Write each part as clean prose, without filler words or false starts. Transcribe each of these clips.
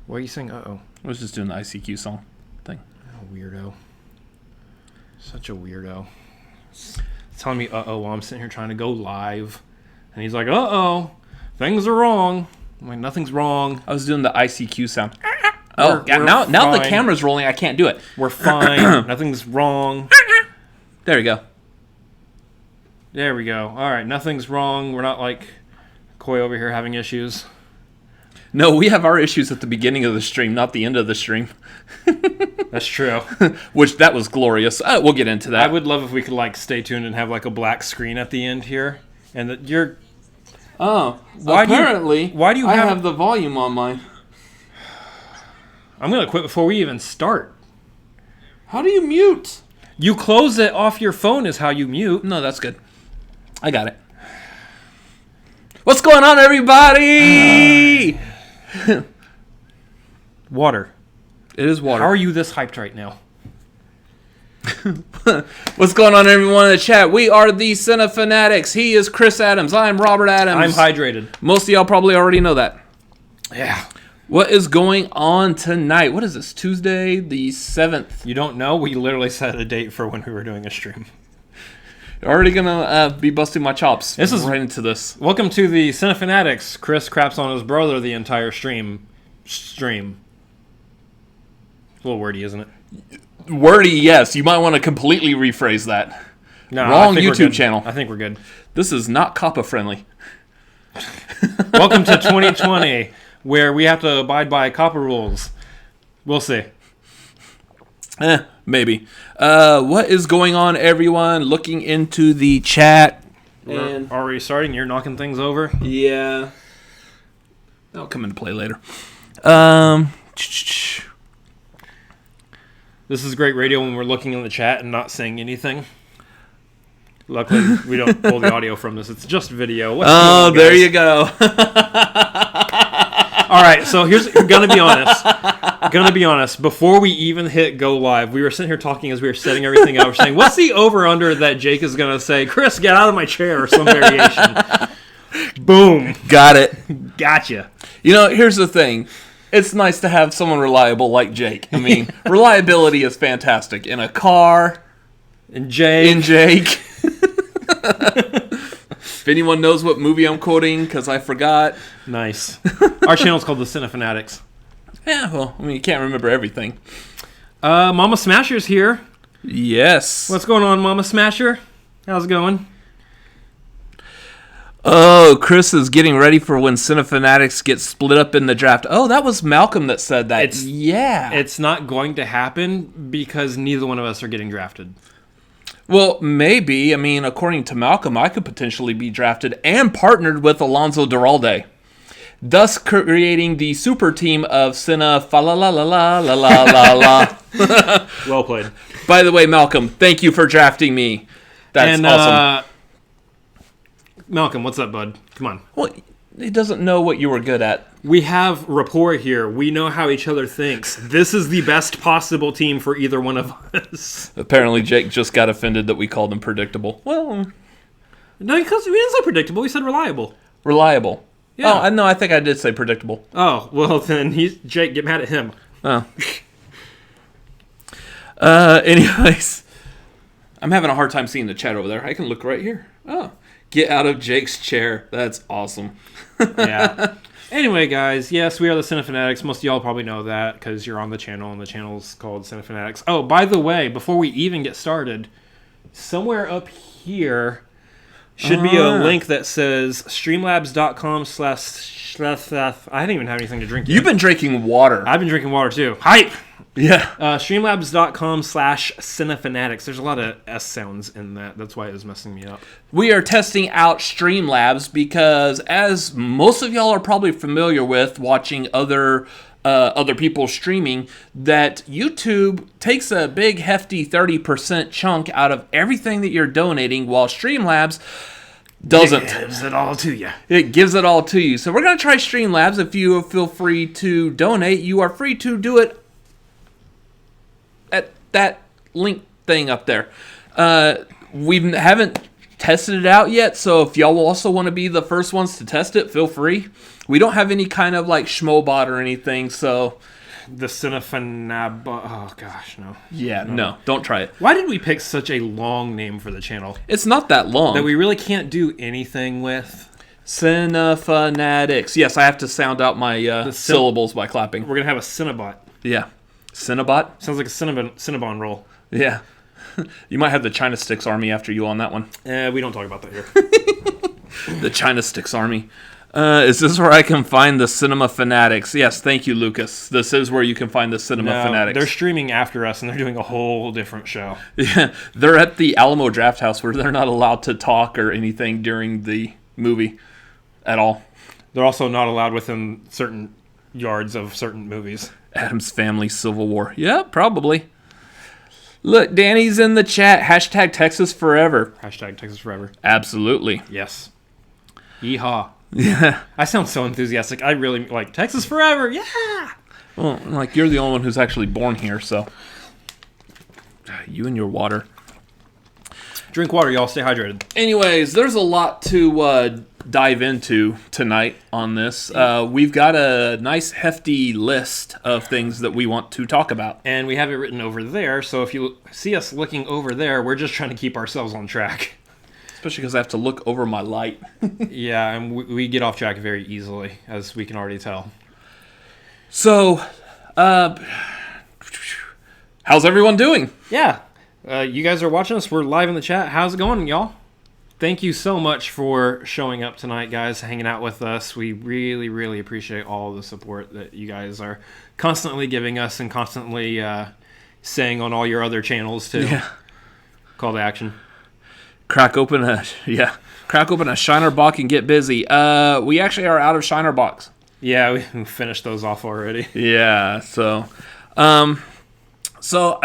Why are you saying uh-oh? I was just doing the ICQ song thing. Oh, weirdo. Such a weirdo. He's telling me uh-oh while I'm sitting here trying to go live. And he's like, uh-oh, things are wrong. I'm like, nothing's wrong. I was doing the ICQ sound. Now the camera's rolling. I can't do it. We're fine. Nothing's wrong. There we go. There we go. All right, nothing's wrong. We're not like Coy over here having issues. No, we have our issues at the beginning of the stream, not the end of the stream. That's true. Which, that was glorious. We'll get into that. I would love if we could like stay tuned and have like a black screen at the end here. And that you're... Oh, why do you I have the volume on mine. I'm going to quit before we even start. How do you mute? You close it off your phone is how you mute. No, that's good. I got it. What's going on, everybody? Water. It is water. How are you this hyped right now? What's going on, everyone in the chat? We are the Cinefanatics. He is Chris Adams. I'm Robert Adams. I'm hydrated. Most of y'all probably already know that. Yeah. What is going on tonight? What is this? Tuesday the 7th. You don't know? We literally set a date for when we were doing a stream. Already gonna be busting my chops. This is right into this. Welcome to the Cinefanatics. Chris craps on his brother the entire stream. A little wordy, isn't it? Wordy, yes. You might want to completely rephrase that. No, wrong YouTube channel. I think we're good. This is not COPPA friendly. Welcome to 2020, where we have to abide by COPPA rules. We'll see. Maybe. What is going on, everyone? Looking into the chat. We're already starting. You're knocking things over. Yeah. That'll come into play later. This is great radio when we're looking in the chat and not saying anything. Luckily, we don't pull the audio from this. It's just video. What's going on, there guys? you go. All right, so here's gonna be honest. Before we even hit go live, we were sitting here talking as we were setting everything up. We're saying, what's the over under that Jake is gonna say? Chris, get out of my chair, or some variation. Boom. Got it. Gotcha. You know, here's the thing. It's nice to have someone reliable like Jake. I mean, reliability is fantastic in a car. In Jake. If anyone knows what movie I'm quoting, because I forgot. Nice. Our channel's called the Cinefanatics. Yeah, well, I mean, you can't remember everything. Mama Smasher's here. Yes. What's going on, Mama Smasher? How's it going? Oh, Chris is getting ready for when Cinefanatics get split up in the draft. Oh, that was Malcolm that said that. It's not going to happen because neither one of us are getting drafted. Well, maybe. I mean, according to Malcolm, I could potentially be drafted and partnered with Alonso Duralde, thus creating the super team of Cine-fa-la-la-la-la-la-la-la. Well played. By the way, Malcolm, thank you for drafting me. That's awesome. Malcolm, what's up, bud? Come on. Well, he doesn't know what you were good at. We have rapport here. We know how each other thinks. This is the best possible team for either one of us. Apparently, Jake just got offended that we called him predictable. Well, no, because we didn't say predictable. We said reliable. Reliable. Yeah. Oh, no, I think I did say predictable. Oh, well, then Jake, get mad at him. Oh. Anyways, I'm having a hard time seeing the chat over there. I can look right here. Oh. Get out of Jake's chair. That's awesome. Yeah. Anyway, guys, yes, we are the Cinefanatics. Most of y'all probably know that because you're on the channel, and the channel's called Cinefanatics. Oh, by the way, before we even get started, somewhere up here should be a link that says streamlabs.com/. I didn't even have anything to drink yet. You've been drinking water. I've been drinking water, too. Hype! Yeah. Streamlabs.com/Cinefanatics. There's a lot of S sounds in that. That's why it was messing me up. We are testing out Streamlabs because, as most of y'all are probably familiar with watching other people streaming, that YouTube takes a big, hefty 30% chunk out of everything that you're donating, while Streamlabs doesn't. It gives it all to you. It gives it all to you. So we're going to try Streamlabs. If you feel free to donate, you are free to do it at that link thing up there. We haven't tested it out yet, so if y'all also want to be the first ones to test it, feel free. We don't have any kind of like Schmoebot or anything, so... The Cinefanatics. Oh, gosh, no. Yeah, no, don't try it. Why did we pick such a long name for the channel? It's not that long. That we really can't do anything with. Cinefanatics. Yes, I have to sound out my syllables by clapping. We're going to have a Cinebot. Yeah. Cinebot? Sounds like a Cinnabon roll. Yeah. You might have the China Sticks Army after you on that one. We don't talk about that here. The China Sticks Army. Is this where I can find the Cinema Fanatics? Yes, thank you, Lucas. This is where you can find the Cinema Fanatics. They're streaming after us, and they're doing a whole different show. Yeah, they're at the Alamo Draft House where they're not allowed to talk or anything during the movie at all. They're also not allowed within certain yards of certain movies. Addams Family Civil War. Yeah, probably. Look, Danny's in the chat. Hashtag Texas Forever. Hashtag Texas Forever. Absolutely. Yes. Yeehaw. Yeah. I sound so enthusiastic. I really like Texas Forever. Yeah. Well, like you're the only one who's actually born here, so you and your water. Drink water, y'all. Stay hydrated. Anyways, there's a lot to dive into tonight on this. We've got a nice hefty list of things that we want to talk about. And we have it written over there, so if you see us looking over there, we're just trying to keep ourselves on track. Especially because I have to look over my light. Yeah, and we get off track very easily, as we can already tell. So, how's everyone doing? Yeah, you guys are watching us. We're live in the chat. How's it going, y'all? Thank you so much for showing up tonight, guys, hanging out with us. We really, really appreciate all the support that you guys are constantly giving us and constantly saying on all your other channels, too. Yeah. Call to action. Crack open a Shiner Box and get busy. We actually are out of Shiner Box. Yeah, we finished those off already. Yeah, so I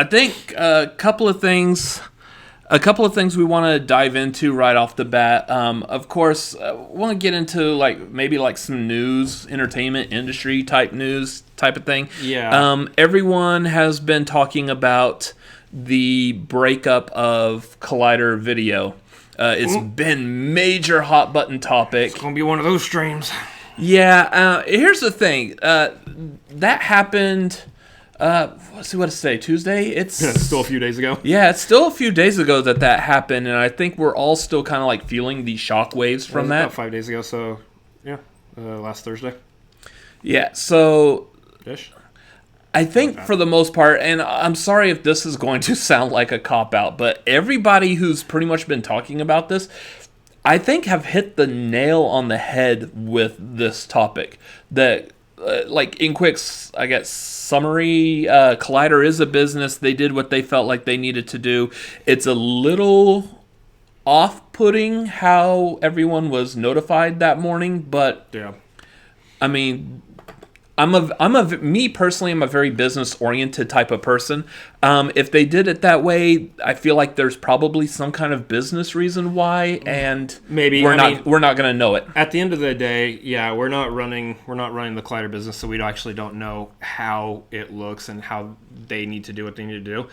think a couple of things we want to dive into right off the bat. Of course, we want to get into maybe some news, entertainment industry type news type of thing. Yeah. Everyone has been talking about the breakup of Collider Video. It's been major hot button topic. It's gonna be one of those streams. Yeah. Here's the thing. That happened. Let's see what to say. Tuesday. It's still a few days ago. Yeah, it's still a few days ago that happened, and I think we're all still kind of feeling the shockwaves from that. About 5 days ago. So yeah, last Thursday. Yeah. So. Ish. I think for the most part, and I'm sorry if this is going to sound like a cop-out, but everybody who's pretty much been talking about this, I think have hit the nail on the head with this topic. That, in quick, I guess, summary, Collider is a business. They did what they felt like they needed to do. It's a little off-putting how everyone was notified that morning, but, yeah. I mean... me personally, I'm a very business-oriented type of person. If they did it that way, I feel like there's probably some kind of business reason why, and maybe we're not going to know it. At the end of the day, yeah, we're not running the Collider business, so we actually don't know how it looks and how they need to do what they need to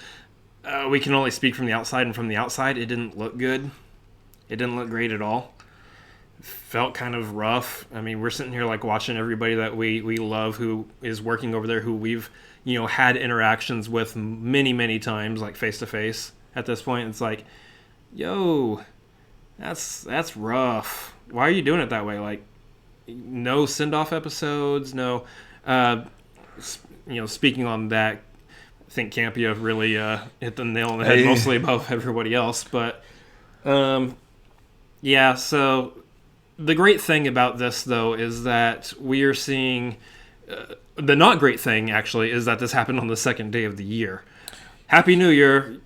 do. We can only speak from the outside, and from the outside, it didn't look good. It didn't look great at all. Felt kind of rough. I mean, we're sitting here watching everybody that we love who is working over there, who we've had interactions with many times, face to face. At this point, it's yo, that's rough. Why are you doing it that way? No send off episodes, no. Speaking on that, I think Campia really hit the nail on the head, mostly above everybody else. But yeah, so. The great thing about this, though, is that we are seeing... the not great thing, actually, is that this happened on the second day of the year. Happy New Year,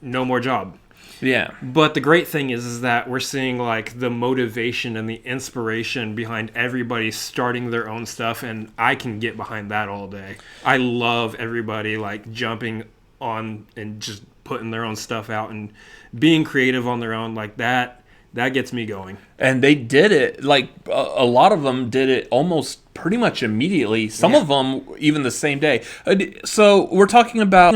no more job. Yeah. But the great thing is that we're seeing, the motivation and the inspiration behind everybody starting their own stuff, and I can get behind that all day. I love everybody, jumping on and just putting their own stuff out and being creative on their own that. That gets me going. And they did it, a lot of them did it almost pretty much immediately. Some of them even the same day. So we're talking about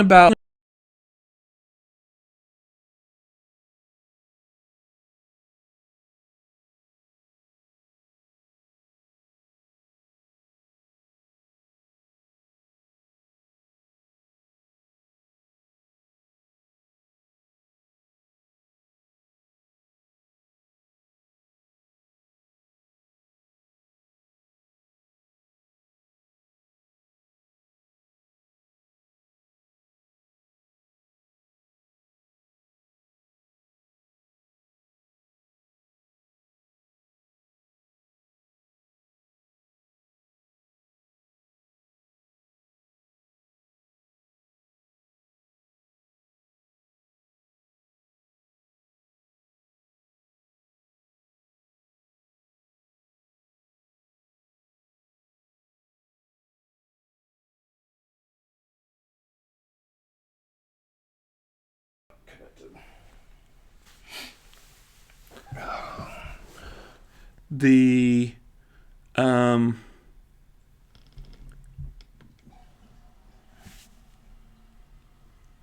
the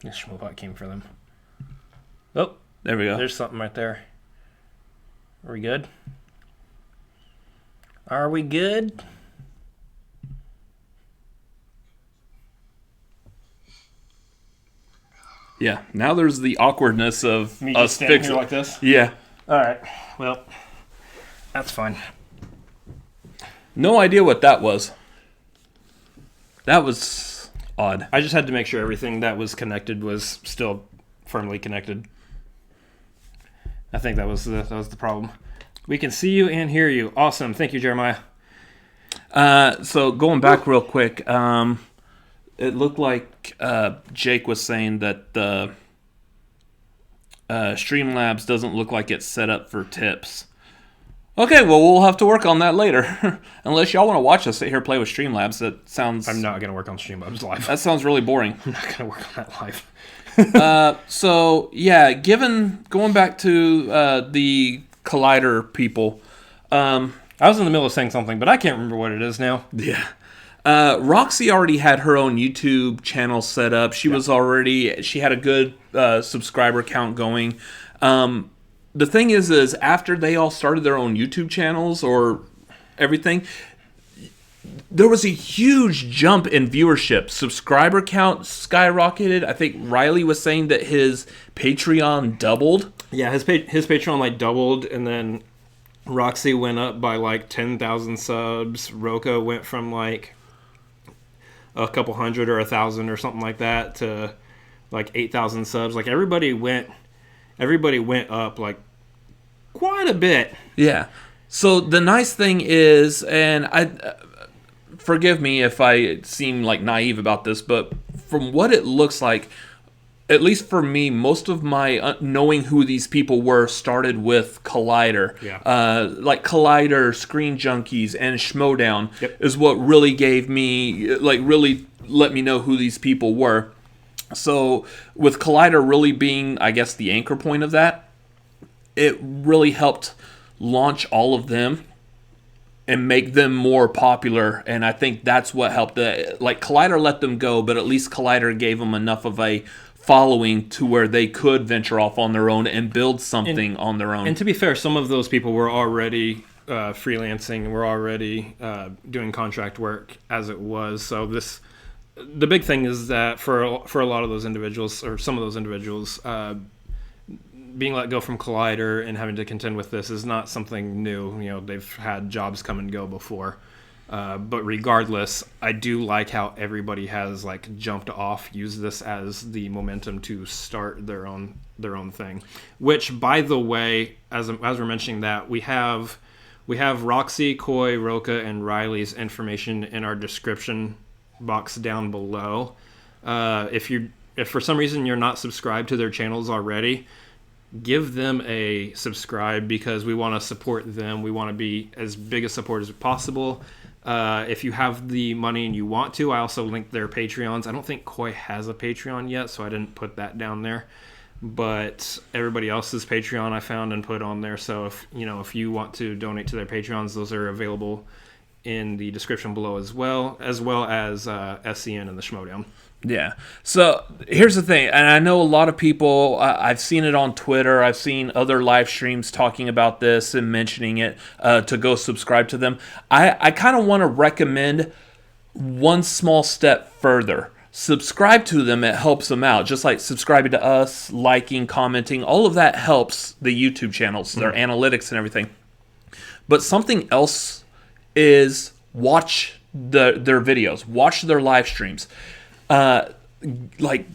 This Schmoebot came for them. Oh, there we go. there's something right there. Are we good? Are we good? Yeah. Now there's the awkwardness of Me us just standing fixing here like this? Yeah. All right. Well, that's fine. No idea what that was. That was odd. I just had to make sure everything that was connected was still firmly connected. I think that was the problem. We can see you and hear you. Awesome. Thank you, Jeremiah. So going back real quick, it looked like Jake was saying that the Streamlabs doesn't look like it's set up for tips. Okay, well, we'll have to work on that later. Unless y'all want to watch us sit here play with Streamlabs, that sounds... I'm not going to work on Streamlabs live. That sounds really boring. I'm not going to work on that live. So, yeah, going back to the Collider people... I was in the middle of saying something, but I can't remember what it is now. Yeah. Roxy already had her own YouTube channel set up. She had a good subscriber count going. The thing is after they all started their own YouTube channels or everything, there was a huge jump in viewership. Subscriber count skyrocketed. I think Riley was saying that his Patreon doubled. Yeah, his Patreon like doubled, and then Roxy went up by like 10,000 subs. Roka went from like a couple hundred or 1,000 or something like that to like 8,000 subs. Like everybody went up like quite a bit. Yeah. So the nice thing is, and I forgive me if I seem like naive about this, but from what it looks like, at least for me, most of my knowing who these people were started with Collider. Yeah. Like Collider, Screen Junkies, and Schmoedown Yep. is what really gave me, like really let me know who these people were. So with Collider really being, I guess, the anchor point of that, it really helped launch all of them and make them more popular. And I think that's what helped. Like Collider let them go, but at least Collider gave them enough of a following to where they could venture off on their own and build something on their own. And to be fair, some of those people were already freelancing, were already doing contract work as it was. So the big thing is that for a lot of those individuals, or some of those individuals, being let go from Collider and having to contend with this is not something new. You know, they've had jobs come and go before. But regardless, I do like how everybody has like jumped off, used this as the momentum to start their own thing. Which, by the way, as we're mentioning that, we have Roxy, Koi, Roka, and Riley's information in our description box down below. If for some reason you're not subscribed to their channels already, give them a subscribe, because we want to support them. We want to be as big a support as possible. If you have the money and you want to, I also linked their Patreons. I don't think Koi has a Patreon yet, so I didn't put that down there. But everybody else's Patreon I found and put on there. So if you want to donate to their Patreons, those are available in the description below as well as SCN and the Schmoedown. Yeah. So here's the thing, and I know a lot of people, I've seen it on Twitter, I've seen other live streams talking about this and mentioning it, to go subscribe to them. I kind of want to recommend one small step further. Subscribe to them, it helps them out. Just like subscribing to us, liking, commenting, all of that helps the YouTube channels, their analytics and everything. But something else is watch their videos, watch their live streams. Like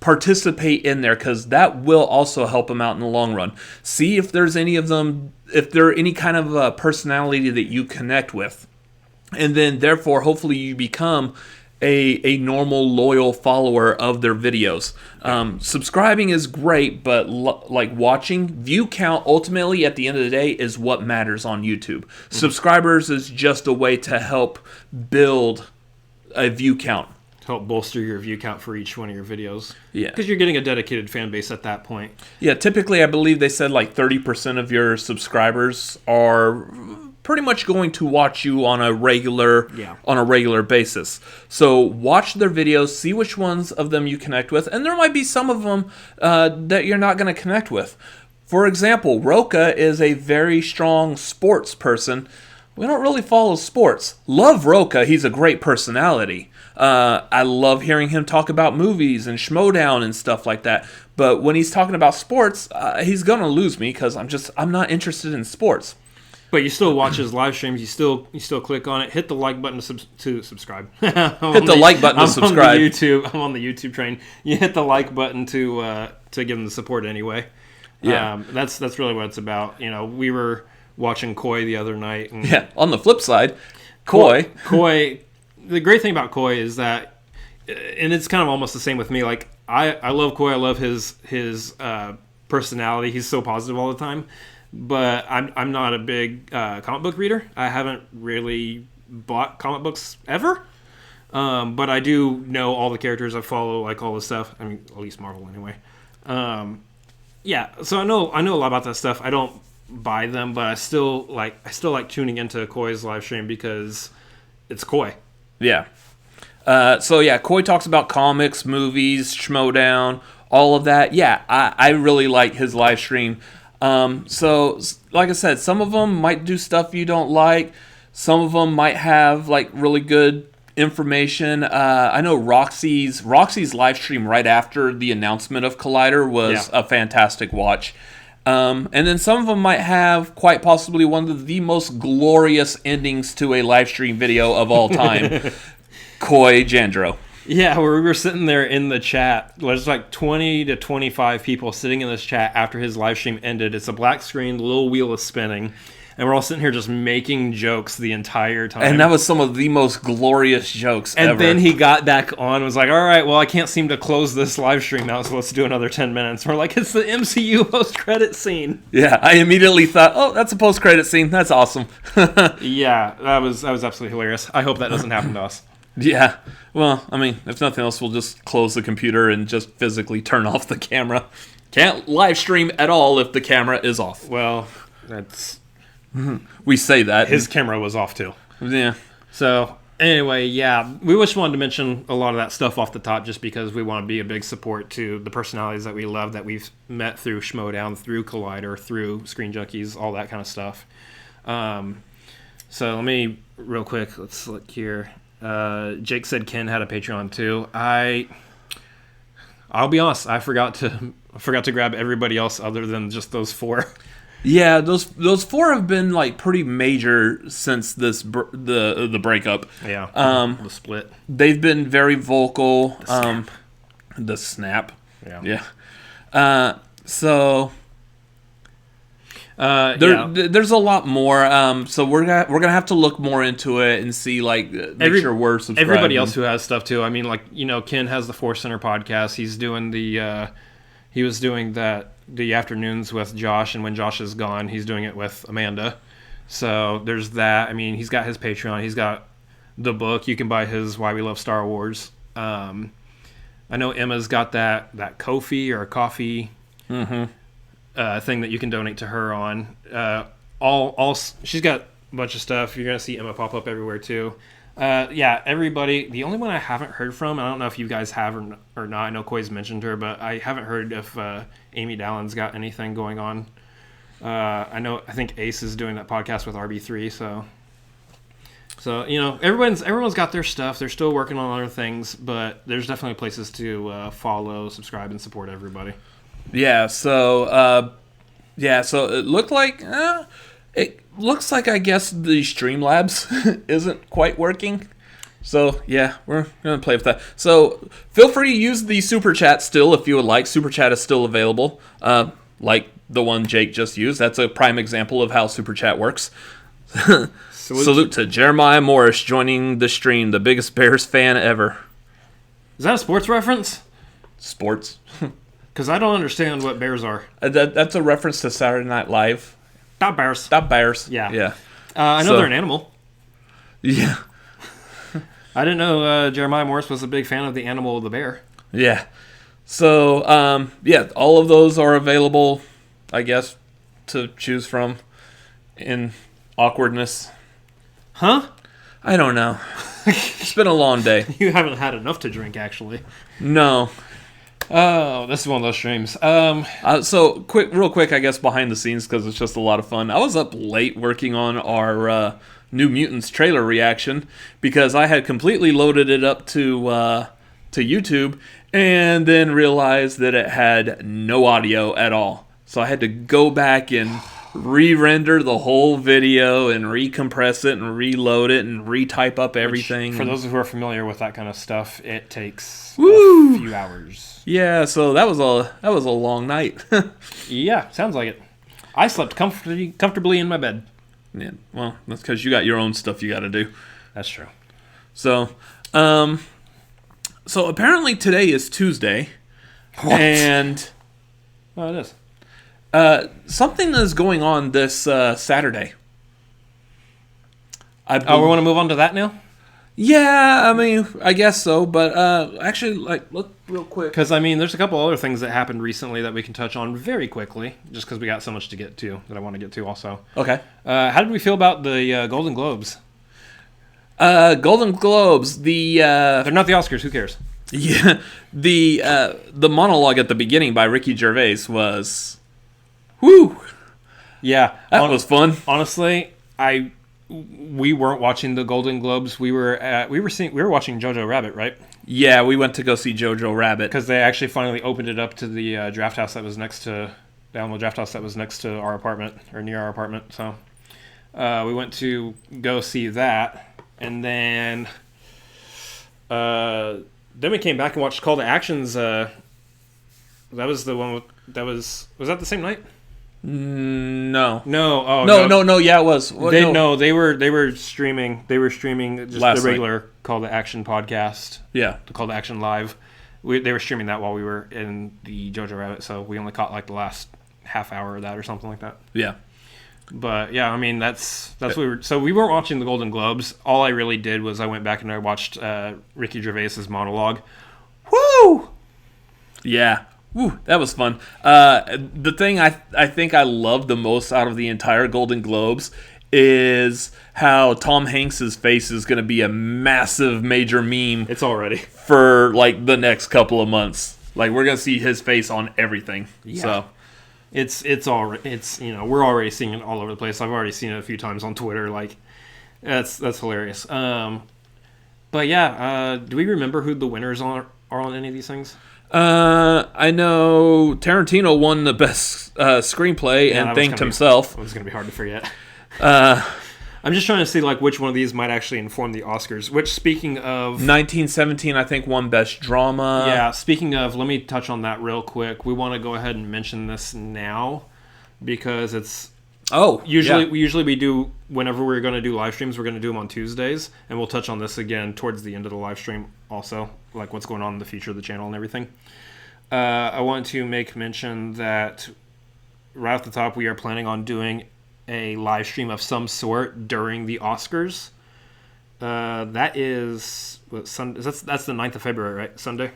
participate in there, because that will also help them out in the long run. See if there's any of them, if they're any kind of personality that you connect with, and then therefore hopefully you become a normal loyal follower of their videos. Subscribing is great, but like watching, view count ultimately at the end of the day is what matters on YouTube. Subscribers is just a way to help build a view count. Help bolster your view count for each one of your videos. Yeah. Because you're getting a dedicated fan base at that point. Yeah, typically I believe they said like 30% of your subscribers are pretty much going to watch you on a regular basis. So watch their videos, see which ones of them you connect with, and there might be some of them that you're not going to connect with. For example, Roka is a very strong sports person. We don't really follow sports. Love Roka. He's a great personality. I love hearing him talk about movies and Schmoedown and stuff like that. But when he's talking about sports, he's going to lose me because I'm not interested in sports. But you still watch his live streams. You still click on it. Hit the like button to subscribe. Hit the like button to subscribe. I'm on the YouTube train. You hit the like button to give them the support anyway. Yeah, that's really what it's about. You know, we were watching Koi the other night. And on the flip side, Koi. The great thing about Koi is that, and it's kind of almost the same with me. Like I love Koi. I love his personality. He's so positive all the time. But I'm not a big comic book reader. I haven't really bought comic books ever. But I do know all the characters. I follow like all the stuff. I mean, at least Marvel anyway. So I know a lot about that stuff. I don't buy them, but I still like tuning into Koi's live stream because it's Koi. Yeah. Koi talks about comics, movies, Schmoedown, all of that. Yeah, I really like his live stream. So like I said, some of them might do stuff you don't like. Some of them might have like really good information. I know Roxy's live stream right after the announcement of Collider was a fantastic watch. And then some of them might have quite possibly one of the most glorious endings to a live stream video of all time. Koi Jandro. Yeah, we were sitting there in the chat. There's like 20 to 25 people sitting in this chat after his live stream ended. It's a black screen, the little wheel is spinning. And we're all sitting here just making jokes the entire time. And that was some of the most glorious jokes ever. And then he got back on and was like, all right, well, I can't seem to close this live stream now, so let's do another 10 minutes. We're like, it's the MCU post-credit scene. Yeah, I immediately thought, oh, that's a post-credit scene. That's awesome. Yeah, that was absolutely hilarious. I hope that doesn't happen to us. Yeah. Well, I mean, if nothing else, we'll just close the computer and just physically turn off the camera. Can't live stream at all if the camera is off. Well, that's... We say that. His camera was off, too. Yeah. So, anyway, yeah. We just wanted to mention a lot of that stuff off the top just because we want to be a big support to the personalities that we love that we've met through Schmoedown, through Collider, through Screen Junkies, all that kind of stuff. So, let me, real quick, let's look here. Jake said Ken had a Patreon, too. I'll be honest, I forgot to grab everybody else other than just those four. Yeah, those four have been like pretty major since the breakup. Yeah, the split. They've been very vocal. The snap. Yeah. There's a lot more. So we're gonna have to look more into it and see make sure we're subscribed. Everybody else who has stuff too. I mean, Ken has the Force Center podcast. He's doing he was doing the afternoons with Josh, and when Josh is gone, he's doing it with Amanda. So there's that. I mean, he's got his Patreon. He's got the book. You can buy his Why We Love Star Wars. I know Emma's got that Ko-fi or coffee thing that you can donate to her on. She's got a bunch of stuff. You're gonna see Emma pop up everywhere too. Everybody. The only one I haven't heard from, I don't know if you guys have or not. I know Koi's mentioned her, but I haven't heard if Amy Dallon's got anything going on. I think Ace is doing that podcast with RB3, so everyone's got their stuff. They're still working on other things, but there's definitely places to follow, subscribe, and support everybody. Yeah. So it looked like I guess the Streamlabs isn't quite working. So, yeah, we're going to play with that. So, feel free to use the Super Chat still if you would like. Super Chat is still available, like the one Jake just used. That's a prime example of how Super Chat works. Salute to Jeremiah Morris joining the stream, the biggest Bears fan ever. Is that a sports reference? Sports. Because I don't understand what Bears are. That's a reference to Saturday Night Live. Stop Bears. Stop Bears. Yeah. I know they're an animal. Yeah. I didn't know Jeremiah Morris was a big fan of the animal of the bear. Yeah. So, all of those are available, I guess, to choose from in Awkwardness. Huh? I don't know. It's been a long day. You haven't had enough to drink, actually. No. Oh, this is one of those streams. So, real quick, I guess, behind the scenes, because it's just a lot of fun. I was up late working on our New Mutants trailer reaction, because I had completely loaded it up to YouTube, and then realized that it had no audio at all. So I had to go back and re-render the whole video and recompress it and reload it and retype up everything. For those who are familiar with that kind of stuff, it takes Woo! a few hours. Yeah, so that was a long night. Yeah, sounds like it. I slept comfortably in my bed. Yeah, well, that's because you got your own stuff you got to do. That's true. So, so apparently today is Tuesday, What? and Oh, it is. something is going on this Saturday. We want to move on to that now? Yeah, I mean, I guess so, but actually, look real quick. Because, I mean, there's a couple other things that happened recently that we can touch on very quickly, just because we got so much to get to that I want to get to also. Okay. How did we feel about the Golden Globes? Golden Globes, They're not the Oscars, who cares? yeah, the monologue at the beginning by Ricky Gervais was, whew, Yeah. that was fun. Honestly, we weren't watching the Golden Globes. We were watching Jojo Rabbit, right? Yeah, we went to go see Jojo Rabbit. Because they actually finally opened it up to the draft house that was next to the Alamo Draft House that was next to our apartment or near our apartment. So we went to go see that, and then we came back and watched Call to Actions. That was the one. Was that the same night? No. No. Oh No. Yeah, it was. They were streaming. They were streaming just Last the regular Call to Action podcast. Yeah. The Call to Action live. They were streaming that while we were in the Jojo Rabbit, so we only caught like the last half hour of that or something like that. Yeah. But yeah, I mean that's what we were. So we weren't watching the Golden Globes. All I really did was I went back and I watched Ricky Gervais's monologue. Woo! Yeah. Woo, that was fun. The thing I think I loved the most out of the entire Golden Globes is how Tom Hanks's face is going to be a massive major meme. It's already for like the next couple of months. Like we're going to see his face on everything. Yeah. So it's we're already seeing it all over the place. I've already seen it a few times on Twitter. Like that's hilarious. But yeah, do we remember who the winners are on any of these things? I know Tarantino won the best screenplay and thanked himself. It was going to be hard to forget. I'm just trying to see like which one of these might actually inform the Oscars. Which, speaking of 1917, I think won best drama. Yeah, speaking of, let me touch on that real quick. We want to go ahead and mention this now because it's usually we do whenever we're going to do live streams, we're going to do them on Tuesdays, and we'll touch on this again towards the end of the live stream also, like what's going on in the future of the channel and everything. I want to make mention that right off the top, we are planning on doing a live stream of some sort during the Oscars. That is that's the 9th of February, right? Sunday?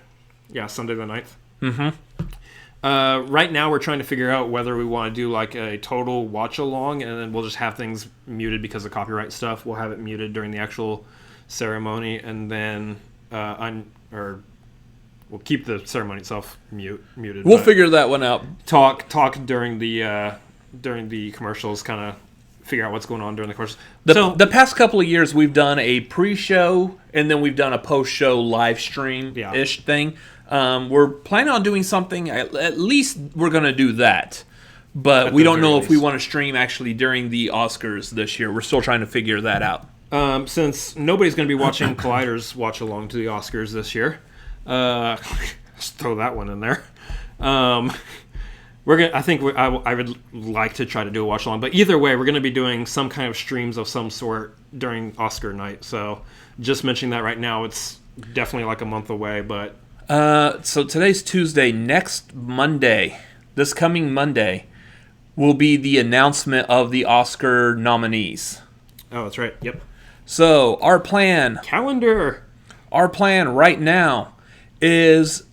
Yeah, Sunday the 9th. Mm-hmm. Right now, we're trying to figure out whether we want to do like a total watch along, and then we'll just have things muted because of copyright stuff. We'll have it muted during the actual ceremony, and then we'll keep the ceremony itself muted. We'll figure that one out. Talk during the commercials, kind of figure out what's going on during the commercials. The past couple of years, we've done a pre-show, and then we've done a post-show live stream-ish thing. We're planning on doing something, at least we're going to do that. But we don't know if we want to stream actually during the Oscars this year. We're still trying to figure that out. Since nobody's going to be watching Collider's watch along to the Oscars this year, just throw that one in there. I would like to try to do a watch along, but either way, we're going to be doing some kind of streams of some sort during Oscar night. So just mentioning that right now, it's definitely like a month away, but. So today's Tuesday. Next Monday, this coming Monday, will be the announcement of the Oscar nominees. Oh, that's right. Yep. So our plan right now is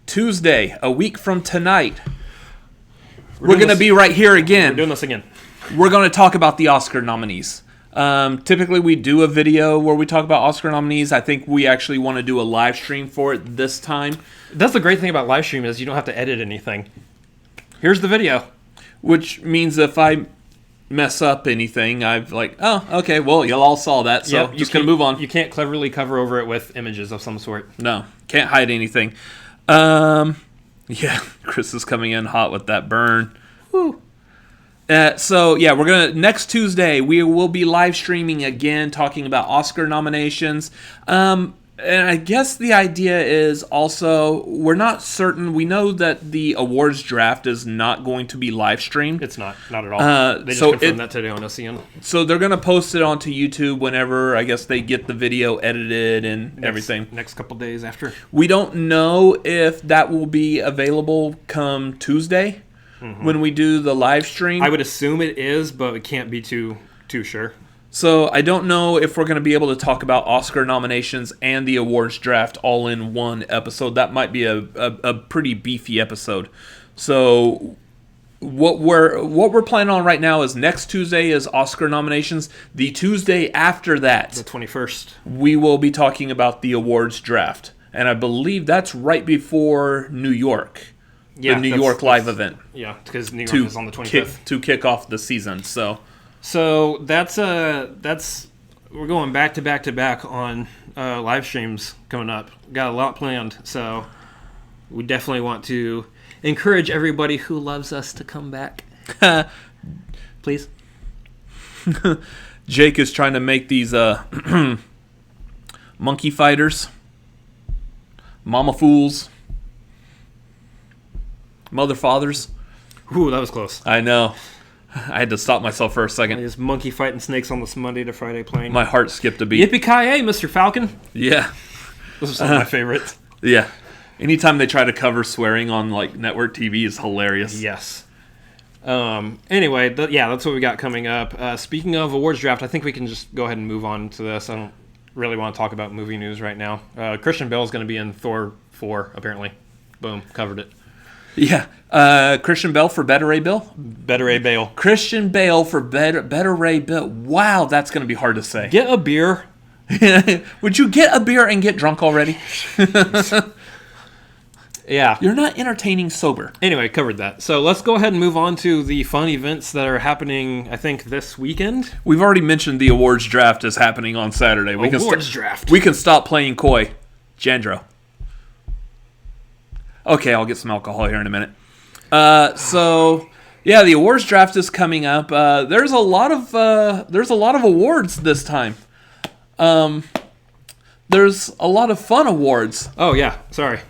Tuesday, a week from tonight. We're going to be right here again. We're doing this again. we're going to talk about the Oscar nominees. Typically, we do a video where we talk about Oscar nominees. I think we actually want to do a live stream for it this time. That's the great thing about live stream is you don't have to edit anything. Here's the video. Which means if I mess up anything, I've like, oh, okay, well, y'all all saw that, so Yep, just going to move on. You can't cleverly cover over it with images of some sort. No, can't hide anything. Yeah, Chris is coming in hot with that burn. Woo. So, yeah, we're going to, next Tuesday, we will be live streaming again, talking about Oscar nominations. And I guess the idea is also, we're not certain, we know that the awards draft is not going to be live streamed. It's not at all. They just confirmed that today on SCN. So they're going to post it onto YouTube whenever, I guess, they get the video edited and everything. Next couple days after. We don't know if that will be available come Tuesday when we do the live stream. I would assume it is, but we can't be too sure. So I don't know if we're going to be able to talk about Oscar nominations and the awards draft all in one episode. That might be a pretty beefy episode. So what we're planning on right now is next Tuesday is Oscar nominations. The Tuesday after that, the 21st, we will be talking about the awards draft. And I believe that's right before New York. Yeah, the New York live event. Yeah, because New York is on the 25th. To kick off the season. So that's we're going back to back on live streams coming up. Got a lot planned, so we definitely want to encourage everybody who loves us to come back. Please. Jake is trying to make these monkey fighters, mama fools, mother fathers. Ooh, that was close. I know. I had to stop myself for a second. There's monkey fighting snakes on this Monday to Friday plane. My heart skipped a beat. Yippee-ki-yay, Mr. Falcon. Yeah. Those are some of my favorites. Yeah. Anytime they try to cover swearing on like network TV is hilarious. Yes. Anyway, that's what we got coming up. Speaking of awards draft, I think we can just go ahead and move on to this. I don't really want to talk about movie news right now. Christian Bale is going to be in Thor 4, apparently. Boom, covered it. Yeah. Christian Bale for Better Ray Bill? Better Ray Bale. Christian Bale for Better Ray Bill. Wow, that's going to be hard to say. Get a beer. Would you get a beer and get drunk already? Yeah. You're not entertaining sober. Anyway, covered that. So let's go ahead and move on to the fun events that are happening, I think, this weekend. We've already mentioned the awards draft is happening on Saturday. Draft. We can stop playing coy. Jandro. Okay, I'll get some alcohol here in a minute. So yeah, the awards draft is coming up. There's a lot of awards this time. There's a lot of fun awards. Oh yeah, sorry.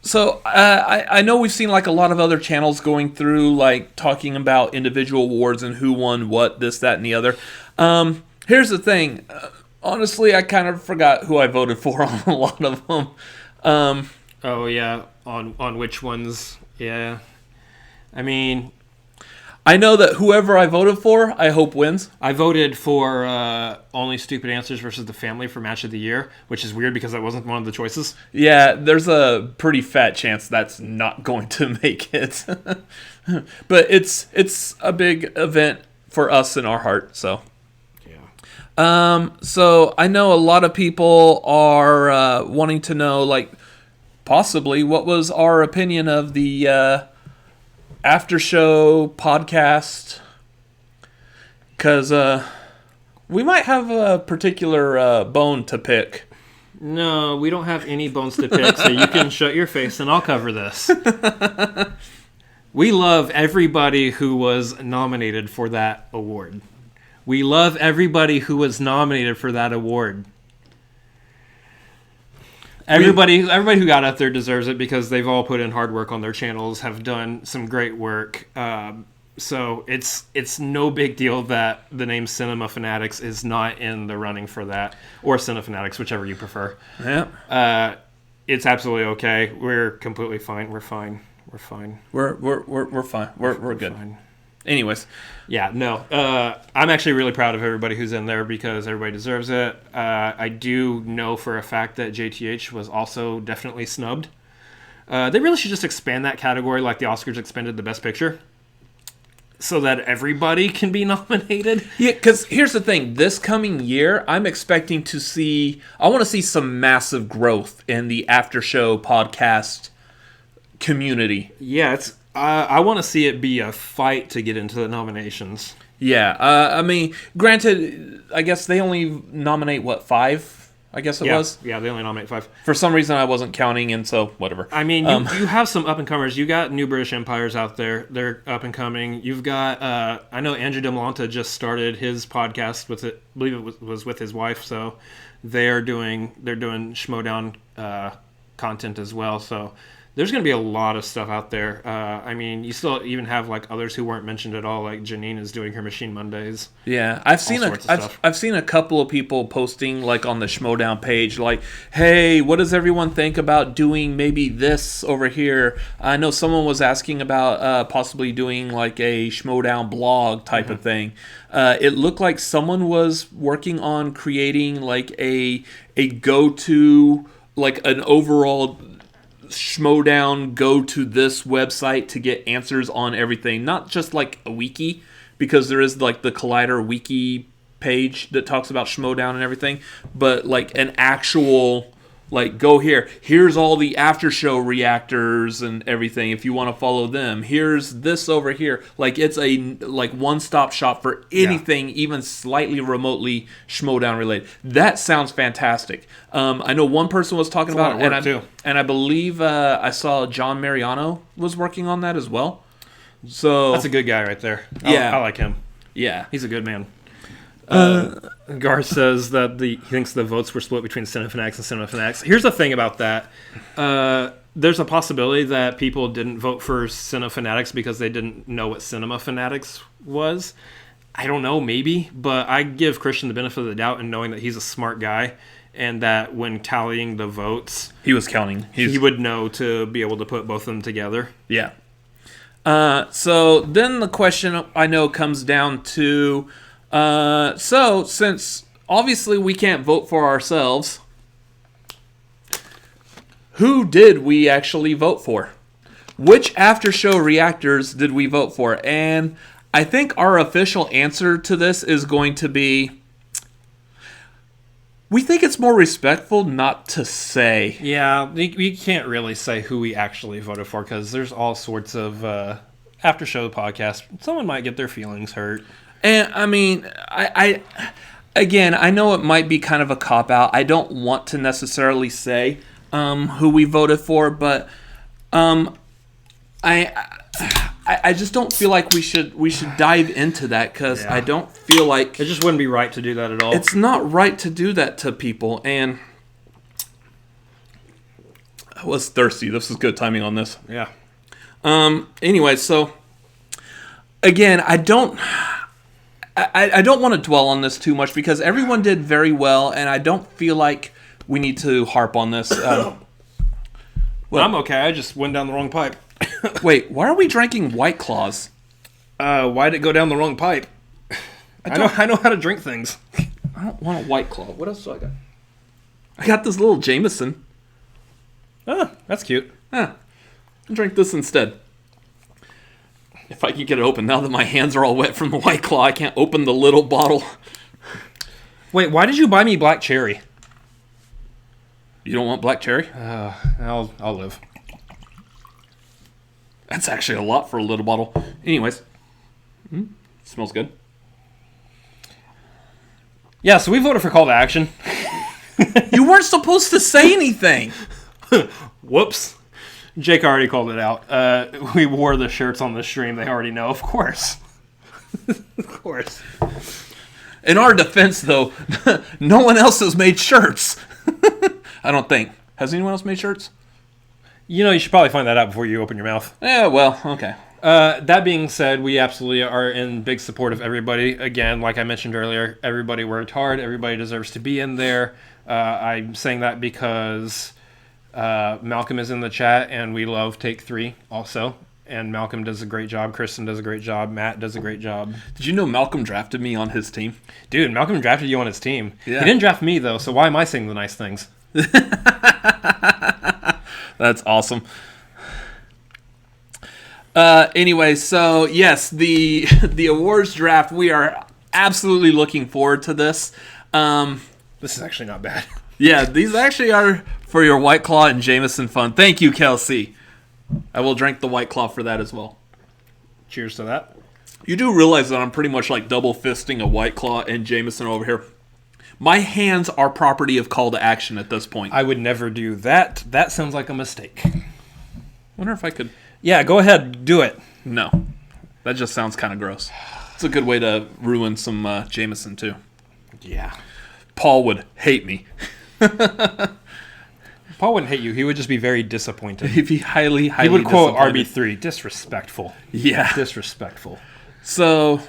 So I know we've seen like a lot of other channels going through like talking about individual awards and who won what, this, that, and the other. Here's the thing. Honestly, I kind of forgot who I voted for on a lot of them. Oh yeah, on which ones? Yeah, I mean, I know that whoever I voted for, I hope wins. I voted for Only Stupid Answers versus The Family for Match of the Year, which is weird because that wasn't one of the choices. Yeah, there's a pretty fat chance that's not going to make it. But it's a big event for us in our heart, so. Yeah. So I know a lot of people are wanting to know, like, possibly what was our opinion of the after show podcast, because we might have a particular bone to pick. No, we don't have any bones to pick, so you can shut your face and I'll cover this. We love everybody who was nominated for that award. We love everybody who was nominated for that award. Everybody who got up there deserves it because they've all put in hard work on their channels, have done some great work. So it's no big deal that the name Cinefanatics is not in the running for that, or Cinefanatics, whichever you prefer. Yeah. It's absolutely okay. We're completely fine. We're fine. We're fine. We're fine. We're good. Fine. Anyways. Yeah, no. I'm actually really proud of everybody who's in there because everybody deserves it. I do know for a fact that JTH was also definitely snubbed. They really should just expand that category like the Oscars expanded the Best Picture. so that everybody can be nominated. Yeah, because here's the thing. This coming year, I'm expecting to I want to see some massive growth in the after show podcast community. Yeah, I want to see it be a fight to get into the nominations. Yeah, I mean, granted, I guess they only nominate, 5? I guess it was. Yeah, they only nominate 5. For some reason, I wasn't counting, and so whatever. I mean, you have some up-and-comers. You got New British Empires out there. They're up-and-coming. You've got, I know Andrew DeMolanta just started his podcast with it. I believe it was with his wife, so they're doing Schmoedown content as well, so there's going to be a lot of stuff out there. I mean, you still even have like others who weren't mentioned at all. Like Janine is doing her Machine Mondays. Yeah, I've seen a couple of people posting like on the Schmoedown page, like, "Hey, what does everyone think about doing maybe this over here?" I know someone was asking about possibly doing like a Schmoedown blog type of thing. It looked like someone was working on creating like a go-to, like an overall Schmoedown, go to this website to get answers on everything, not just like a wiki, because there is like the Collider wiki page that talks about Schmoedown and everything, but like an actual, like, go here's all the after show reactors and everything if you want to follow them, here's this over here, like it's a like one-stop shop for anything even slightly remotely Schmoedown related. That sounds fantastic. I know one person was talking about it, and I believe I saw John Mariano was working on that as well. So that's a good guy right there. I like him. Yeah, he's a good man. Garth says that he thinks the votes were split between Cinefanatics and Cinefanatics. Here's the thing about that. There's a possibility that people didn't vote for Cinefanatics because they didn't know what Cinema Fanatics was. I don't know, maybe. But I give Christian the benefit of the doubt in knowing that he's a smart guy and that when tallying the votes, he was counting. He would know to be able to put both of them together. Yeah. So then the question I know comes down to... So, since obviously we can't vote for ourselves, who did we actually vote for? Which after show reactors did we vote for? And I think our official answer to this is going to be, we think it's more respectful not to say. Yeah, we can't really say who we actually voted for because there's all sorts of after show podcasts. Someone might get their feelings hurt. And I mean, I know it might be kind of a cop-out. I don't want to necessarily say who we voted for, but I just don't feel like we should dive into that because I don't feel like it just wouldn't be right to do that at all. It's not right to do that to people, and I was thirsty. This is good timing on this. Yeah. Anyway, so again, I don't want to dwell on this too much because everyone did very well, and I don't feel like we need to harp on this. Well, I'm okay. I just went down the wrong pipe. Wait, why are we drinking White Claws? Why'd it go down the wrong pipe? I know how to drink things. I don't want a White Claw. What else do I got? I got this little Jameson. Oh, that's cute. I'll drink this instead. If I can get it open. Now that my hands are all wet from the White Claw, I can't open the little bottle. Wait, why did you buy me black cherry? You don't want black cherry? I'll live. That's actually a lot for a little bottle. Anyways. Smells good. Yeah, so we voted for Call to Action. You weren't supposed to say anything. Whoops. Jake already called it out. We wore the shirts on the stream. They already know, of course. Of course. In our defense, though, no one else has made shirts. I don't think. Has anyone else made shirts? You know, you should probably find that out before you open your mouth. Yeah, well, okay. That being said, we absolutely are in big support of everybody. Again, like I mentioned earlier, everybody worked hard. Everybody deserves to be in there. I'm saying that because... Malcolm is in the chat, and we love Take 3 also. And Malcolm does a great job. Kristen does a great job. Matt does a great job. Did you know Malcolm drafted me on his team? Dude, Malcolm drafted you on his team. Yeah. He didn't draft me, though, so why am I saying the nice things? That's awesome. Anyway, so yes, the the awards draft. We are absolutely looking forward to this. This is actually not bad. Yeah, these actually are for your White Claw and Jameson fun. Thank you, Kelsey. I will drink the White Claw for that as well. Cheers to that. You do realize that I'm pretty much like double fisting a White Claw and Jameson over here. My hands are property of call to action at this point. I would never do that. That sounds like a mistake. Wonder if I could... Yeah, go ahead. Do it. No. That just sounds kind of gross. It's a good way to ruin some Jameson, too. Yeah. Paul would hate me. Paul wouldn't hate you. He would just be very disappointed. He'd be highly He would quote disappointed. RB3. Disrespectful. Yeah. Disrespectful. So,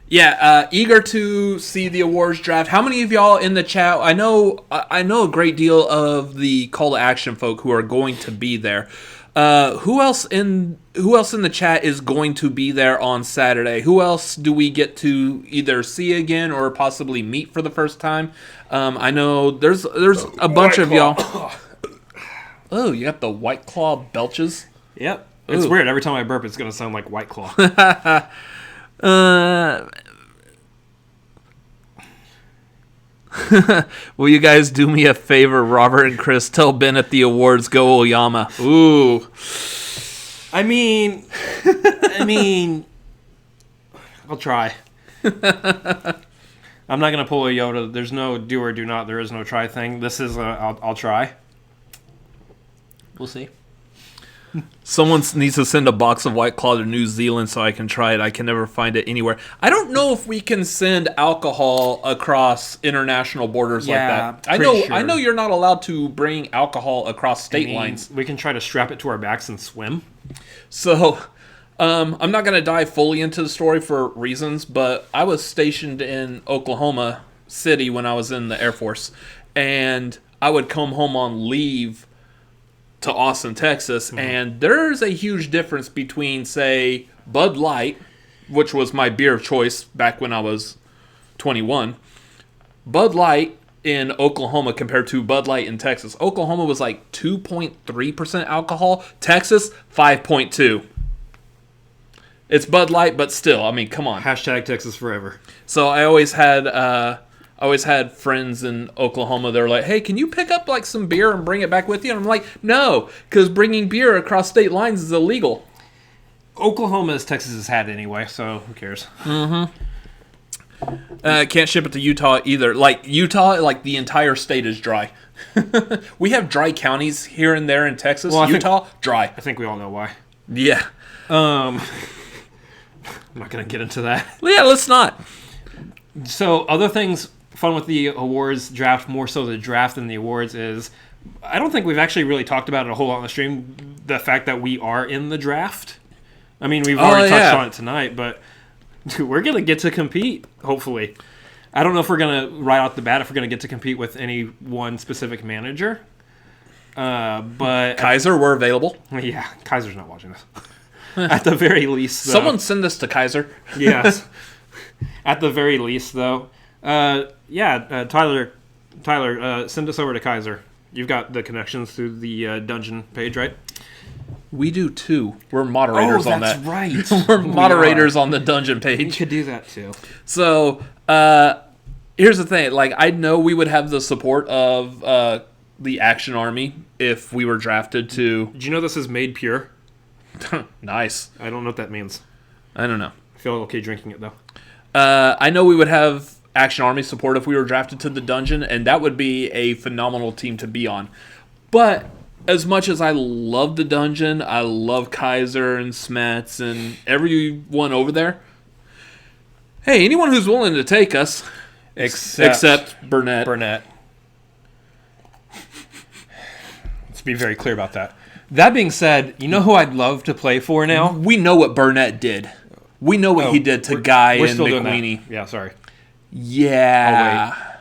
yeah, eager to see the awards draft. How many of y'all in the chat? I know a great deal of the call to action folk who are going to be there. Who else in the chat is going to be there on Saturday? Who else do we get to either see again or possibly meet for the first time? I know there's a bunch of y'all. Oh, you got the White Claw belches? Yep. It's weird. Every time I burp, it's going to sound like White Claw. Will you guys do me a favor, Robert and Chris? Tell Ben at the awards, go Oyama. Ooh. I mean, I'll try. I'm not going to pull a Yoda. There's no do or do not. There is no try thing. This is I'll try. We'll see. Someone needs to send a box of White Claw to New Zealand so I can try it. I can never find it anywhere. I don't know if we can send alcohol across international borders like that. I know you're not allowed to bring alcohol across state lines. We can try to strap it to our backs and swim. So, I'm not going to dive fully into the story for reasons, but I was stationed in Oklahoma City when I was in the Air Force, and I would come home on leave to Austin, Texas, and there's a huge difference between, say, Bud Light, which was my beer of choice back when I was 21, Bud Light in Oklahoma compared to Bud Light in Texas. Oklahoma was like 2.3% alcohol. Texas, 5.2. It's Bud Light, but still, I mean, come on. Hashtag Texas forever. So I always had friends in Oklahoma. They're like, hey, can you pick up like some beer and bring it back with you? And I'm like, no, because bringing beer across state lines is illegal. Oklahoma is Texas's hat anyway, so who cares? Can't ship it to Utah either. Like Utah, like the entire state is dry. We have dry counties here and there in Texas. Well, Utah, dry. I think we all know why. Yeah. I'm not going to get into that. Yeah, let's not. So other things fun with the awards draft, more so the draft than the awards, is I don't think we've actually really talked about it a whole lot on the stream, the fact that we are in the draft. I mean, we've already touched on it tonight, but dude, we're going to get to compete, hopefully. I don't know if we're going to, right off the bat, if we're going to get to compete with any one specific manager. But Kaiser, we're available. Yeah, Kaiser's not watching this. At the very least, though. Someone send this to Kaiser. Yes. At the very least, though. Tyler, send us over to Kaiser. You've got the connections through the dungeon page, right? We do too. We're moderators on that. Oh, that's right. We're moderators on the dungeon We page. could do that, too. So, here's the thing. Like, I know we would have the support of the Action Army if we were drafted to... Did you know this is made pure? Nice. I don't know what that means. I don't know. I feel okay drinking it, though. I know we would have Action Army support if we were drafted to the dungeon, and that would be a phenomenal team to be on. But as much as I love the dungeon, I love Kaiser and Smets and everyone over there. Hey, anyone who's willing to take us, except Burnett. Let's be very clear about that. That being said, you know who I'd love to play for now? We know what Burnett did. We know what he did to Guy and McWeeny. Yeah, sorry. Yeah.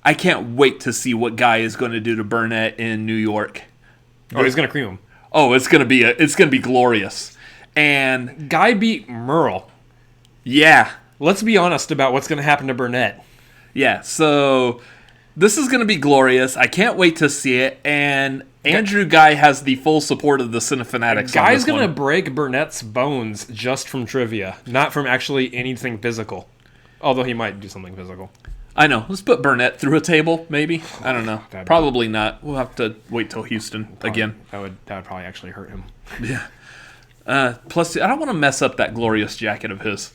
I can't wait to see what Guy is going to do to Burnett in New York. Oh, he's going to cream him. Oh, it's going to be glorious. And Guy beat Merle. yeah. Let's be honest about what's going to happen to Burnett. Yeah, so This is going to be glorious. I can't wait to see it. And Andrew Guy has the full support of the Cinefanatics. Guy's going to break Burnett's bones just from trivia, not from actually anything physical. Although he might do something physical. I know. Let's put Burnett through a table, maybe. I don't know. Probably not. We'll have to wait till Houston again. That would probably actually hurt him. Yeah. Plus, I don't want to mess up that glorious jacket of his.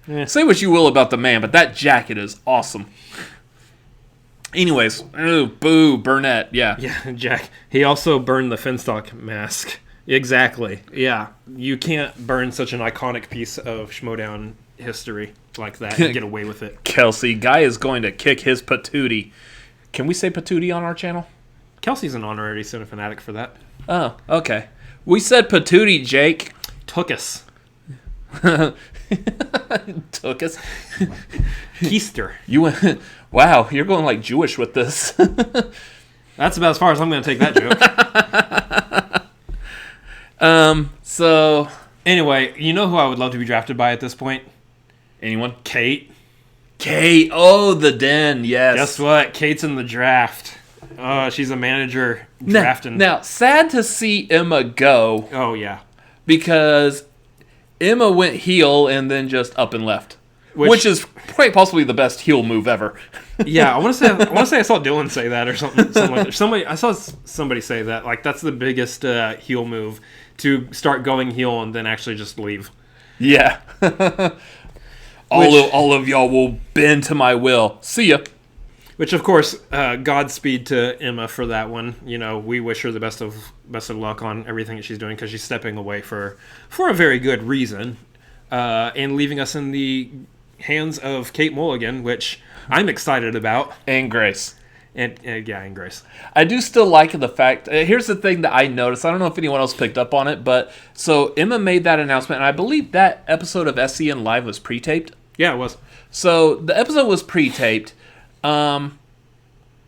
Yeah. Say what you will about the man, but that jacket is awesome. Anyways, boo, Burnett, yeah. Yeah, Jack. He also burned the Finstock mask. Exactly. Yeah. You can't burn such an iconic piece of Schmoedown history like that and get away with it. Kelsey, Guy is going to kick his patootie. Can we say patootie on our channel? Kelsey's an honorary Cinefanatic for that. Oh, okay. We said patootie, Jake. Took us. Took us. Keister. You went. Wow, you're going like Jewish with this. That's about as far as I'm going to take that joke. So anyway, you know who I would love to be drafted by at this point? Anyone? Kate. Kate. Oh, the den. Yes. Guess what? Kate's in the draft. She's a manager drafting. Now, sad to see Emma go. Oh yeah. Because Emma went heel and then just up and left. Which is quite possibly the best heel move ever. Yeah, I want to say I saw Dylan say that or something like that. I saw somebody say that, like, that's the biggest heel move, to start going heel and then actually just leave. Yeah. all of y'all will bend to my will. See ya. Which, of course, Godspeed to Emma for that one. You know, we wish her the best of luck on everything that she's doing, because she's stepping away for a very good reason, and leaving us in the hands of Kate Mulligan, which I'm excited about. And Grace. And Grace. I do still like the fact... here's the thing that I noticed. I don't know if anyone else picked up on it, but... So, Emma made that announcement, and I believe that episode of SCN Live was pre-taped. Yeah, it was. So, the episode was pre-taped. Did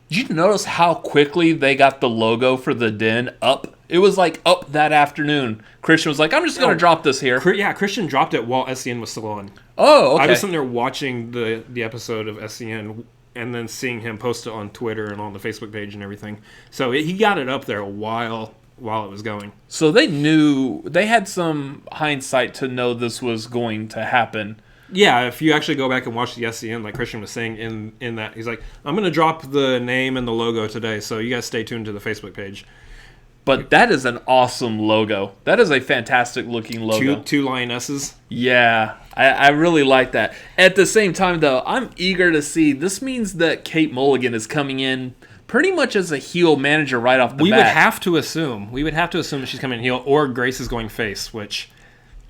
you notice how quickly they got the logo for the den up? It was like up that afternoon. Christian was like, I'm just going to drop this here. Yeah, Christian dropped it while SCN was still on. Oh, okay. I was sitting there watching the episode of SCN and then seeing him post it on Twitter and on the Facebook page and everything. So he got it up there while it was going. So they knew, they had some hindsight to know this was going to happen. Yeah, if you actually go back and watch the SCN, like Christian was saying in that, he's like, I'm going to drop the name and the logo today, so you guys stay tuned to the Facebook page. But that is an awesome logo. That is a fantastic looking logo. Two lionesses. Yeah, I really like that. At the same time, though, I'm eager to see. This means that Kate Mulligan is coming in pretty much as a heel manager right off the bat. We would have to assume that she's coming heel, or Grace is going face, which...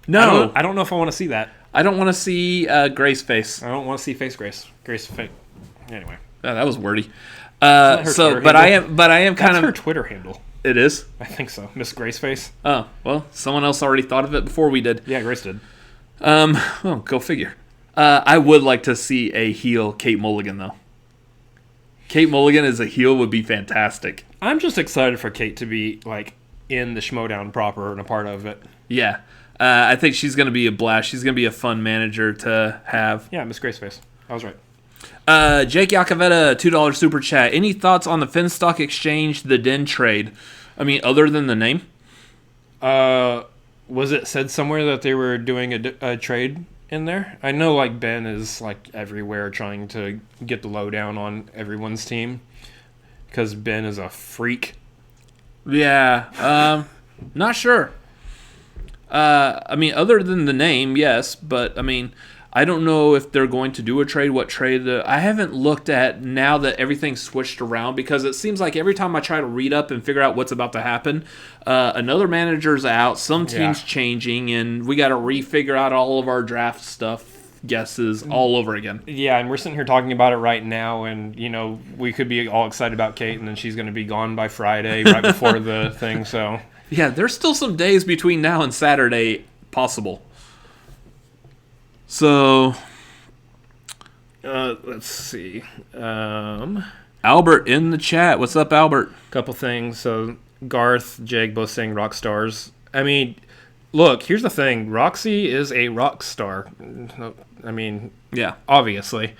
No. I don't know if I want to see that. I don't want to see Grace face. I don't want to see face Grace. Grace face. Anyway. Oh, that was wordy. But I am kind That's of... her Twitter handle. It is? I think so. Miss Graceface. Oh, well, someone else already thought of it before we did. Yeah, Grace did. Well, go figure. I would like to see a heel Kate Mulligan, though. Kate Mulligan as a heel would be fantastic. I'm just excited for Kate to be, like, in the Schmoedown proper and a part of it. Yeah. I think she's going to be a blast. She's going to be a fun manager to have. Yeah, Miss Graceface. I was right. Jake Yakavetta, $2 super chat. Any thoughts on the Finstock Exchange, the Den trade? I mean, other than the name? Was it said somewhere that they were doing a trade in there? I know, like, Ben is, like, everywhere trying to get the lowdown on everyone's team, because Ben is a freak. Yeah, not sure. I mean, other than the name, yes, but, I mean... I don't know if they're going to do a trade, what trade. I haven't looked at now that everything's switched around, because it seems like every time I try to read up and figure out what's about to happen, another manager's out, some team's changing, and we got to refigure out all of our draft stuff, guesses, all over again. Yeah, and we're sitting here talking about it right now, and, you know, we could be all excited about Kate, and then she's going to be gone by Friday, right before the thing, so... Yeah, there's still some days between now and Saturday possible. So, let's see. Albert in the chat. What's up, Albert? Couple things. So, Garth, Jake, both saying rock stars. I mean, look, here's the thing. Roxy is a rock star. I mean, yeah, obviously.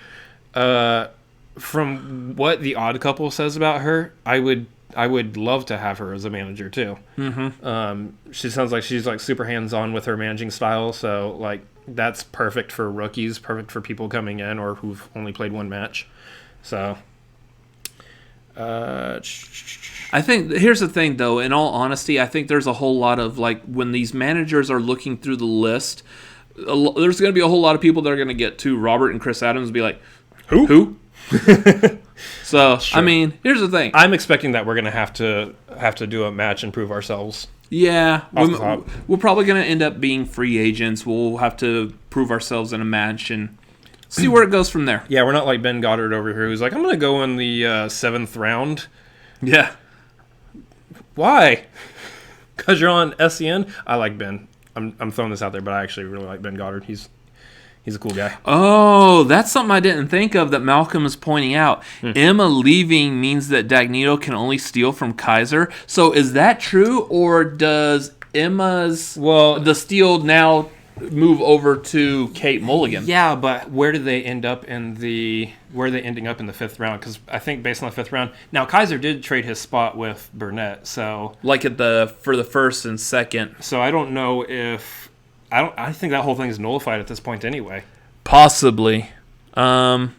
from what the Odd Couple says about her, I would love to have her as a manager too. She sounds like she's like super hands-on with her managing style, so like that's perfect for rookies, perfect for people coming in or who've only played one match. So I think here's the thing, though. In all honesty, I think there's a whole lot of like when these managers are looking through the list, there's going to be a whole lot of people that are going to get to Robert and Chris Adams and be like, who? So sure. I mean, here's the thing. I'm expecting that we're going to have to do a match and prove ourselves. Yeah, we're probably going to end up being free agents. We'll have to prove ourselves in a match and see where it goes from there. Yeah, we're not like Ben Goddard over here who's like, I'm going to go in the 7th round. Yeah. Why? Because you're on SCN? I like Ben. I'm throwing this out there, but I actually really like Ben Goddard. He's a cool guy. Oh, that's something I didn't think of that Malcolm is pointing out. Emma leaving means that Dagnito can only steal from Kaiser. So is that true, or does Emma's the steal now move over to Kate Mulligan? Yeah, but where do they end up in the 5th round? Because I think based on the 5th round, now Kaiser did trade his spot with Burnett, so like for the 1st and 2nd. So I don't know if I think that whole thing is nullified at this point anyway. Possibly. Not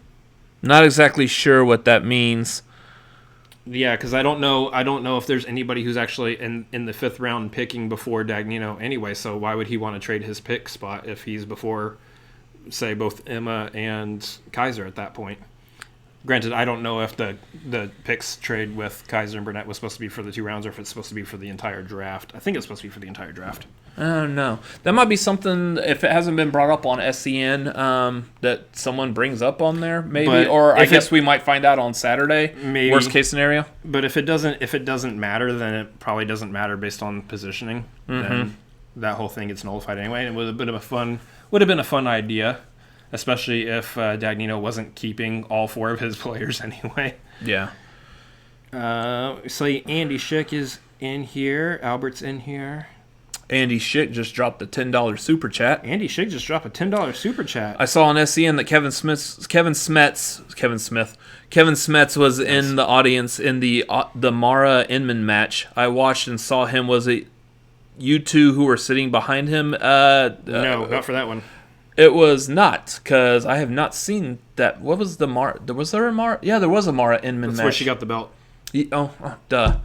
exactly sure what that means. Yeah, because I don't know if there's anybody who's actually in the 5th round picking before Dagnino anyway. So why would he want to trade his pick spot if he's before, say, both Emma and Kaiser at that point? Granted, I don't know if the picks trade with Kaiser and Burnett was supposed to be for the 2 rounds or if it's supposed to be for the entire draft. I think it's supposed to be for the entire draft. I don't know. That might be something, if it hasn't been brought up on SCN, that someone brings up on there, maybe. But or I guess we might find out on Saturday. Maybe. Worst case scenario. But if it doesn't matter, then it probably doesn't matter based on positioning. Then that whole thing gets nullified anyway. And it would have been a fun idea, especially if Dagnino wasn't keeping all 4 of his players anyway. Yeah. So Andy Schick is in here. Albert's in here. Andy Schick just dropped a $10 super chat. Andy Schick just dropped a $10 super chat. I saw on SCN that Kevin Smets was in the audience in the Mara Inman match. I watched and saw him. Was it you two who were sitting behind him? No, not for that one. It was not, because I have not seen that. What was the Mara? Was there a Mara? Yeah, there was a Mara Inman match. That's where she got the belt. Duh.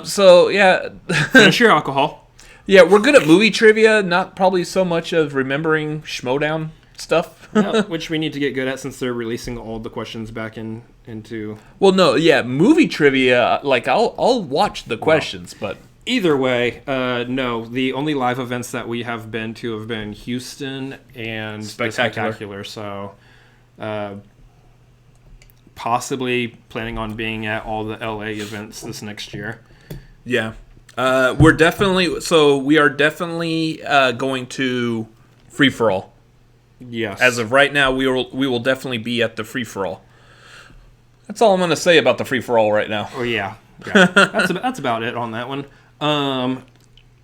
So, yeah. Finish your alcohol. Yeah, we're good at movie trivia, not probably so much of remembering Schmoedown stuff. Yeah, which we need to get good at since they're releasing all the questions back into... Well, no, yeah, movie trivia, like, I'll watch the questions, but... Either way, no, the only live events that we have been to have been Houston and Spectacular, so possibly planning on being at all the LA events this next year. Yeah. We are definitely going to Free For All. Yes. As of right now, we will definitely be at the Free For All. That's all I'm going to say about the Free For All right now. Oh yeah. That's about it on that one.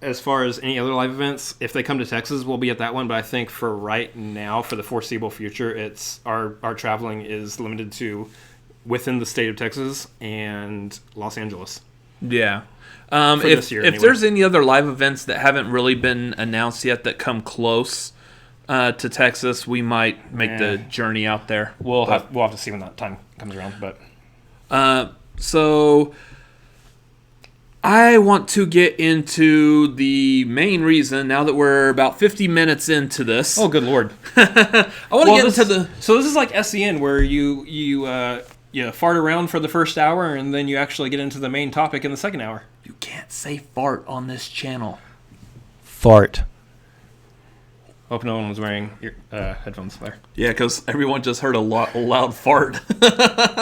As far as any other live events, if they come to Texas, we'll be at that one. But I think for right now, for the foreseeable future, it's our traveling is limited to within the state of Texas and Los Angeles. Yeah. If there's any other live events that haven't really been announced yet that come close to Texas, we might make the journey out there. We'll have to see when that time comes around. But so I want to get into the main reason now that we're about 50 minutes into this. Oh, good Lord! I want to get into the. So this is like SCN where you fart around for the first hour and then you actually get into the main topic in the second hour. You can't say fart on this channel. Fart. Hope no one was wearing headphones there. Yeah, because everyone just heard a loud fart.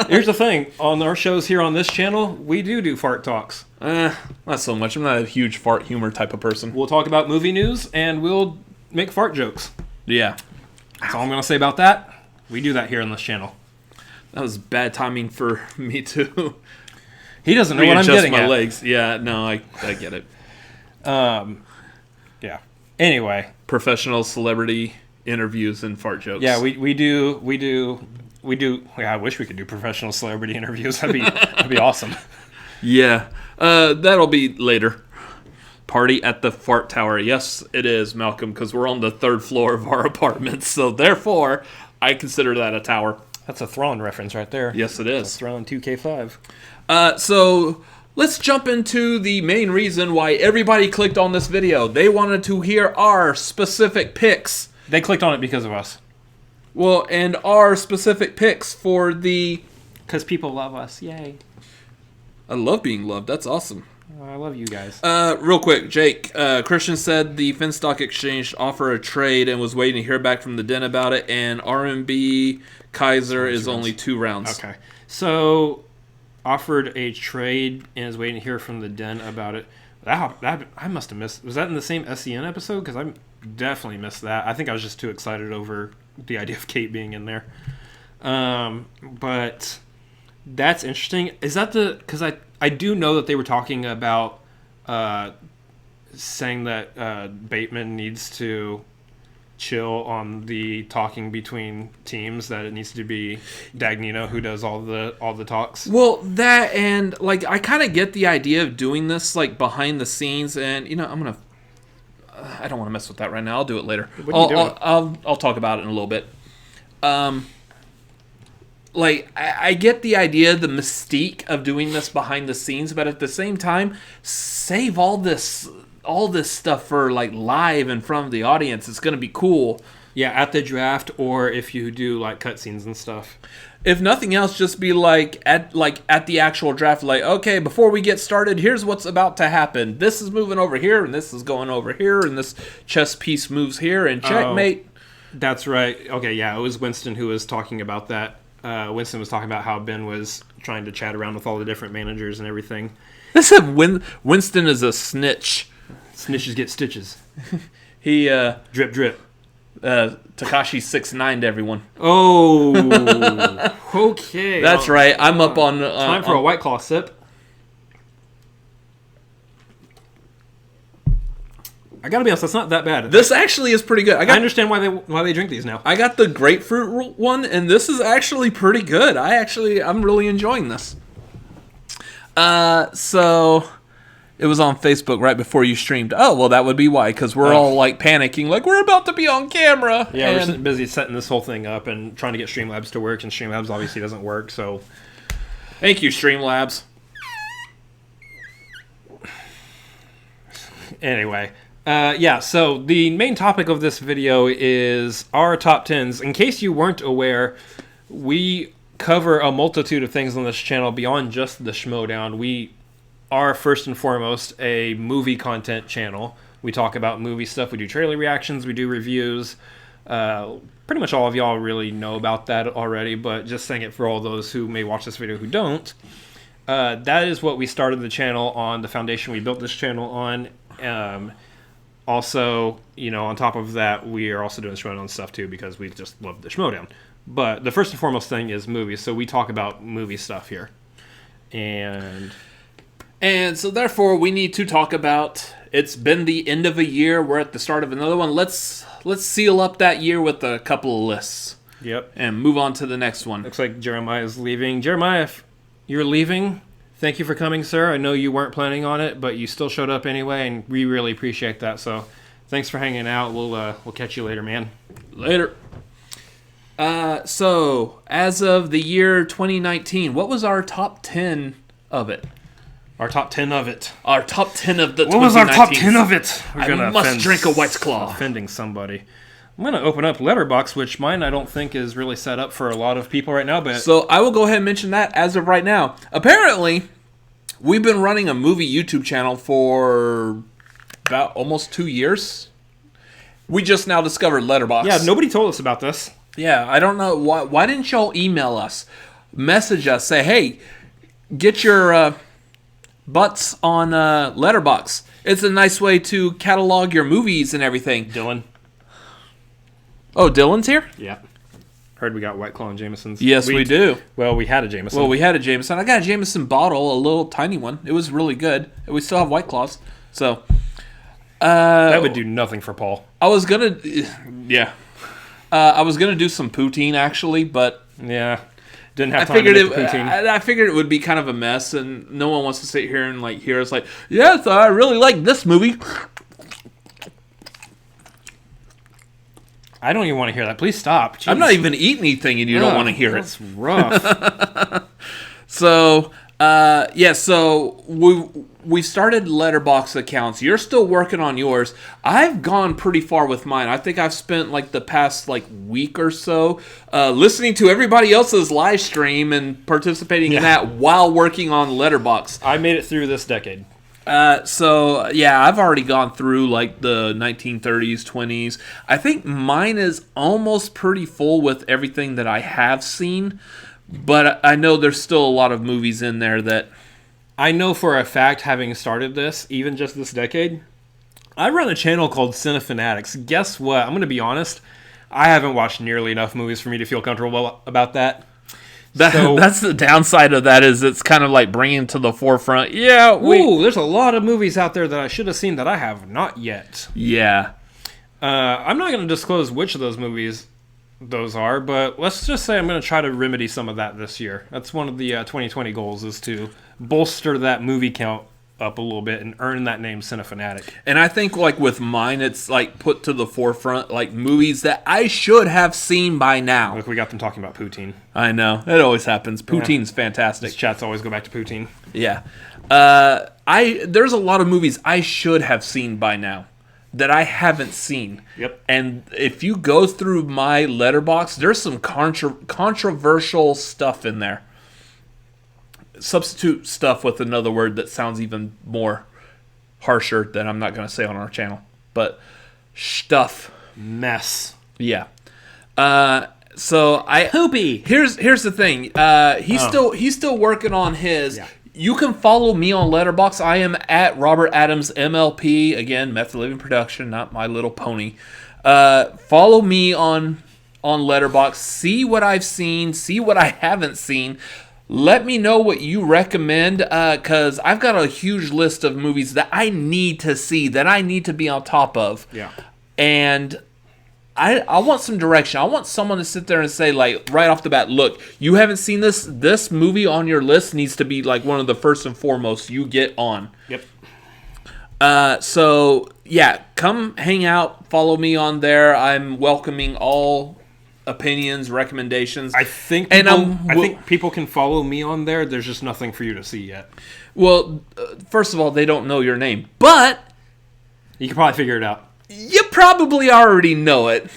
Here's the thing. On our shows here on this channel, we do fart talks. Not so much. I'm not a huge fart humor type of person. We'll talk about movie news and we'll make fart jokes. Yeah. That's all I'm going to say about that. We do that here on this channel. That was bad timing for me to He doesn't know what I'm getting my at. legs. Yeah, no, I get it. Yeah. Anyway, professional celebrity interviews and fart jokes. Yeah, we do we do. Yeah, I wish we could do professional celebrity interviews. That'd be awesome. Yeah, that'll be later. Party at the Fart Tower. Yes, it is, Malcolm, because we're on the 3rd floor of our apartment. So therefore, I consider that a tower. That's a Thrawn reference right there. Yes, it is. Thrawn 2K5. So let's jump into the main reason why everybody clicked on this video. They wanted to hear our specific picks. They clicked on it because of us. Well, and our specific picks for the... Because people love us. Yay. I love being loved. That's awesome. I love you guys. Real quick, Jake. Christian said the Finstock Exchange offered a trade and was waiting to hear back from the Den about it, and RMB Kaiser is only 2 rounds. Okay. So, offered a trade and is waiting to hear from the Den about it. That I must have missed. Was that in the same SCN episode? Because I definitely missed that. I think I was just too excited over the idea of Kate being in there. But that's interesting. Is that the... Because I do know that they were talking about saying that Bateman needs to chill on the talking between teams, that it needs to be Dagnino who does all the talks. Well, that, and like I kind of get the idea of doing this like behind the scenes, and I don't want to mess with that right now. I'll do it later. What are you doing? I'll talk about it in a little bit. Like, I get the idea, the mystique of doing this behind the scenes, but at the same time, save all this stuff for, like, live in front of the audience. It's going to be cool. Yeah, at the draft, or if you do, like, cutscenes and stuff. If nothing else, just be, at the actual draft, like, okay, before we get started, here's what's about to happen. This is moving over here, and this is going over here, and this chess piece moves here, and checkmate. Oh, that's right. Okay, yeah, it was Winston who was talking about that. Winston was talking about how Ben was trying to chat around with all the different managers and everything. This is Winston is a snitch. Snitches get stitches. He drip drip. Takashi 6'9" to everyone. Oh, okay. That's right. I'm up on time for a White Claw sip. I gotta be honest, that's not that bad. This actually is pretty good. I understand why they drink these now. I got the grapefruit one, and this is actually pretty good. I'm really enjoying this. So it was on Facebook right before you streamed. Oh, well, that would be why, because we're all like panicking, like we're about to be on camera. Yeah, we're busy setting this whole thing up and trying to get Streamlabs to work, and Streamlabs obviously doesn't work. So thank you, Streamlabs. Anyway. So the main topic of this video is our top 10s. In case you weren't aware, we cover a multitude of things on this channel beyond just the Schmoedown. We are first and foremost a movie content channel. We talk about movie stuff. We do trailer reactions. We do reviews. Pretty much all of y'all really know about that already, but just saying it for all those who may watch this video who don't. That is what we started the channel on, the foundation we built this channel on. Also, on top of that, we are also doing Schmoedown stuff too because we just love the Schmoedown. But the first and foremost thing is movies, so we talk about movie stuff here. And so therefore, we need to talk about, it's been the end of a year, we're at the start of another one. Let's seal up that year with a couple of lists. Yep. And move on to the next one. Looks like Jeremiah's leaving. Jeremiah, if you're leaving, thank you for coming, sir. I know you weren't planning on it, but you still showed up anyway, and we really appreciate that. So, thanks for hanging out. We'll catch you later, man. Later. So, as of the year 2019, what was our top 10 of it? Our top 10 of it. Our top 10 of the 2019. What was our top 10 of it? I must drink a White Claw. Offending somebody. I'm going to open up Letterboxd, which mine I don't think is really set up for a lot of people right now. But so I will go ahead and mention that as of right now. Apparently, we've been running a movie YouTube channel for about almost 2 years. We just now discovered Letterboxd. Yeah, nobody told us about this. Yeah, I don't know. Why didn't y'all email us? Message us. Say, hey, get your butts on Letterboxd. It's a nice way to catalog your movies and everything. Dylan. Oh, Dylan's here? Yeah. Heard we got White Claw and Jameson's. Yes, we do. Well, we had a Jameson. I got a Jameson bottle, a little tiny one. It was really good. And we still have White Claws. So, that would do nothing for Paul. I was gonna do some poutine actually, but Yeah. Didn't have I time figured to make the poutine. I figured it would be kind of a mess, and no one wants to sit here and like hear us like, yes, I really like this movie. I don't even want to hear that. Please stop. Jeez. I'm not even eating anything, and you don't want to hear it. That's rough. So, so we started Letterboxd accounts. You're still working on yours. I've gone pretty far with mine. I think I've spent like the past like week or so listening to everybody else's live stream and participating in that while working on Letterboxd. I made it through this decade. I've already gone through like the 1930s, 20s. I think mine is almost pretty full with everything that I have seen, but I know there's still a lot of movies in there that I know for a fact, having started this, even just this decade, I run a channel called Cinefanatics. Guess what? I'm going to be honest. I haven't watched nearly enough movies for me to feel comfortable about that. That's the downside of that, is it's kind of like bringing to the forefront. Yeah, there's a lot of movies out there that I should have seen that I have not yet. Yeah. I'm not going to disclose which of those movies those are, but let's just say I'm going to try to remedy some of that this year. That's one of the 2020 goals, is to bolster that movie count up a little bit and earn that name Cinefanatic. And I think like with mine, it's like put to the forefront like movies that I should have seen by now. Look, we got them talking about poutine. I know, it always happens. Poutine's fantastic. These chats always go back to poutine. Yeah. There's a lot of movies I should have seen by now that I haven't seen. Yep. And if you go through my Letterboxd, there's some controversial stuff in there. Substitute stuff with another word that sounds even more harsher that I'm not going to say on our channel. But stuff. Mess. Yeah. Poopy. Here's the thing. He's still working on his. Yeah. You can follow me on Letterboxd. I am at Robert Adams MLP. Again, Method Living Production, not My Little Pony. Follow me on Letterboxd. See what I've seen. See what I haven't seen. Let me know what you recommend, because I've got a huge list of movies that I need to see, that I need to be on top of. Yeah. And I want some direction. I want someone to sit there and say, like, right off the bat, look, you haven't seen this. This movie on your list needs to be, like, one of the first and foremost you get on. Yep. Come hang out. Follow me on there. I'm welcoming all opinions, recommendations. I think people can follow me on there. There's just nothing for you to see yet. Well, first of all, they don't know your name, but you can probably figure it out. You probably already know it.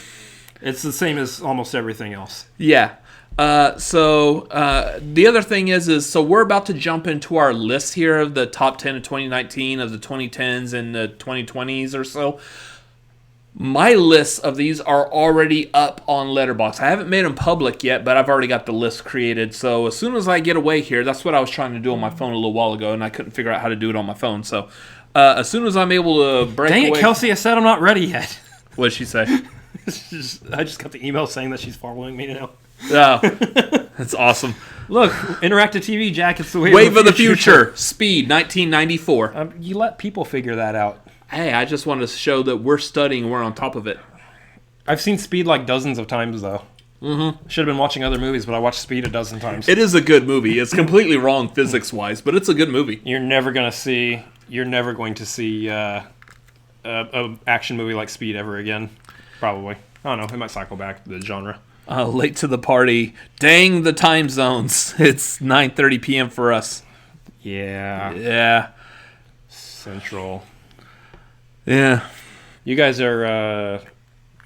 It's the same as almost everything else. Yeah. The other thing is so we're about to jump into our list here of the top 10 of 2019, of the 2010s and the 2020s or so. My lists of these are already up on Letterboxd. I haven't made them public yet, but I've already got the list created. So as soon as I get away here, that's what I was trying to do on my phone a little while ago, and I couldn't figure out how to do it on my phone. So as soon as I'm able to break away... Dang it, Kelsey, I said I'm not ready yet. What did she say? I just got the email saying that she's following me now. Oh, that's awesome. Look, interactive TV, Jack, it's the Wave of the future. Speed, 1994. You let people figure that out. Hey, I just wanted to show that we're studying, we're on top of it. I've seen Speed like dozens of times, though. Mm-hmm. Should have been watching other movies, but I watched Speed a dozen times. It is a good movie. It's completely wrong physics-wise, but it's a good movie. You're never going to see a action movie like Speed ever again. Probably. I don't know. It might cycle back to the genre. Late to the party. Dang the time zones. It's 9:30 p.m. for us. Yeah. Central. Yeah. You guys are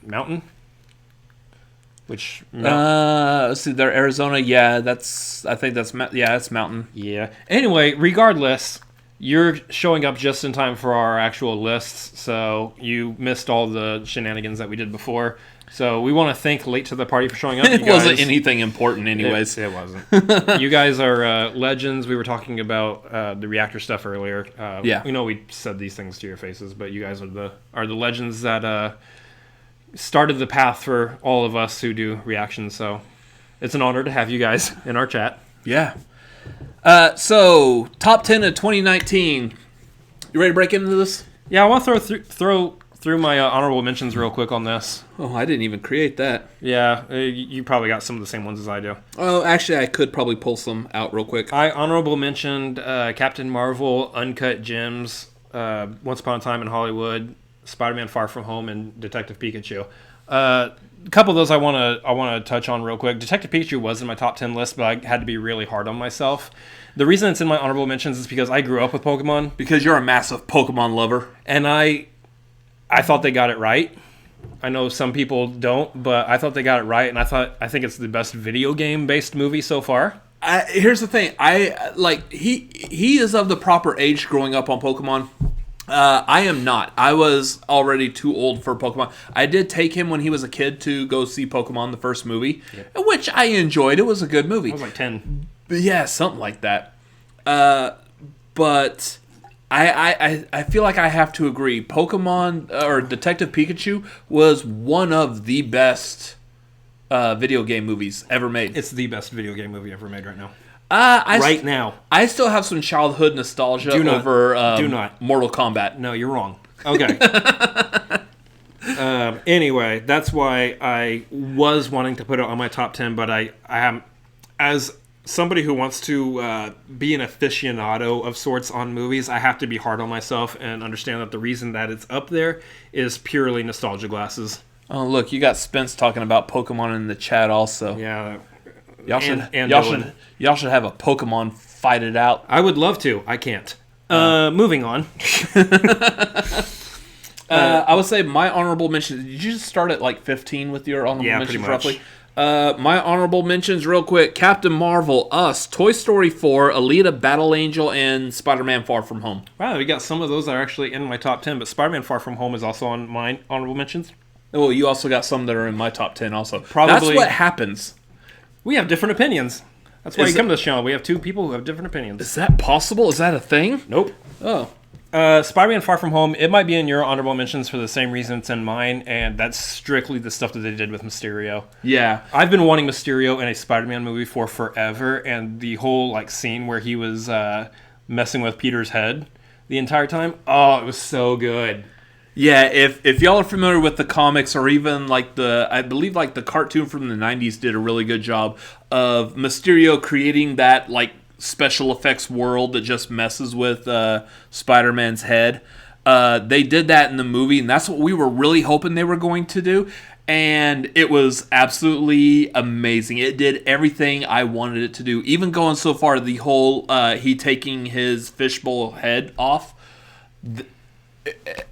Mountain? Which let's see, they're Arizona. Yeah, that's Mountain. Yeah. Anyway, regardless, you're showing up just in time for our actual lists, so you missed all the shenanigans that we did before. So we want to thank Late to the Party for showing up. It wasn't anything important anyways. It wasn't. You guys are legends. We were talking about the reactor stuff earlier. Yeah. We know we said these things to your faces, but you guys are the legends that started the path for all of us who do reactions. So it's an honor to have you guys in our chat. Yeah. So top 10 of 2019. You ready to break into this? Yeah, I want to throw through my honorable mentions real quick on this. Oh, I didn't even create that. Yeah, you probably got some of the same ones as I do. Oh, actually, I could probably pull some out real quick. I honorable mentioned Captain Marvel, Uncut Gems, Once Upon a Time in Hollywood, Spider-Man: Far From Home, and Detective Pikachu. A couple of those I want to touch on real quick. Detective Pikachu was in my top 10 list, but I had to be really hard on myself. The reason it's in my honorable mentions is because I grew up with Pokemon. Because you're a massive Pokemon lover. And I thought they got it right. I know some people don't, but I thought they got it right, and I think it's the best video game-based movie so far. Here's the thing. He is of the proper age growing up on Pokemon. I am not. I was already too old for Pokemon. I did take him when he was a kid to go see Pokemon, the first movie, which I enjoyed. It was a good movie. I was like 10. Yeah, something like that. But I feel like I have to agree. Pokemon or Detective Pikachu was one of the best video game movies ever made. It's the best video game movie ever made right now. Now. I still have some childhood nostalgia over Mortal Kombat. No, you're wrong. Okay. Anyway, that's why I was wanting to put it on my top 10, but I am, as somebody who wants to be an aficionado of sorts on movies, I have to be hard on myself and understand that the reason that it's up there is purely nostalgia glasses. Oh, look, you got Spence talking about Pokemon in the chat also. Yeah. Y'all should have a Pokemon fight it out. I would love to. I can't. Moving on. I would say my honorable mentions. Did you just start at like 15 with your honorable mentions roughly? My honorable mentions real quick. Captain Marvel, Us, Toy Story 4, Alita, Battle Angel, and Spider-Man Far From Home. Wow, we got some of those that are actually in my top 10, but Spider-Man Far From Home is also on my honorable mentions. Oh, you also got some that are in my top 10 also. Probably. That's what happens. We have different opinions. That's why you come to this channel. We have two people who have different opinions. Is that possible? Is that a thing? Nope. Oh. Spider-Man Far From Home, it might be in your honorable mentions for the same reason it's in mine, and that's strictly the stuff that they did with Mysterio. Yeah. I've been wanting Mysterio in a Spider-Man movie for forever, and the whole scene where he was messing with Peter's head the entire time, it was so good. Yeah, if y'all are familiar with the comics or even I believe the cartoon from the 90s did a really good job of Mysterio creating that special effects world that just messes with Spider-Man's head. They did that in the movie, and that's what we were really hoping they were going to do. And it was absolutely amazing. It did everything I wanted it to do, even going so far the whole he taking his fishbowl head off.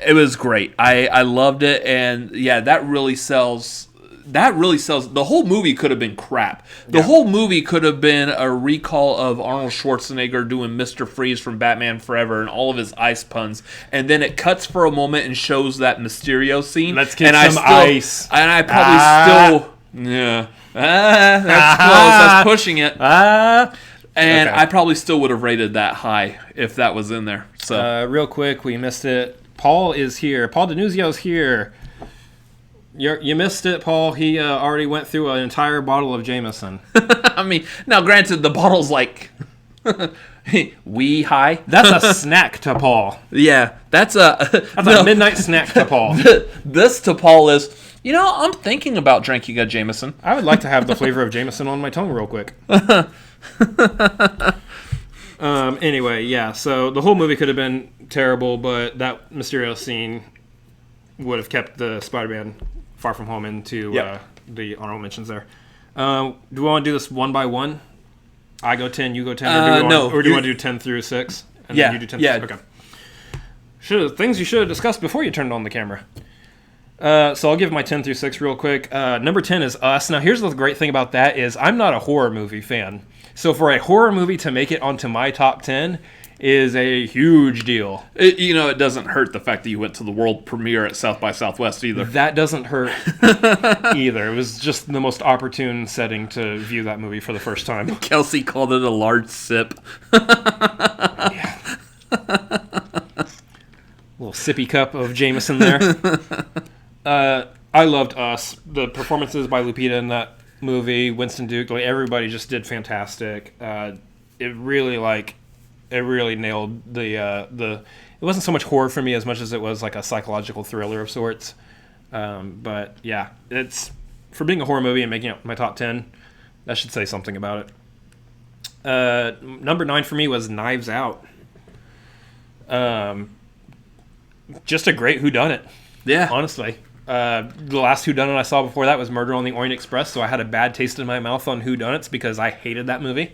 It was great. I loved it, and yeah, that really sells. The whole movie could have been crap. The whole movie could have been a recall of Arnold Schwarzenegger doing Mr. Freeze from Batman Forever and all of his ice puns, and then it cuts for a moment and shows that Mysterio scene. Let's get some ice. And I probably still, yeah, that's close. That's pushing it. And I probably still would have rated that high if that was in there. So real quick, we missed it. Paul is here. Paul Denuzio's here. You missed it, Paul. He already went through an entire bottle of Jameson. I mean, now granted, the bottle's wee high. That's a snack to Paul. Yeah, that's a midnight snack to Paul. This to Paul is, I'm thinking about drinking a Jameson. I would like to have the flavor of Jameson on my tongue real quick. Anyway, yeah, so the whole movie could have been terrible, but that Mysterio scene would have kept the Spider-Man Far From Home into the honorable mentions there. Do we want to do this one by one? I go 10, you go 10, or do you want to do 10 through 6? And then you do 10 through 6? Okay. Things you should have discussed before you turned on the camera. So I'll give my 10 through 6 real quick. Number 10 is Us. Now, here's the great thing about that is I'm not a horror movie fan. So for a horror movie to make it onto my top 10 is a huge deal. It doesn't hurt the fact that you went to the world premiere at South by Southwest either. That doesn't hurt either. It was just the most opportune setting to view that movie for the first time. Kelsey called it a large sip. Yeah. Little sippy cup of Jameson there. I loved Us. The performances by Lupita in that movie, Winston Duke, everybody just did fantastic. It really It really nailed the. It wasn't so much horror for me as much as it was like a psychological thriller of sorts. But yeah, it's for being a horror movie and making it my top 10. That should say something about it. Number 9 for me was Knives Out. Just a great whodunit. Yeah. Honestly. The last whodunit I saw before that was Murder on the Orient Express, so I had a bad taste in my mouth on whodunits because I hated that movie.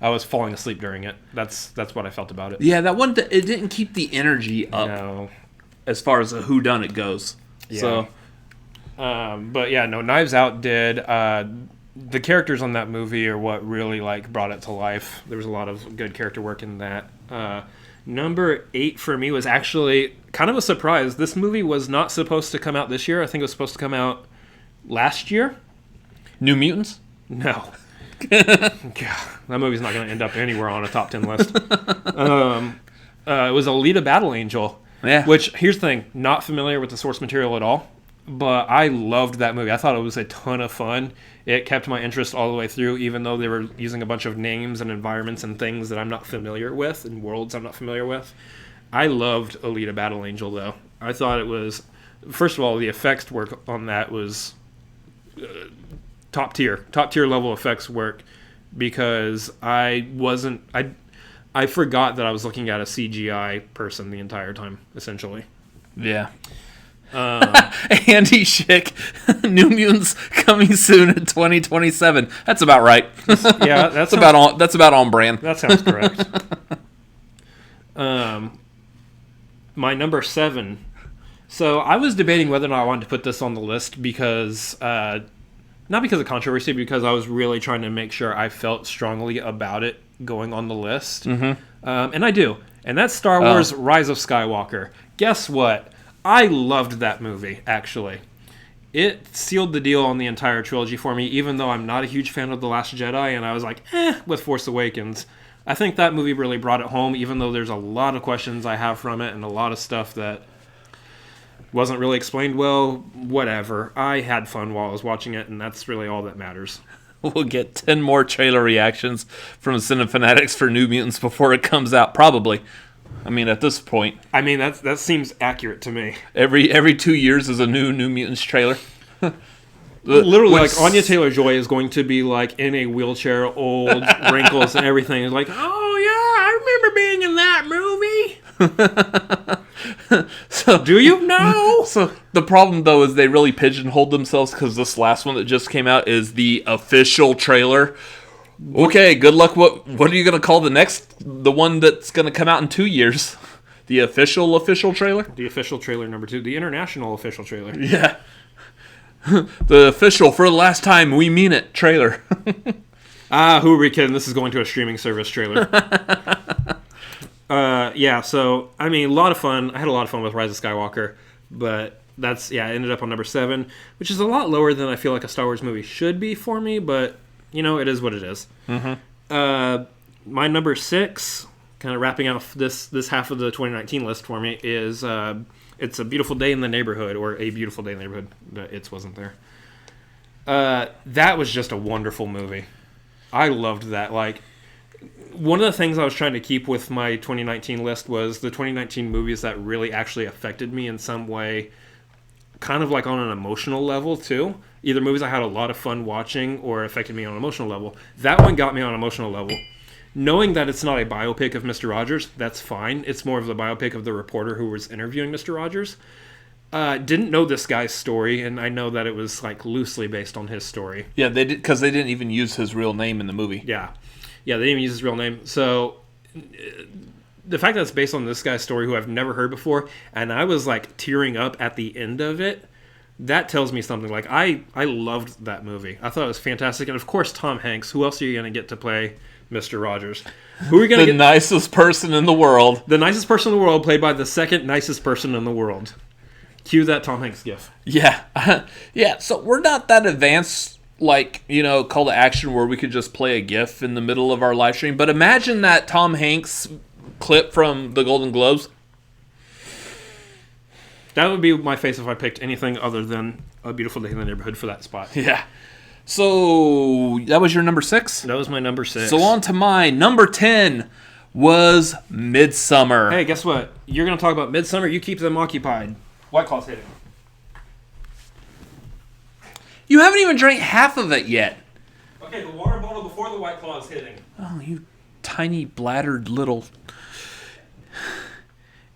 I was falling asleep during it. That's what I felt about it. Yeah, that one, it didn't keep the energy up as far as a whodunit goes. Yeah. So, but yeah, no, Knives Out did. The characters on that movie are what really like brought it to life. There was a lot of good character work in that. Number 8 for me was actually kind of a surprise. This movie was not supposed to come out this year. I think it was supposed to come out last year. New Mutants? No. God, that movie's not going to end up anywhere on a top 10 list. It was Alita Battle Angel. Yeah. Which, here's the thing, not familiar with the source material at all, but I loved that movie. I thought it was a ton of fun. It kept my interest all the way through, even though they were using a bunch of names and environments and things that I'm not familiar with, and worlds I'm not familiar with. I loved Alita Battle Angel, though. I thought it was, first of all, the effects work on that was top tier level effects work, because I forgot that I was looking at a CGI person the entire time, essentially. Yeah. Andy Schick, New Mutants coming soon in 2027. That's about right. Yeah, that's about on brand. That sounds correct. My number 7. So I was debating whether or not I wanted to put this on the list because, not because of controversy, because I was really trying to make sure I felt strongly about it going on the list. Mm-hmm. And I do. And that's Star Wars Rise of Skywalker. Guess what? I loved that movie, actually. It sealed the deal on the entire trilogy for me, even though I'm not a huge fan of The Last Jedi, and I was like, with Force Awakens. I think that movie really brought it home, even though there's a lot of questions I have from it and a lot of stuff that wasn't really explained well. Whatever. I had fun while I was watching it, and that's really all that matters. We'll get 10 more trailer reactions from Cinefanatics for New Mutants before it comes out, probably. I mean, at this point. I mean, that seems accurate to me. Every 2 years is a new Mutants trailer. Literally, like, Anya Taylor-Joy is going to be, like, in a wheelchair, old, wrinkles and everything. It's like, oh, yeah, I remember being in that movie. So, do you know? So, the problem, though, is they really pigeonholed themselves, because this last one that just came out is the official trailer. Okay, good luck. What are you going to call the one that's going to come out in 2 years? The official trailer? The official trailer number 2. The international official trailer. Yeah. The official, for the last time, we mean it, trailer. Who are we kidding? This is going to a streaming service trailer. Yeah, so, I mean, a lot of fun. I had a lot of fun with Rise of Skywalker, but it ended up on number 7, which is a lot lower than I feel like a Star Wars movie should be for me, but, you know, it is what it is. Mm-hmm. My number 6, kind of wrapping out this half of the 2019 list for me, is It's a Beautiful Day in the Neighborhood, or A Beautiful Day in the Neighborhood. It wasn't there. That was just a wonderful movie. I loved that. Like, one of the things I was trying to keep with my 2019 list was the 2019 movies that really actually affected me in some way, kind of like on an emotional level too. Either movies I had a lot of fun watching or affected me on an emotional level. That one got me on an emotional level. Knowing that it's not a biopic of Mr. Rogers, that's fine. It's more of the biopic of the reporter who was interviewing Mr. Rogers. Didn't know this guy's story, and I know that it was like loosely based on his story. Yeah, they did, because they didn't even use his real name in the movie. Yeah, they didn't even use his real name. So the fact that it's based on this guy's story, who I've never heard before, and I was like tearing up at the end of it, that tells me something. Like, I loved that movie. I thought it was fantastic, and of course Tom Hanks. Who else are you going to get to play Mr. Rogers? Who are you going to get? The nicest person in the world. The nicest person in the world, played by the second nicest person in the world. Cue that Tom Hanks gif. Yeah. Yeah, so we're not that advanced, like, you know, call to action where we could just play a gif in the middle of our live stream. But imagine that Tom Hanks clip from the Golden Globes. That would be my face if I picked anything other than A Beautiful Day in the Neighborhood for that spot. Yeah. So, that was your number 6? That was my number 6. So on to my number 10. was Midsummer. Hey, guess what? You're going to talk about Midsummer. You keep them occupied. White Claw's hitting. You haven't even drank half of it yet. Okay, the water bottle before the White Claw is hitting. Oh, you tiny bladdered little...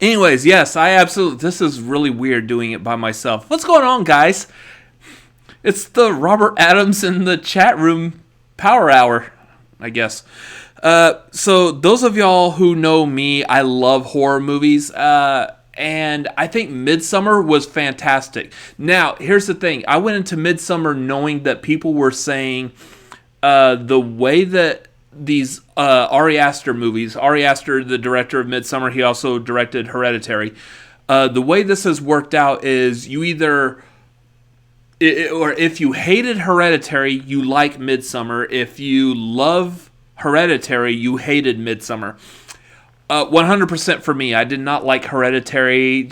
Anyways, yes, I absolutely... This is really weird doing it by myself. What's going on, guys? It's the Robert Adams in the chat room power hour, I guess. So those of y'all who know me, I love horror movies. And I think Midsummer was fantastic. Now, here's the thing. I went into Midsummer knowing that people were saying the way that these Ari Aster movies, Ari Aster, the director of Midsummer, he also directed Hereditary. The way this has worked out is you either, or if you hated Hereditary, you like Midsummer. If you love Hereditary, you hated Midsummer. 100% for me. I did not like Hereditary.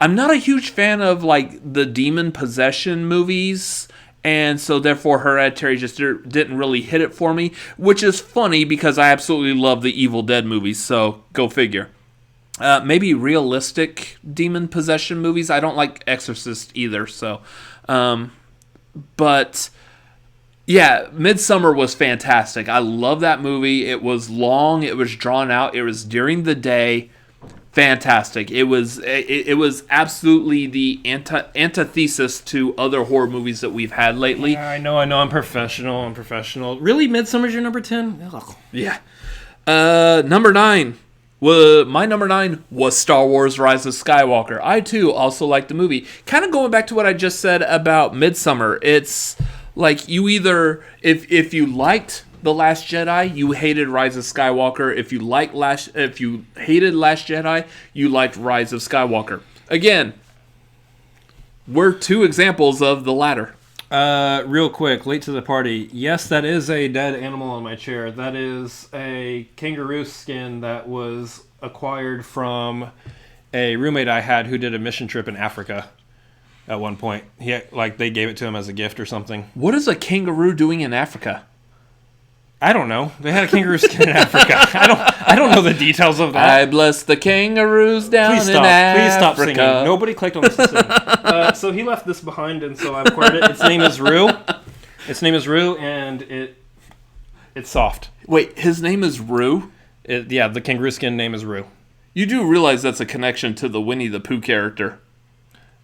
I'm not a huge fan of like the demon possession movies. And so, therefore, Hereditary just didn't really hit it for me, which is funny because I absolutely love the Evil Dead movies, so go figure. Maybe realistic demon possession movies. I don't like Exorcist either, so. But, yeah, Midsummer was fantastic. I love that movie. It was long. It was drawn out. It was during the day. Fantastic. It was absolutely the antithesis to other horror movies that we've had lately. Yeah, I know. I'm professional. Really? Midsummer's your number 10? Ugh. Yeah. Number 9. My number 9 was Star Wars Rise of Skywalker. I, too, also liked the movie. Kind of going back to what I just said about Midsummer. It's like you either... If you liked The Last Jedi, you hated Rise of Skywalker. If you hated Last Jedi, you liked Rise of Skywalker. Again, we're two examples of the latter. Real quick, late to the party. Yes, that is a dead animal on my chair. That is a kangaroo skin that was acquired from a roommate I had who did a mission trip in Africa at one point. They gave it to him as a gift or something. What is a kangaroo doing in Africa? I don't know. They had a kangaroo skin in Africa. I don't know the details of that. I bless the kangaroos down in Africa. Please stop singing. Nobody clicked on this to sing. So he left this behind, and so I acquired it. Its name is Rue. And it's soft. Wait, his name is Rue? Yeah, the kangaroo skin name is Rue. You do realize that's a connection to the Winnie the Pooh character.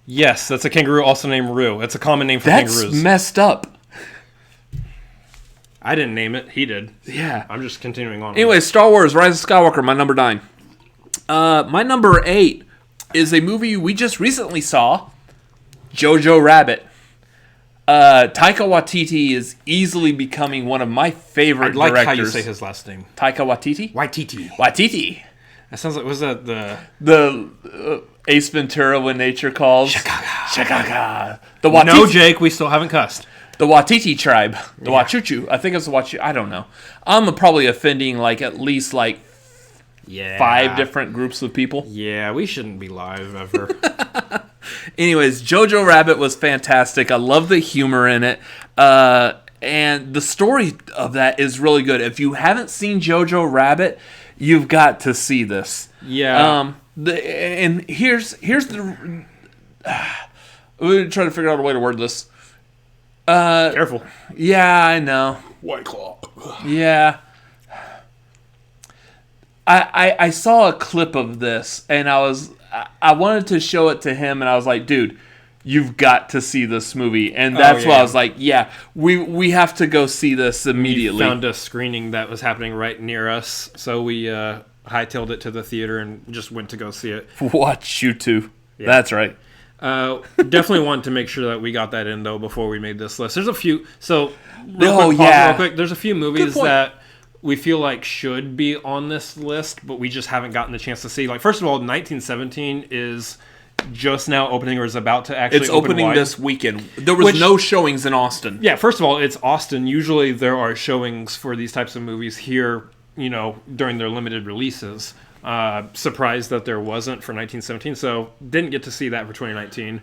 Yes, that's a kangaroo also named Rue. It's a common name for kangaroos. That's messed up. I didn't name it. He did. Yeah. I'm just continuing on. Anyway, Star Wars Rise of Skywalker, my number 9. My number 8 is a movie we just recently saw, Jojo Rabbit. Taika Waititi is easily becoming one of my favorite directors. I like how you say his last name. Taika Waititi? Waititi. That sounds like, was that the Ace Ventura When Nature Calls? Shakaga. The Waititi. No, Jake, we still haven't cussed. The Waititi tribe. The Wachuchu. I think it's the Wachuchu. I don't know. I'm probably offending at least 5 different groups of people. Yeah, we shouldn't be live ever. Anyways, Jojo Rabbit was fantastic. I love the humor in it. And the story of that is really good. If you haven't seen Jojo Rabbit, you've got to see this. Yeah. And here's the... we're trying to figure out a way to word this. Careful. Yeah, I know. White Claw. Yeah. I saw a clip of this, and I wanted to show it to him, and I was like, dude, you've got to see this movie. And that's why I was like, yeah, we have to go see this immediately. We found a screening that was happening right near us, so we hightailed it to the theater and just went to go see it. Watch you two. Yeah. That's right. Definitely wanted to make sure that we got that in, though, before we made this list. There's a few... So, real quick, there's a few movies that we feel like should be on this list, but we just haven't gotten the chance to see. First of all, 1917 is just now opening, or is about to actually open opening wide. This weekend. There was no showings in Austin. Yeah, first of all, it's Austin. Usually there are showings for these types of movies here, during their limited releases. Surprised that there wasn't for 1917, so didn't get to see that for 2019.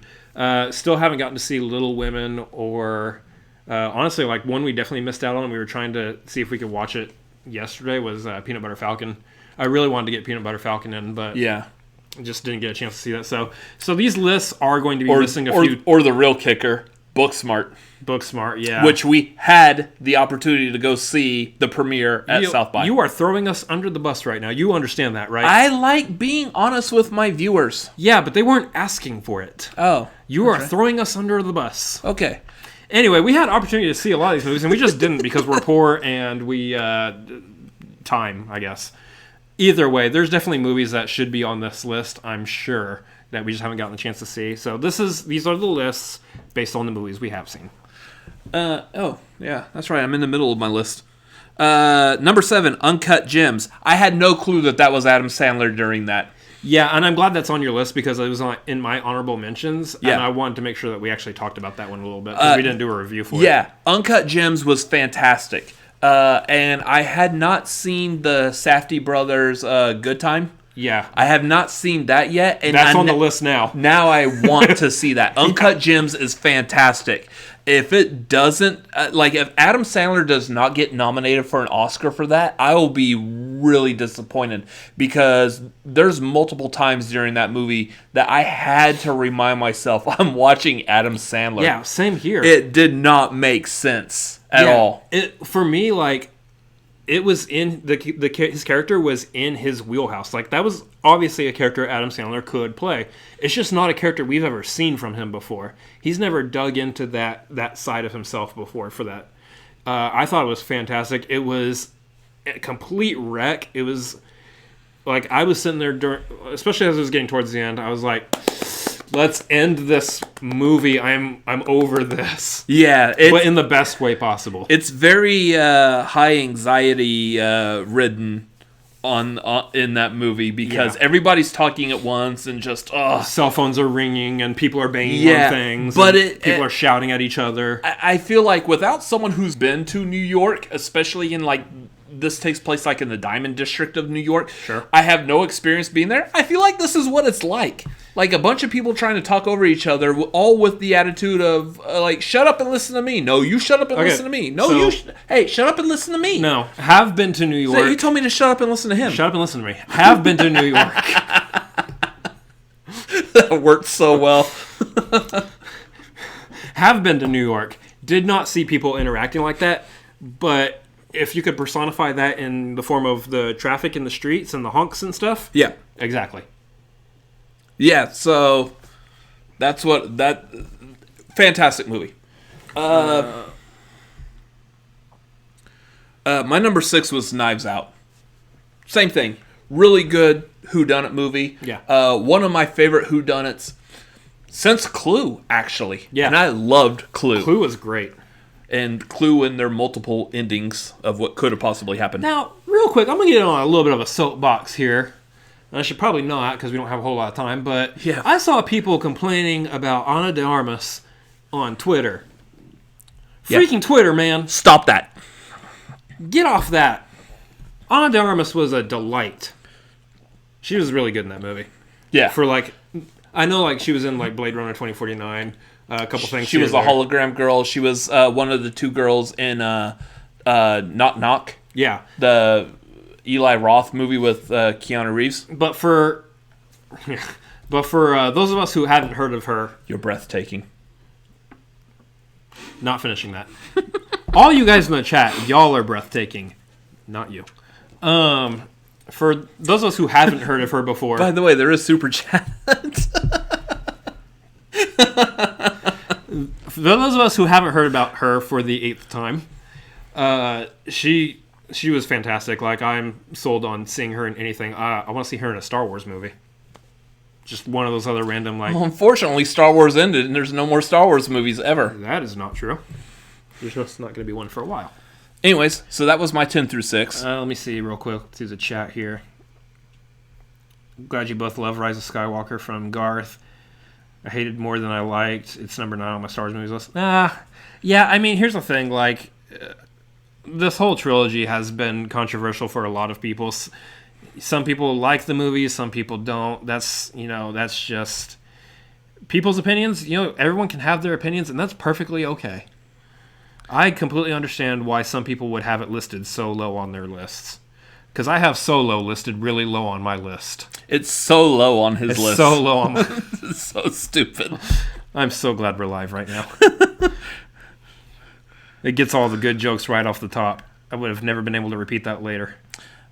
Still haven't gotten to see Little Women, or honestly, one we definitely missed out on. We were trying to see if we could watch it yesterday was Peanut Butter Falcon. I really wanted to get Peanut Butter Falcon in, but Yeah. just didn't get a chance to see that. So these lists are going to be missing a few. Or the real kicker, Booksmart. Booksmart, yeah. Which we had the opportunity to go see the premiere at South by. You are throwing us under the bus right now. You understand that, right? I like being honest with my viewers. Yeah, but they weren't asking for it. Oh. You are throwing us under the bus. Okay. Anyway, we had opportunity to see a lot of these movies, and we just didn't because we're poor and we... time, I guess. Either way, there's definitely movies that should be on this list, I'm sure, that we just haven't gotten the chance to see. So these are the lists based on the movies we have seen. Yeah, that's right. I'm in the middle of my list. Number 7, Uncut Gems. I had no clue that was Adam Sandler during that. Yeah, and I'm glad that's on your list because it was in my honorable mentions, Yeah. and I wanted to make sure that we actually talked about that one a little bit because we didn't do a review for it. Yeah, Uncut Gems was fantastic. And I had not seen the Safdie brothers' Good Time. Yeah. I have not seen that yet. And That's on the list now. Now I want to see that. Uncut Gems is fantastic. If it doesn't, if Adam Sandler does not get nominated for an Oscar for that, I will be really disappointed because there's multiple times during that movie that I had to remind myself I'm watching Adam Sandler. Yeah, same here. It did not make sense at all. For me, it was in his character was in his wheelhouse. Like, that was obviously a character Adam Sandler could play. It's just not a character we've ever seen from him before. He's never dug into that side of himself before for that. I thought it was fantastic. It was a complete wreck. It was like I was sitting there especially as it was getting towards the end. I was like, let's end this movie. I'm over this. Yeah, but in the best way possible. It's very high anxiety ridden in that movie because everybody's talking at once and just cell phones are ringing and people are banging on things. But people are shouting at each other. I feel like without someone who's been to New York, especially in this takes place in the Diamond District of New York. Sure. I have no experience being there. I feel like this is what it's like. Like a bunch of people trying to talk over each other, all with the attitude of shut up and listen to me. No, you shut up and listen to me. No, hey, shut up and listen to me. No, have been to New York. So you told me to shut up and listen to him. Shut up and listen to me. Have been to New York. That worked so well. Have been to New York. Did not see people interacting like that, but if you could personify that in the form of the traffic in the streets and the honks and stuff. Yeah. Exactly. Yeah, so that's fantastic movie. My number 6 was Knives Out. Same thing. Really good whodunit movie. Yeah. One of my favorite whodunits since Clue, actually. Yeah. And I loved Clue. Clue was great. And Clue and their multiple endings of what could have possibly happened. Now, real quick, I'm going to get on a little bit of a soapbox here. I should probably not because we don't have a whole lot of time, but yeah. I saw people complaining about Ana de Armas on Twitter. Freaking Twitter, man. Stop that. Get off that. Ana de Armas was a delight. She was really good in that movie. Yeah. For I know she was in Blade Runner 2049, a couple things. She was a hologram girl. She was one of the two girls in Knock Knock. Yeah. The Eli Roth movie with Keanu Reeves. But for those of us who hadn't heard of her, you're breathtaking. Not finishing that. All you guys in the chat, y'all are breathtaking. Not you. For those of us who haven't heard of her before. By the way, there is super chat. For those of us who haven't heard about her for the 8th time, she was fantastic. I'm sold on seeing her in anything. I want to see her in a Star Wars movie. Just one of those other random Well, unfortunately, Star Wars ended, and there's no more Star Wars movies ever. That is not true. There's just not going to be one for a while. Anyways, so that was my 10 through 6. Let me see real quick through the chat here. Glad you both love Rise of Skywalker from Garth. I hated more than I liked. It's number 9 on my Star Wars movies list. Yeah, I mean, here's the thing. This whole trilogy has been controversial for a lot of people. Some people like the movies, some people don't. That's just people's opinions. Everyone can have their opinions, and that's perfectly okay. I completely understand why some people would have it listed so low on their lists. Because I have Solo listed really low on my list. It's so low on his list. So low on my... It's so stupid. I'm so glad we're live right now. It gets all the good jokes right off the top. I would have never been able to repeat that later.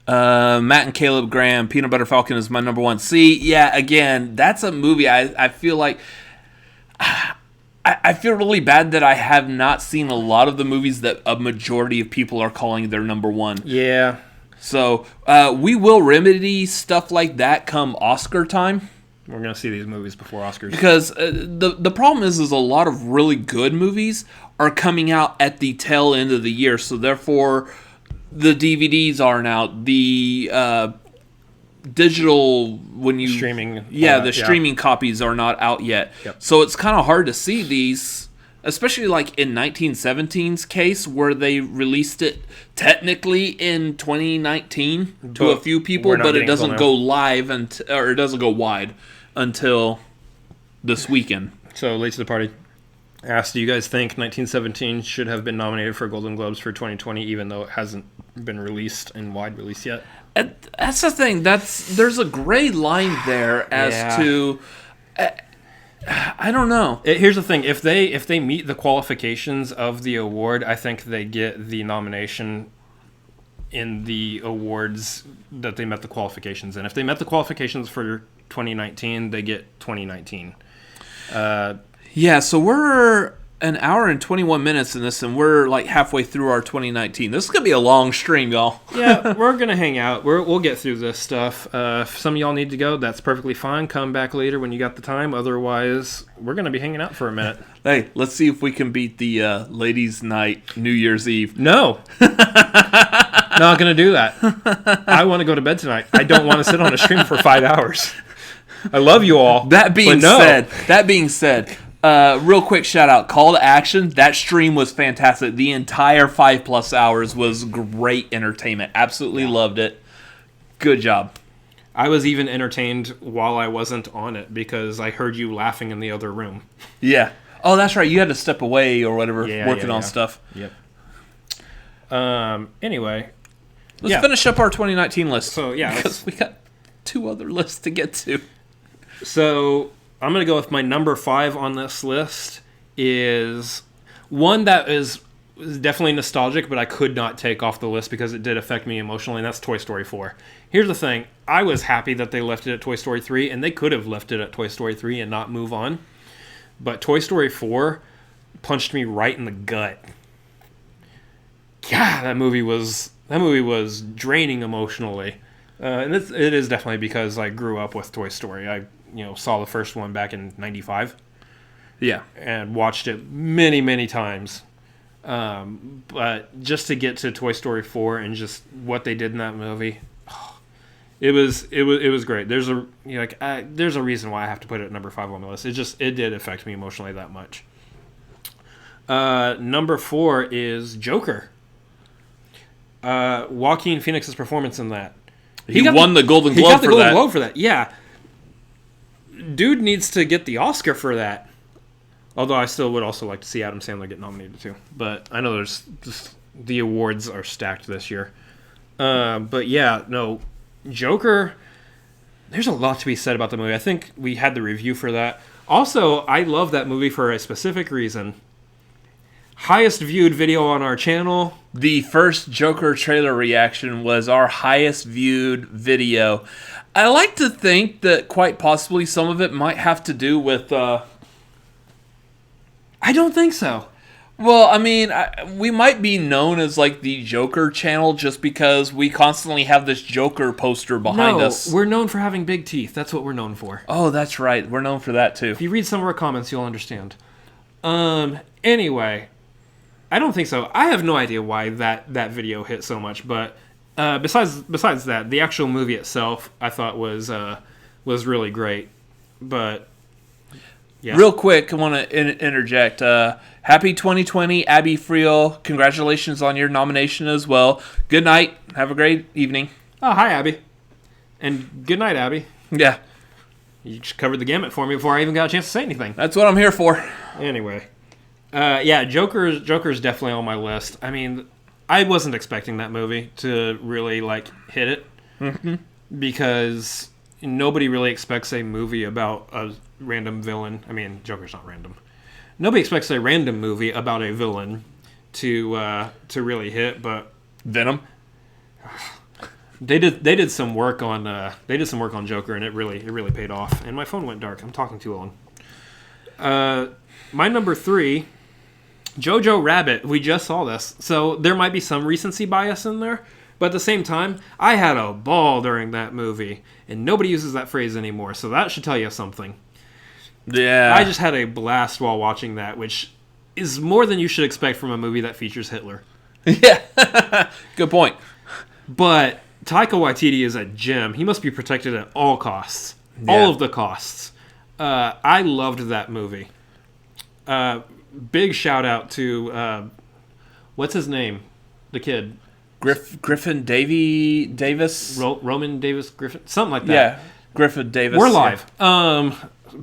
Matt and Caleb Graham, Peanut Butter Falcon is my number one. See, yeah, again, that's a movie I feel like... I feel really bad that I have not seen a lot of the movies that a majority of people are calling their number one. Yeah. So, we will remedy stuff like that come Oscar time. We're going to see these movies before Oscars. Because the problem is a lot of really good movies are coming out at the tail end of the year. So, therefore, the DVDs aren't out. The digital, when you... Streaming. Streaming copies are not out yet. Yep. So, it's kind of hard to see these... Especially like in 1917's case, where they released it technically in 2019 to a few people, but it doesn't go live or it doesn't go wide until this weekend. So, late to the party asked, do you guys think 1917 should have been nominated for Golden Globes for 2020, even though it hasn't been released in wide release yet? That's the thing. There's a gray line there as to... I don't know. Here's the thing: if they meet the qualifications of the award, I think they get the nomination in the awards that they met the qualifications in. If they met the qualifications for 2019, they get 2019. Yeah, so we're an hour and 21 minutes in this, and we're like halfway through our 2019. This is going to be a long stream, y'all. Yeah, we're going to hang out. We'll get through this stuff. If some of y'all need to go, that's perfectly fine. Come back later when you got the time. Otherwise, we're going to be hanging out for a minute. Hey, let's see if we can beat the ladies' night New Year's Eve. No. Not going to do that. I want to go to bed tonight. I don't want to sit on a stream for 5 hours. I love you all. That being said, real quick shout out, call to action. That stream was fantastic. The entire 5+ hours was great entertainment. Absolutely loved it. Good job. I was even entertained while I wasn't on it because I heard you laughing in the other room. Yeah. Oh, that's right. You had to step away or whatever, working on stuff. Yep. Anyway, let's finish up our 2019 list. So because we got 2 other lists to get to. So I'm going to go with my number 5 on this list is one that is definitely nostalgic, but I could not take off the list because it did affect me emotionally, and that's Toy Story 4. Here's the thing. I was happy that they left it at Toy Story 3, and they could have left it at Toy Story 3 and not move on. But Toy Story 4 punched me right in the gut. God, that movie was draining emotionally. And it is definitely because I grew up with Toy Story. I saw the first one back in 95. Yeah. And watched it many, many times. But just to get to Toy Story 4 and just what they did in that movie, it was great. There's a reason why I have to put it at number 5 on my list. It did affect me emotionally that much. Number 4 is Joker. Joaquin Phoenix's performance in that. He won the Golden Globe for that. Yeah. Dude needs to get the Oscar for that. Although I still would also like to see Adam Sandler get nominated too. But I know the awards are stacked this year. But yeah, no, Joker, there's a lot to be said about the movie. I think we had the review for that. Also, I love that movie for a specific reason. Highest viewed video on our channel. The first Joker trailer reaction was our highest viewed video. I like to think that quite possibly some of it might have to do with... I don't think so. Well, I mean, we might be known as like the Joker channel just because we constantly have this Joker poster behind us. We're known for having big teeth. That's what we're known for. Oh, that's right. We're known for that too. If you read some of our comments, you'll understand. Anyway, I don't think so. I have no idea why that video hit so much, but besides that, the actual movie itself I thought was really great. But yeah. Real quick, I want to interject. Happy 2020, Abby Friel. Congratulations on your nomination as well. Good night. Have a great evening. Oh, hi, Abby. And good night, Abby. Yeah. You just covered the gamut for me before I even got a chance to say anything. That's what I'm here for. Anyway. Yeah, Joker's definitely on my list. I mean, I wasn't expecting that movie to really like hit it because nobody really expects a movie about a random villain. I mean, Joker's not random. Nobody expects a random movie about a villain to really hit, but Venom. they did some work on Joker, and it really paid off. And my phone went dark. I'm talking too long. My number 3, Jojo Rabbit. We just saw this, so there might be some recency bias in there. But at the same time, I had a ball during that movie, and nobody uses that phrase anymore, so that should tell you something. Yeah. I just had a blast while watching that, which is more than you should expect from a movie that features Hitler. Yeah. Good point. But Taika Waititi is a gem. He must be protected at all costs. Yeah. All of the costs. I loved that movie. Big shout out to, what's his name? The kid. Griffin Davis? Roman Davis Griffin? Something like that. Yeah. Griffin Davis. We're live. Yeah.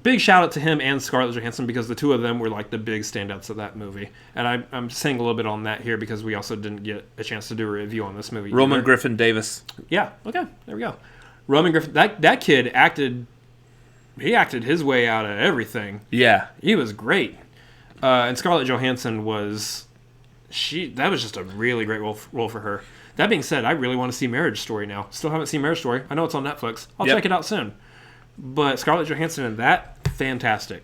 Big shout out to him and Scarlett Johansson because the two of them were like the big standouts of that movie. And I'm saying a little bit on that here because we also didn't get a chance to do a review on this movie. Roman either. Griffin Davis. Yeah. Okay. There we go. Roman Griffin. That kid acted. He acted his way out of everything. Yeah. He was great. And Scarlett Johansson was. That was just a really great role for her. That being said, I really want to see Marriage Story now. Still haven't seen Marriage Story. I know it's on Netflix. I'll check it out soon. But Scarlett Johansson in that, fantastic.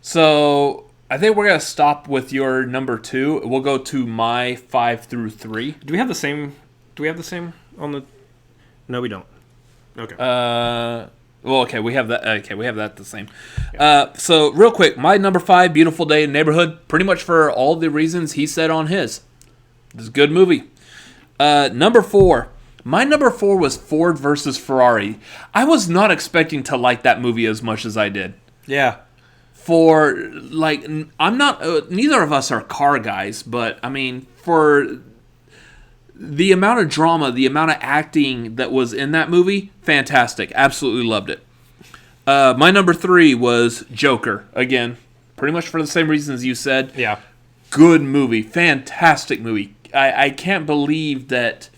So I think we're gonna stop with your number 2. We'll go to my 5 through 3. Do we have the same on the? No, we don't. Okay. Well, okay, we have that. Okay, we have that the same. Yeah. So real quick, my number 5, Beautiful Day in the Neighborhood, pretty much for all the reasons he said on his. It's a good movie. Number 4. My number 4 was Ford versus Ferrari. I was not expecting to like that movie as much as I did. Yeah. For, like, I'm not, neither of us are car guys, but, I mean, for the amount of drama, the amount of acting that was in that movie, fantastic. Absolutely loved it. My number 3 was Joker. Again, pretty much for the same reasons you said. Yeah. Good movie. Fantastic movie. I can't believe that.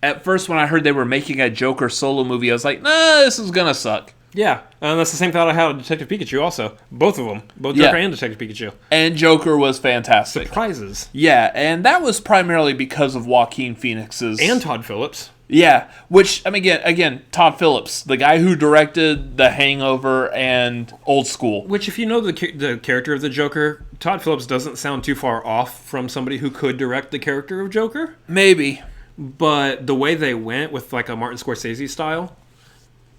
At first, when I heard they were making a Joker solo movie, I was like, nah, this is going to suck. Yeah, and that's the same thought I had with Detective Pikachu also. Both of them. Both Joker and Detective Pikachu. And Joker was fantastic. Surprises. Yeah, and that was primarily because of Joaquin Phoenix's... And Todd Phillips. Yeah, which, I mean, again, Todd Phillips, the guy who directed The Hangover and Old School. Which, if you know the character of the Joker, Todd Phillips doesn't sound too far off from somebody who could direct the character of Joker. Maybe. But the way they went with like a Martin Scorsese style,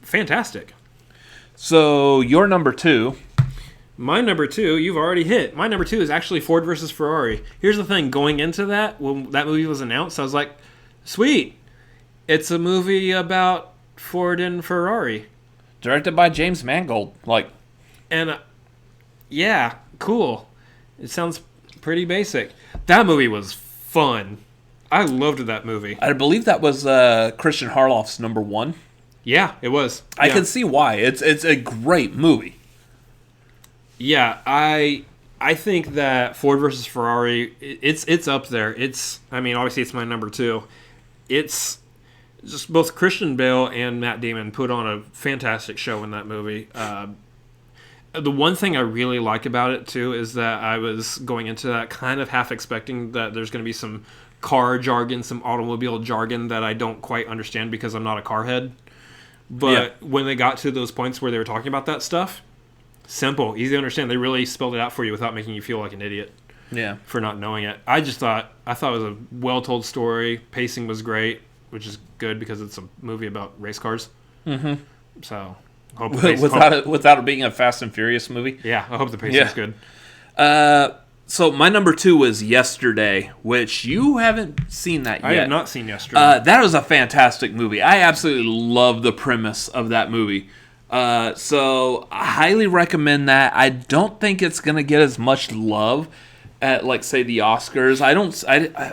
fantastic. So, your number 2. My number 2, you've already hit. My number 2 is actually Ford versus Ferrari. Here's the thing. Going into that, when that movie was announced, I was like, sweet. It's a movie about Ford and Ferrari. Directed by James Mangold. And, yeah, cool. It sounds pretty basic. That movie was fun. I loved that movie. I believe that was Christian Harloff's number 1. Yeah, it was. I can see why. It's a great movie. Yeah, I think that Ford versus Ferrari, it's up there. Obviously it's my number 2. It's just both Christian Bale and Matt Damon put on a fantastic show in that movie. The one thing I really like about it too is that I was going into that kind of half expecting that there's going to be some car jargon, some automobile jargon that I don't quite understand because I'm not a car head. But when they got to those points where they were talking about that stuff, simple, easy to understand. They really spelled it out for you without making you feel like an idiot. Yeah. For not knowing it. I thought it was a well-told story. Pacing was great, which is good because it's a movie about race cars. Mm-hmm. So, without it being a Fast and Furious movie. Yeah, I hope the pacing's good. So my number 2 was Yesterday, which you haven't seen that yet. I have not seen Yesterday. That was a fantastic movie. I absolutely love the premise of that movie. So I highly recommend that. I don't think it's going to get as much love at, like, say, the Oscars.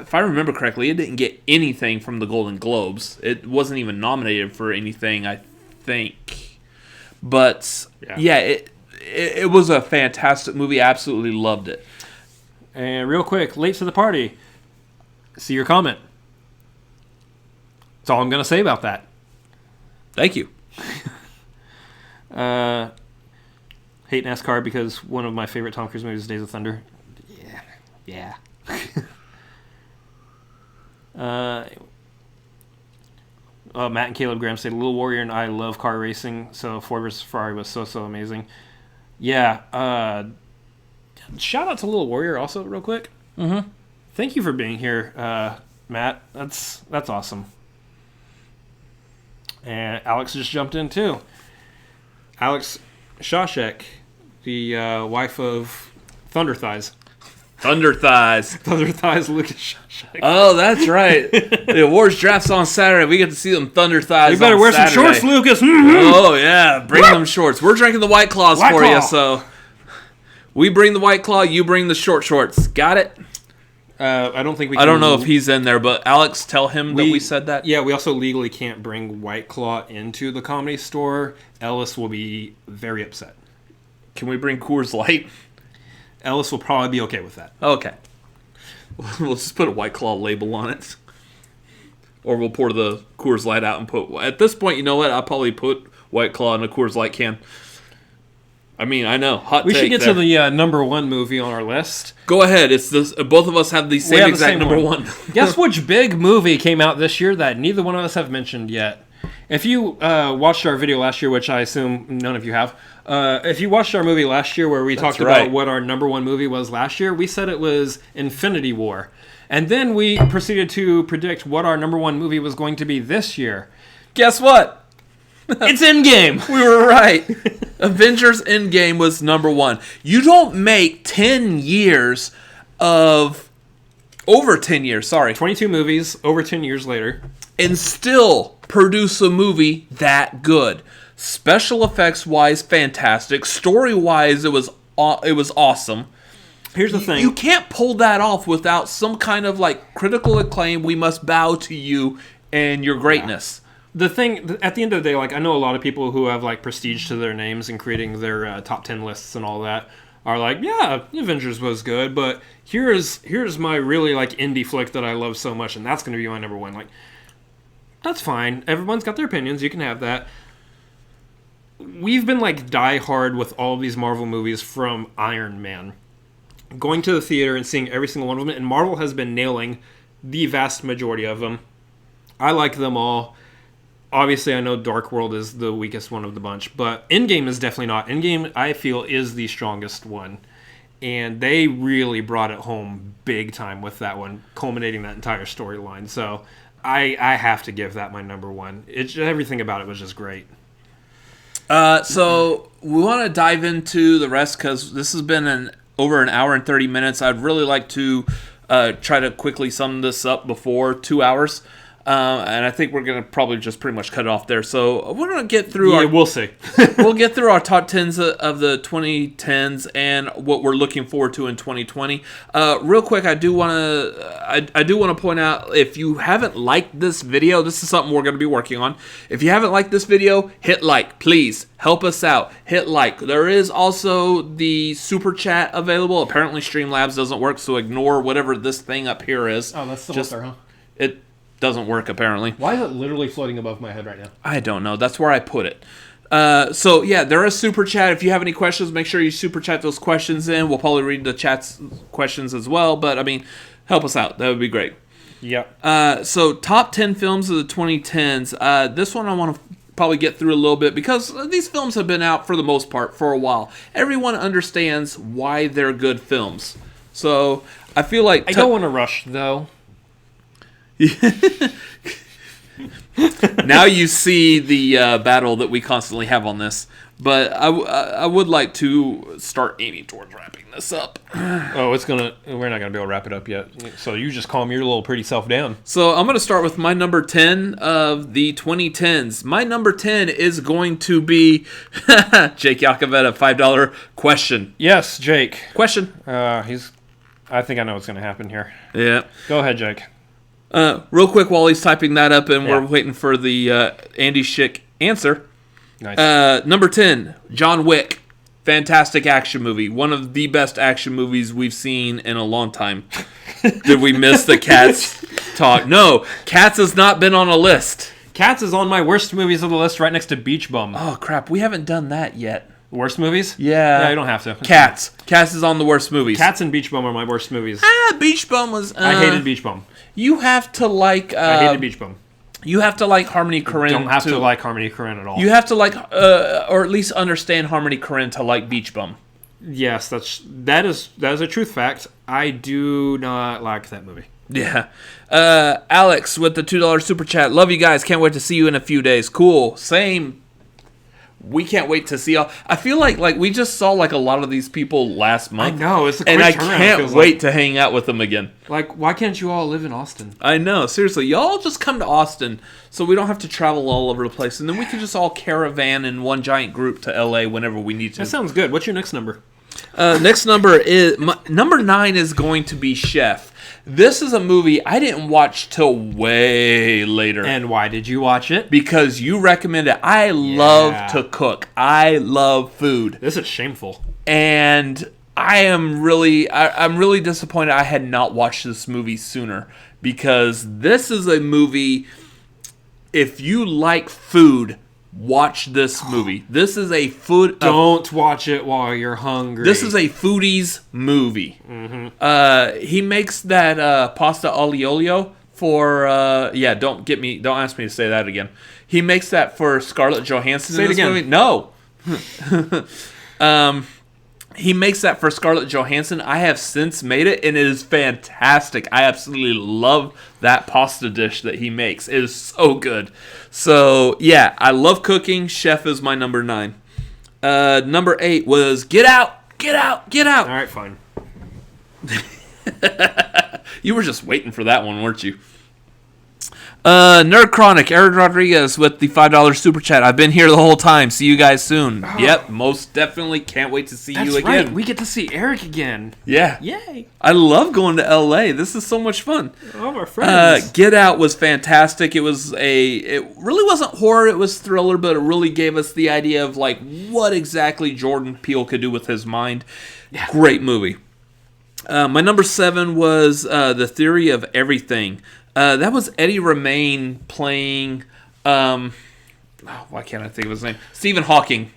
If I remember correctly, it didn't get anything from the Golden Globes. It wasn't even nominated for anything, I think. But, yeah it was a fantastic movie. Absolutely loved it. And real quick, late to the party. See your comment. That's all I'm going to say about that. Thank you. Hate NASCAR because one of my favorite Tom Cruise movies is Days of Thunder. Yeah. Matt and Caleb Graham say Little Warrior and I love car racing, so Ford vs Ferrari was so amazing. Yeah. Shout out to Little Warrior also, real quick. Mm-hmm. Thank you for being here, Matt. That's awesome. And Alex just jumped in too. Alex Shawshek, the wife of Thunder Thighs. Thunder Thighs. Thunder Thighs, Lucas Shawshek. Oh, that's right. The awards draft's on Saturday. We get to see them Thunder Thighs. You better on wear Saturday. some shorts, Lucas. Mm-hmm. Oh yeah, bring them shorts. We're drinking the White Claws for you, so we bring the White Claw. You bring the shorts. Got it? I don't think we. I don't know if he's in there, but Alex, tell him that we said that. Yeah, we also legally can't bring White Claw into the Comedy Store. Ellis will be very upset. Can we bring Coors Light? Ellis will probably be okay with that. Okay. We'll just put a White Claw label on it. Or we'll pour the Coors Light out and put... At this point, you know what? I'll probably put White Claw in a Coors Light can. I mean, I know. Hot take. We should get to the number one movie on our list. Go ahead. It's this. Both of us have the same exact number one. Guess which big movie came out this year that neither one of us have mentioned yet? If you watched our video last year, which I assume none of you have, if you watched our movie last year where we talked about what our number one movie was last year, we said it was Infinity War. And then we proceeded to predict what our number one movie was going to be this year. Guess what? It's Endgame. We were right. Avengers Endgame was number one. You don't make 10 years of... Over 10 years, sorry. 22 movies, over 10 years later. And still produce a movie that good. Special effects wise, fantastic. Story wise, it was awesome. Here's the thing: you can't pull that off without some kind of like critical acclaim. We must bow to you and your greatness. Yeah. The thing at the end of the day, like I know a lot of people who have like prestige to their names and creating their top 10 lists and all that are like, yeah, Avengers was good, but here's my really like indie flick that I love so much, and that's going to be my number one. Like. That's fine. Everyone's got their opinions. You can have that. We've been like die hard with all of these Marvel movies from Iron Man. Going to the theater and seeing every single one of them. And Marvel has been nailing the vast majority of them. I like them all. Obviously, I know Dark World is the weakest one of the bunch. But Endgame is definitely not. Endgame, I feel, is the strongest one. And they really brought it home big time with that one, culminating that entire storyline. So... I have to give that my number one. Everything about it was just great. So we want to dive into the rest because this has been over an hour and 30 minutes. I'd really like to try to quickly sum this up before 2 hours. And I think we're going to probably just pretty much cut it off there. So we're going to get through we'll see. We'll get through our top 10s of the 2010s and what we're looking forward to in 2020. Real quick, I do want to point out, if you haven't liked this video, this is something we're going to be working on. If you haven't liked this video, hit like, please. Help us out. Hit like. There is also the super chat available. Apparently Streamlabs doesn't work, so ignore whatever this thing up here is. Oh, that's still up there, huh? It doesn't work, apparently. Why is it literally floating above my head right now? I don't know. That's where I put it. So, yeah, there is super chat. If you have any questions, make sure you super chat those questions in. We'll probably read the chat's questions as well. But, I mean, help us out. That would be great. Yep. So, top 10 films of the 2010s. This one I want to probably get through a little bit because these films have been out, for the most part, for a while. Everyone understands why they're good films. So, I feel like... I don't want to rush, though. Now you see the battle that we constantly have on this, but I would like to start aiming towards wrapping this up. Oh, we're not gonna be able to wrap it up yet. So you just calm your little pretty self down. So I'm gonna start with my number 10 of the 2010s. My number 10 is going to be Jake Yakavetta, $5 question. Yes, Jake. Question. I think I know what's gonna happen here. Yeah. Go ahead, Jake. Real quick while he's typing that up and we're waiting for the Andy Schick answer. Nice. Number 10, John Wick. Fantastic action movie. One of the best action movies we've seen in a long time. Did we miss the Cats talk? No, Cats has not been on a list. Cats is on my worst movies of the list, right next to Beach Bum. Oh, crap. We haven't done that yet. Worst movies? Yeah. Yeah, you don't have to. Cats. Cats is on the worst movies. Cats and Beach Bum are my worst movies. Beach Bum was... I hated Beach Bum. You have to like... I hated Beach Bum. You have to like Harmony Korine. Don't have to like Harmony Korine at all. You have to like, or at least understand Harmony Korine to like Beach Bum. Yes, that is a truth fact. I do not like that movie. Yeah. Alex with the $2 super chat. Love you guys. Can't wait to see you in a few days. Cool. Same. We can't wait to see y'all. I feel like we just saw like a lot of these people last month. I know, it's a quick and I turnaround, can't wait to hang out with them again. Like, why can't you all live in Austin? I know, seriously. Y'all just come to Austin so we don't have to travel all over the place. And then we can just all caravan in one giant group to LA whenever we need to. That sounds good. What's your next number? Next number is... number 9 is going to be Chef. This is a movie I didn't watch till way later. And why did you watch it? Because you recommended it. I love to cook. I love food. This is shameful. And I'm really disappointed I had not watched this movie sooner. Because this is a movie, if you like food, watch this movie. This is a food... Don't watch it while you're hungry. This is a foodie's movie. Mm-hmm. He makes that pasta aglio olio for... don't ask me to say that again. He makes that for Scarlett Johansson in this movie. No. He makes that for Scarlett Johansson. I have since made it, and it is fantastic. I absolutely love that pasta dish that he makes. It is so good. So, yeah, I love cooking. Chef is my number 9. Number 8 was Get Out, Get Out, Get Out. All right, fine. You were just waiting for that one, weren't you? Nerd Chronic, Eric Rodriguez with the $5 super chat. I've been here the whole time. See you guys soon. Oh. Yep, most definitely. Can't wait to see you again. Right. We get to see Eric again. Yeah. Yay. I love going to LA. This is so much fun. All our friends. Get Out was fantastic. It really wasn't horror. It was thriller, but it really gave us the idea of like what exactly Jordan Peele could do with his mind. Yeah. Great movie. My number 7 was The Theory of Everything. That was Eddie Redmayne playing... why can't I think of his name? Stephen Hawking.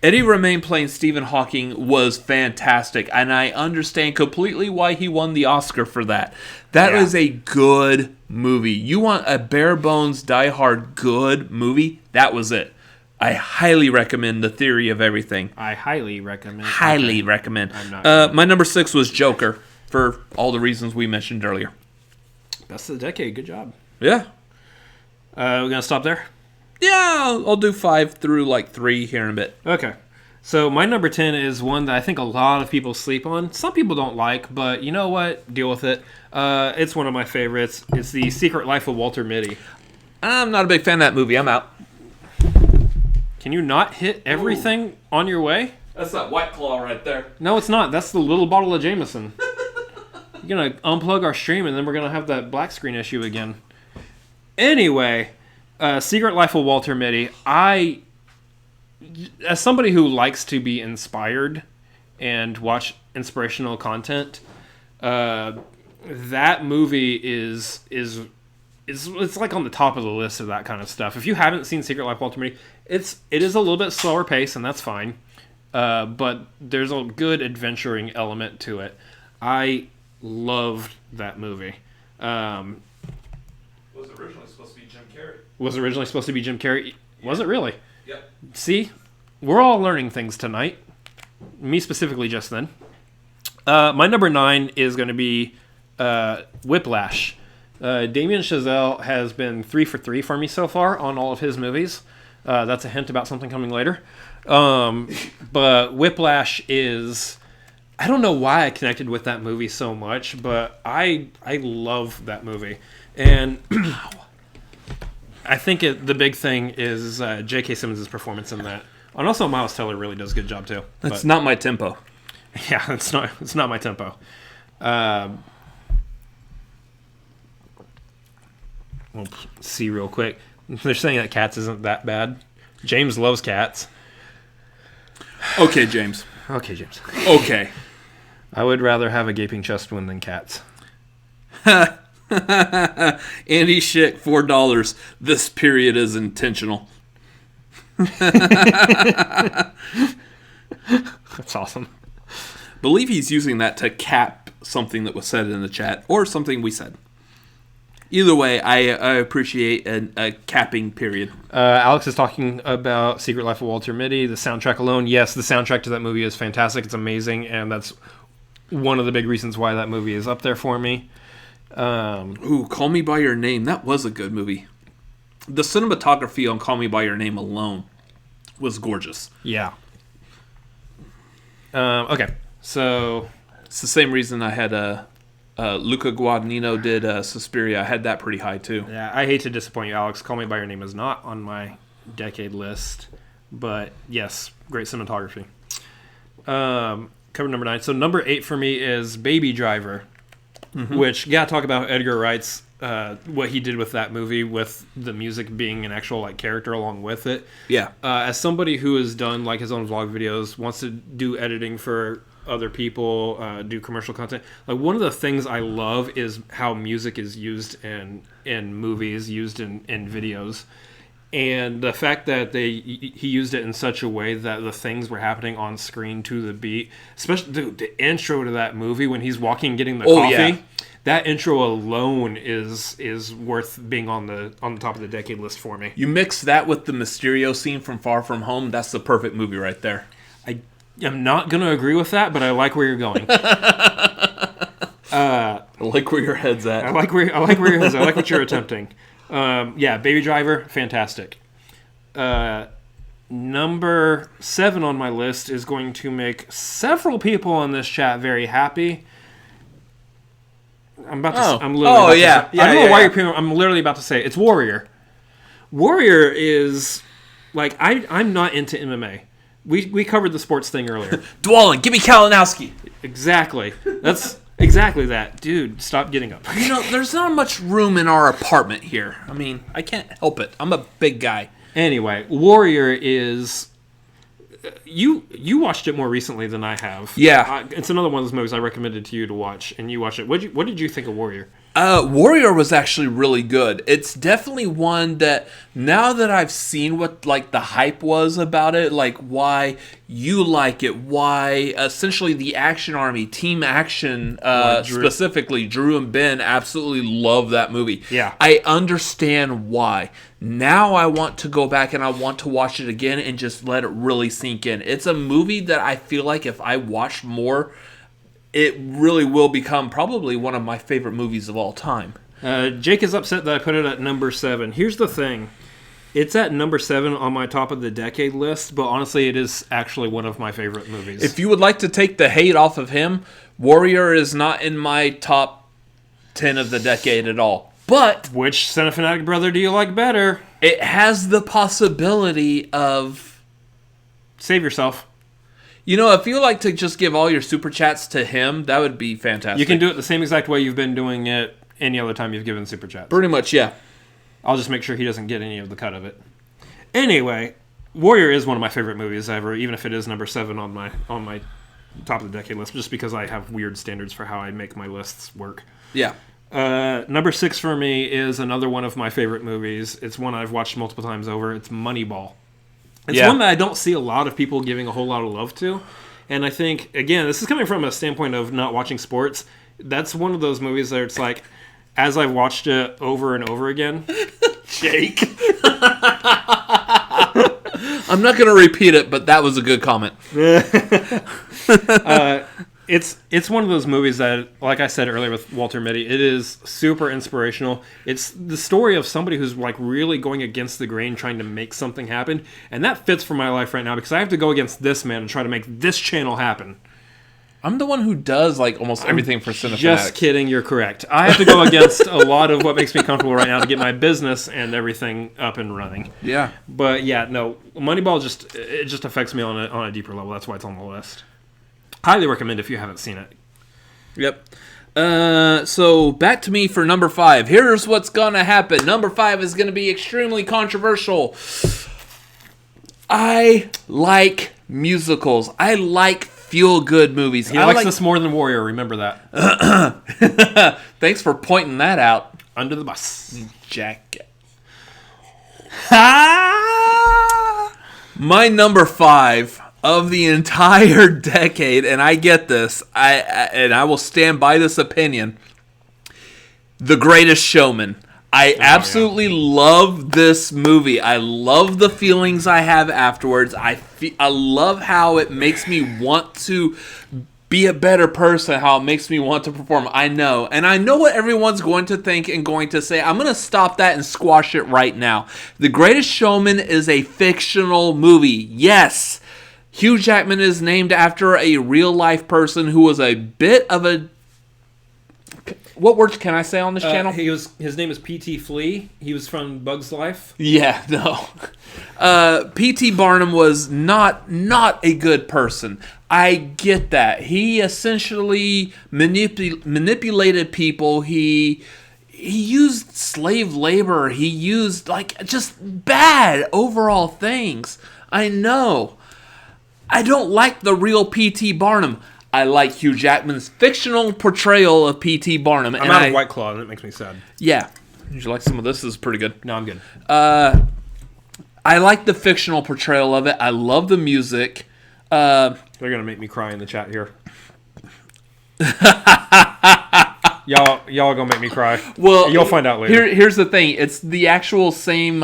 Eddie Redmayne playing Stephen Hawking was fantastic, and I understand completely why he won the Oscar for that. That is a good movie. You want a bare-bones, die-hard good movie? That was it. I highly recommend The Theory of Everything. I highly recommend. Highly recommend. I'm not my number 6 was Joker, for all the reasons we mentioned earlier. Best of the decade. Good job. Yeah. We're going to stop there? Yeah, I'll do 5 through like 3 here in a bit. Okay. So my number 10 is one that I think a lot of people sleep on. Some people don't like, but you know what? Deal with it. It's one of my favorites. It's The Secret Life of Walter Mitty. I'm not a big fan of that movie. I'm out. Can you not hit everything on your way? That's that White Claw right there. No, it's not. That's the little bottle of Jameson. You're going to unplug our stream, and then we're going to have that black screen issue again. Anyway, Secret Life of Walter Mitty. As somebody who likes to be inspired and watch inspirational content, that movie is it's like on the top of the list of that kind of stuff. If you haven't seen Secret Life of Walter Mitty, it is a little bit slower pace, and that's fine. But there's a good adventuring element to it. I loved that movie. Was originally supposed to be Jim Carrey. Was originally supposed to be Jim Carrey. Yeah. Was it really? Yep. See, we're all learning things tonight. Me specifically just then. My number 9 is going to be Whiplash. Damien Chazelle has been 3 for 3 for me so far on all of his movies. That's a hint about something coming later. But Whiplash is... I don't know why I connected with that movie so much, but I love that movie. And I think the big thing is J.K. Simmons' performance in that. And also Miles Teller really does a good job too. That's not my tempo. Yeah, it's not my tempo. We'll see real quick. They're saying that Cats isn't that bad. James loves Cats. Okay, James. Okay, James. Okay. I would rather have a gaping chest wound than cats. Andy Schick, $4. This period is intentional. That's awesome. Believe he's using that to cap something that was said in the chat or something we said. Either way, I appreciate a capping period. Alex is talking about Secret Life of Walter Mitty. The soundtrack alone, yes, the soundtrack to that movie is fantastic. It's amazing, and that's one of the big reasons why that movie is up there for me. Call Me By Your Name. That was a good movie. The cinematography on Call Me By Your Name alone was gorgeous. Yeah. Okay, so it's the same reason I had Luca Guadagnino did Suspiria. I had that pretty high too. Yeah, I hate to disappoint you, Alex. Call Me By Your Name is not on my decade list, but yes, great cinematography. Cover number 9. So number 8 for me is Baby Driver, which, yeah, talk about Edgar Wright's what he did with that movie, with the music being an actual like character along with it. Yeah. As somebody who has done like his own vlog videos, wants to do editing for other people, do commercial content. Like, one of the things I love is how music is used in movies, used in videos. And the fact that he used it in such a way that the things were happening on screen to the beat, especially the intro to that movie when he's walking getting the coffee. Yeah. That intro alone is worth being on the top of the decade list for me. You mix that with the Mysterio scene from Far From Home, that's the perfect movie right there. I'm not going to agree with that, but I like where you're going. I like where your head's at. I like where your head's at. I like what you're attempting. Yeah, Baby Driver, fantastic. Number 7 on my list is going to make several people on this chat very happy. I'm literally about to say, I don't know why you're. I'm literally about to say it's Warrior. Warrior is like I'm not into MMA. We covered the sports thing earlier. Dwalin, give me Kalinowski. Exactly. That's exactly that. Dude, stop getting up. You know, there's not much room in our apartment here. I mean, I can't help it. I'm a big guy. Anyway, Warrior is... You watched it more recently than I have. Yeah. It's another one of those movies I recommended to you to watch, and you watched it. What did you think of Warrior? Warrior was actually really good. It's definitely one that, now that I've seen what like the hype was about it, like why you like it, why essentially the Action Army, Team Action, specifically Drew and Ben absolutely love that movie. Yeah. I understand why. Now I want to go back and I want to watch it again and just let it really sink in. It's a movie that I feel like if I watch more, it really will become probably one of my favorite movies of all time. Jake is upset that I put it at number 7. Here's the thing. It's at number 7 on my top of the decade list, but honestly, it is actually one of my favorite movies. If you would like to take the hate off of him, Warrior is not in my top 10 of the decade at all. But which Cinefanatic brother do you like better? It has the possibility of... Save yourself. You know, if you like to just give all your super chats to him, that would be fantastic. You can do it the same exact way you've been doing it any other time you've given super chats. Pretty much, yeah. I'll just make sure he doesn't get any of the cut of it. Anyway, Warrior is one of my favorite movies ever, even if it is number 7 on my top of the decade list, just because I have weird standards for how I make my lists work. Yeah. Number 6 for me is another one of my favorite movies. It's one I've watched multiple times over. It's Moneyball. It's one that I don't see a lot of people giving a whole lot of love to. And I think, again, this is coming from a standpoint of not watching sports. That's one of those movies that it's like, as I've watched it over and over again... Jake. I'm not going to repeat it, but that was a good comment. It's one of those movies that, like I said earlier with Walter Mitty, it is super inspirational. It's the story of somebody who's like really going against the grain, trying to make something happen, and that fits for my life right now because I have to go against this man and try to make this channel happen. I'm the one who does like almost everything for Cinefanatics. Just kidding, you're correct. I have to go against a lot of what makes me comfortable right now to get my business and everything up and running. Yeah. But yeah, no, Moneyball just affects me on a deeper level. That's why it's on the list. Highly recommend if you haven't seen it. Yep. So back to me for number 5. Here's what's gonna happen. Number 5 is gonna be extremely controversial. I like musicals. I like feel-good movies. He likes this more than Warrior. Remember that. Thanks for pointing that out. Under the bus. Jacket. My number 5 of the entire decade, and I get this, I will stand by this opinion, The Greatest Showman. I absolutely love this movie. I love the feelings I have afterwards. I love how it makes me want to be a better person, how it makes me want to perform. I know. And I know what everyone's going to think and going to say. I'm going to stop that and squash it right now. The Greatest Showman is a fictional movie. Yes. Hugh Jackman is named after a real-life person who was a bit of a... What words can I say on this channel? His name is P.T. Flea. He was from Bug's Life. Yeah, no. P.T. Barnum was not a good person. I get that. He essentially manipulated people. He used slave labor. He used, just bad overall things. I know. I don't like the real P.T. Barnum. I like Hugh Jackman's fictional portrayal of P.T. Barnum. I'm out of White Claw, and it makes me sad. Yeah. Would you like some of this? This is pretty good. No, I'm good. I like the fictional portrayal of it. I love the music. They're going to make me cry in the chat here. Y'all are going to make me cry. Well, you'll find out later. Here's the thing. It's the actual same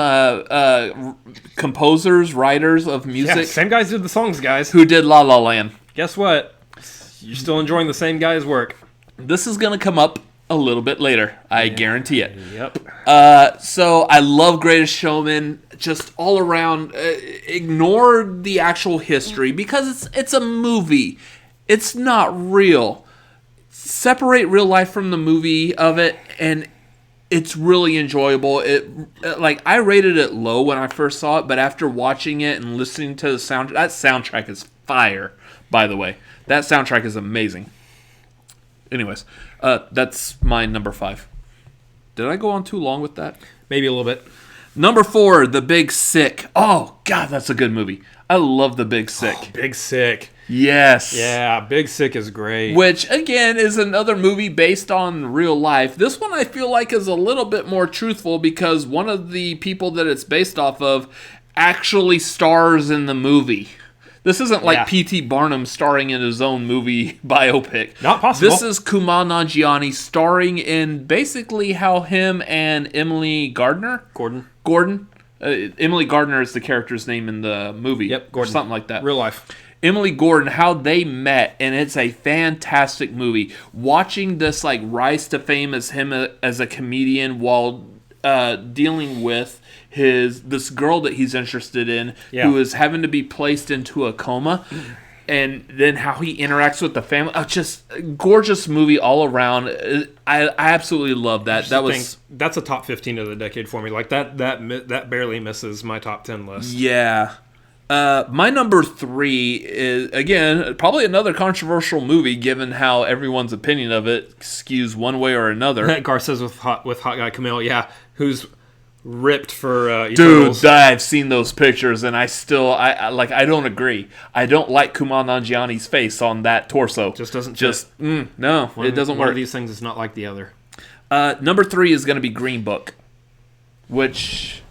composers, writers of music. Yeah, same guys did the songs, guys. Who did La La Land. Guess what? You're still enjoying the same guy's work. This is going to come up a little bit later. I guarantee it. Yep. So I love Greatest Showman. Just all around. Ignore the actual history because it's a movie. It's not real. Separate real life from the movie of it, and it's really enjoyable. I rated it low when I first saw it, but after watching it and listening to the soundtrack, that soundtrack is fire, by the way. That soundtrack is amazing. Anyways, that's my number 5. Did I go on too long with that? Maybe a little bit. Number 4, The Big Sick. Oh, God, that's a good movie. I love The Big Sick. Oh, Big Sick. Yes. Yeah, Big Sick is great. Which, again, is another movie based on real life. This one I feel like is a little bit more truthful because one of the people that it's based off of actually stars in the movie. This isn't like P.T. Barnum starring in his own movie biopic. Not possible. This is Kumail Nanjiani starring in basically how him and Emily Gordon. Emily Gardner is the character's name in the movie. Yep, Gordon. Or something like that. Real life. Emily Gordon, how they met, and it's a fantastic movie. Watching this rise to fame as him as a comedian while dealing with this girl that he's interested in, who is having to be placed into a coma, and then how he interacts with the family. Just a gorgeous movie all around. I absolutely love that. That's a top 15 of the decade for me. That barely misses my top 10 list. Yeah. My number 3 is, again, probably another controversial movie given how everyone's opinion of it skews one way or another. Gar says with hot guy Camille, who's ripped for Eternals. Dude, I've seen those pictures and I don't agree. I don't like Kumail Nanjiani's face on that torso. Just doesn't no, it doesn't work. One of these things is not like the other. Number 3 is going to be Green Book, which...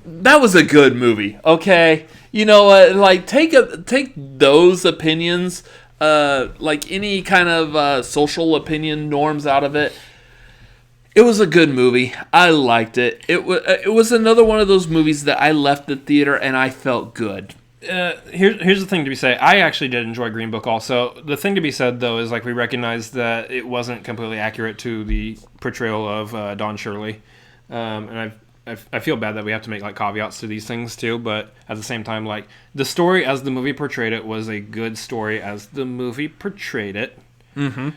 That was a good movie, okay? You know, take those opinions, any kind of social opinion norms out of it. It was a good movie. I liked it. It was another one of those movies that I left the theater and I felt good. Here's the thing to be said. I actually did enjoy Green Book also. The thing to be said, though, is we recognize that it wasn't completely accurate to the portrayal of Don Shirley. And I feel bad that we have to make caveats to these things too, but at the same time, the story as the movie portrayed it was a good story as the movie portrayed it. Mm-hmm.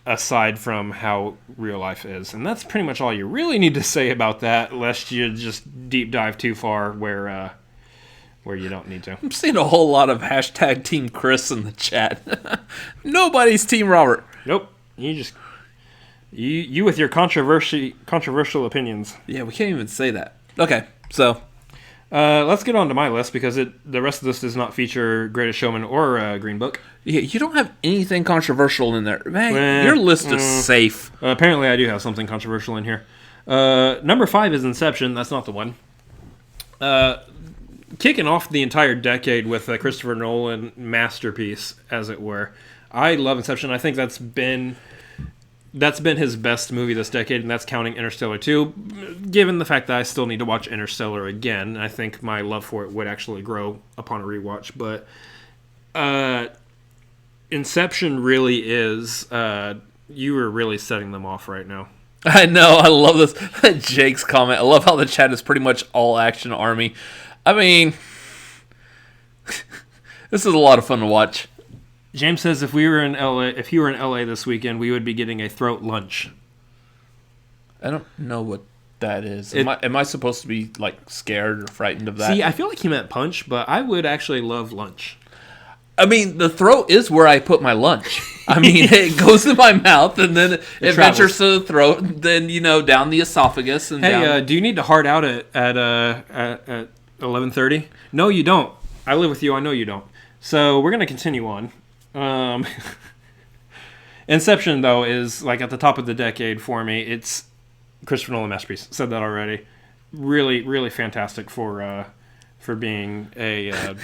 Aside from how real life is, and that's pretty much all you really need to say about that, lest you just deep dive too far where you don't need to. I'm seeing a whole lot of hashtag Team Chris in the chat. Nobody's Team Robert. Nope. You with your controversial opinions. Yeah, we can't even say that. Okay, so Let's get on to my list because the rest of this does not feature Greatest Showman or Green Book. Yeah, you don't have anything controversial in there. Man, your list is safe. Apparently, I do have something controversial in here. Number 5 is Inception. That's not the one. Kicking off the entire decade with a Christopher Nolan masterpiece, as it were. I love Inception. I think that's been his best movie this decade, and that's counting Interstellar 2. Given the fact that I still need to watch Interstellar again, I think my love for it would actually grow upon a rewatch. But Inception really is... you are really setting them off right now. I know. I love this. Jake's comment. I love how the chat is pretty much all action army. I mean, this is a lot of fun to watch. James says if you were in LA this weekend, we would be getting a throat lunch. I don't know what that is. Am I supposed to be like scared or frightened of that? See, I feel like he meant punch, but I would actually love lunch. I mean, the throat is where I put my lunch. I mean, it goes in my mouth, and then it ventures to the throat, and then, down the esophagus. And down. Do you need to hard out at 11:30? No, you don't. I live with you. I know you don't. So we're going to continue on. Inception, though, is like at the top of the decade for me. It's Christopher Nolan masterpiece. Said that already. Really, really fantastic for being a...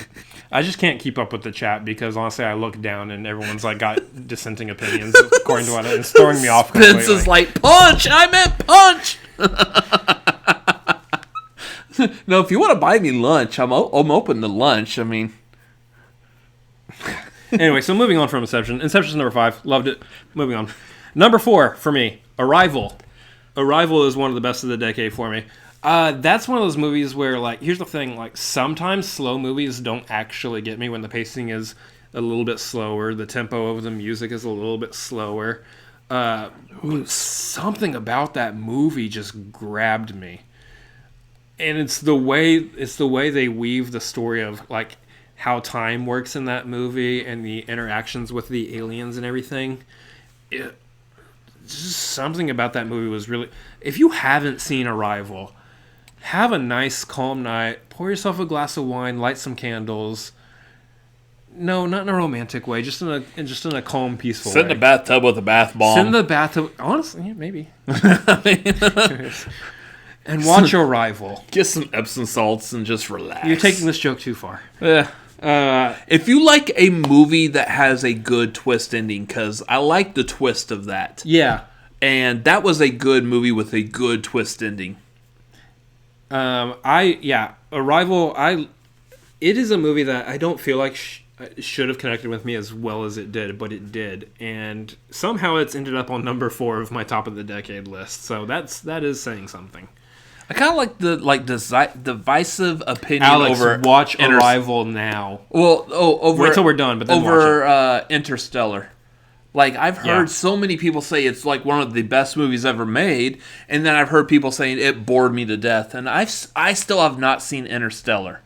I just can't keep up with the chat because, honestly, I look down and everyone's like got dissenting opinions according to what it's throwing me off completely. Spence is like, punch! I meant punch! No, if you want to buy me lunch, I'm open to lunch. I mean... Anyway, so moving on from Inception. Inception's number 5. Loved it. Moving on. Number 4 for me, Arrival. Arrival is one of the best of the decade for me. That's one of those movies where, like, here's the thing, like, sometimes slow movies don't actually get me when the pacing is a little bit slower, the tempo of the music is a little bit slower. Something about that movie just grabbed me. And it's the way they weave the story of, like, how time works in that movie and the interactions with the aliens and everything. Just something about that movie was really... If you haven't seen Arrival... Have a nice, calm night. Pour yourself a glass of wine. Light some candles. No, not in a romantic way. Just in a calm, peaceful way. Sit in the bathtub with a bath bomb. Sit in the bathtub. Honestly, yeah, maybe. And watch Arrival. Get some Epsom salts and just relax. You're taking this joke too far. Yeah. If you like a movie that has a good twist ending, because I like the twist of that. Yeah. And that was a good movie with a good twist ending. Arrival. It is a movie that I don't feel like should have connected with me as well as it did, but it did, and somehow it's ended up on number 4 of my top of the decade list. So that is saying something. I kind of like the divisive opinion Alex, over watch Arrival now. Well, wait till we're done, but then over Interstellar. Like, I've heard so many people say it's like one of the best movies ever made, and then I've heard people saying it bored me to death, and I still have not seen Interstellar.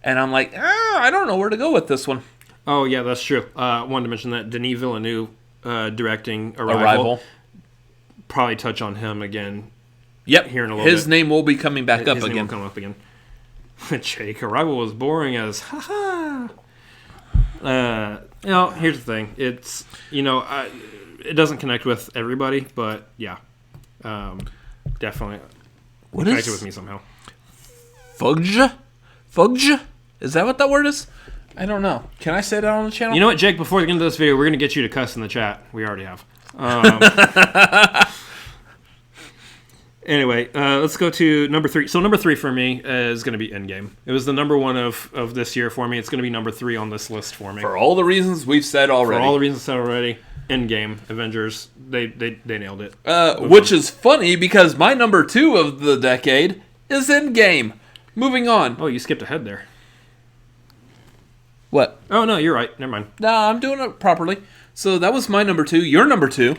And I'm like, I don't know where to go with this one. Oh, yeah, that's true. Wanted to mention that Denis Villeneuve directing Arrival. Probably touch on him again. Yep, here in a little bit. His name will be coming back up again. His name will come up again. Jake, Arrival was boring as haha. Here's the thing. It's, it doesn't connect with everybody, but yeah, definitely connected with me somehow. Fudge? Is that what that word is? I don't know. Can I say that on the channel? You know what, Jake? Before the end of this video, we're going to get you to cuss in the chat. We already have. Anyway, let's go to number 3. So number 3 for me is going to be Endgame. It was the number 1 of this year for me. It's going to be number 3 on this list for me. For all the reasons we've said already. Endgame, Avengers, they nailed it. Which is funny because my number 2 of the decade is Endgame. Moving on. Oh, you skipped ahead there. What? Oh, no, you're right. Never mind. No, I'm doing it properly. So that was my number 2. Your number 2.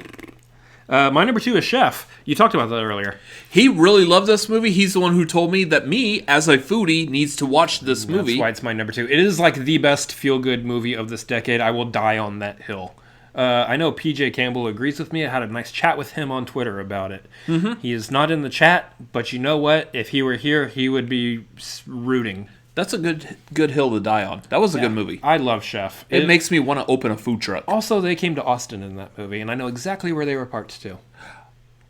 My number 2 is Chef. You talked about that earlier. He really loved this movie. He's the one who told me that me, as a foodie, needs to watch this movie. That's why it's my number 2. It is like the best feel-good movie of this decade. I will die on that hill. I know PJ Campbell agrees with me. I had a nice chat with him on Twitter about it. Mm-hmm. He is not in the chat, but you know what? If he were here, he would be rooting. That's a good hill to die on. That was a good movie. I love Chef. It makes me want to open a food truck. Also, they came to Austin in that movie, and I know exactly where they were parked too.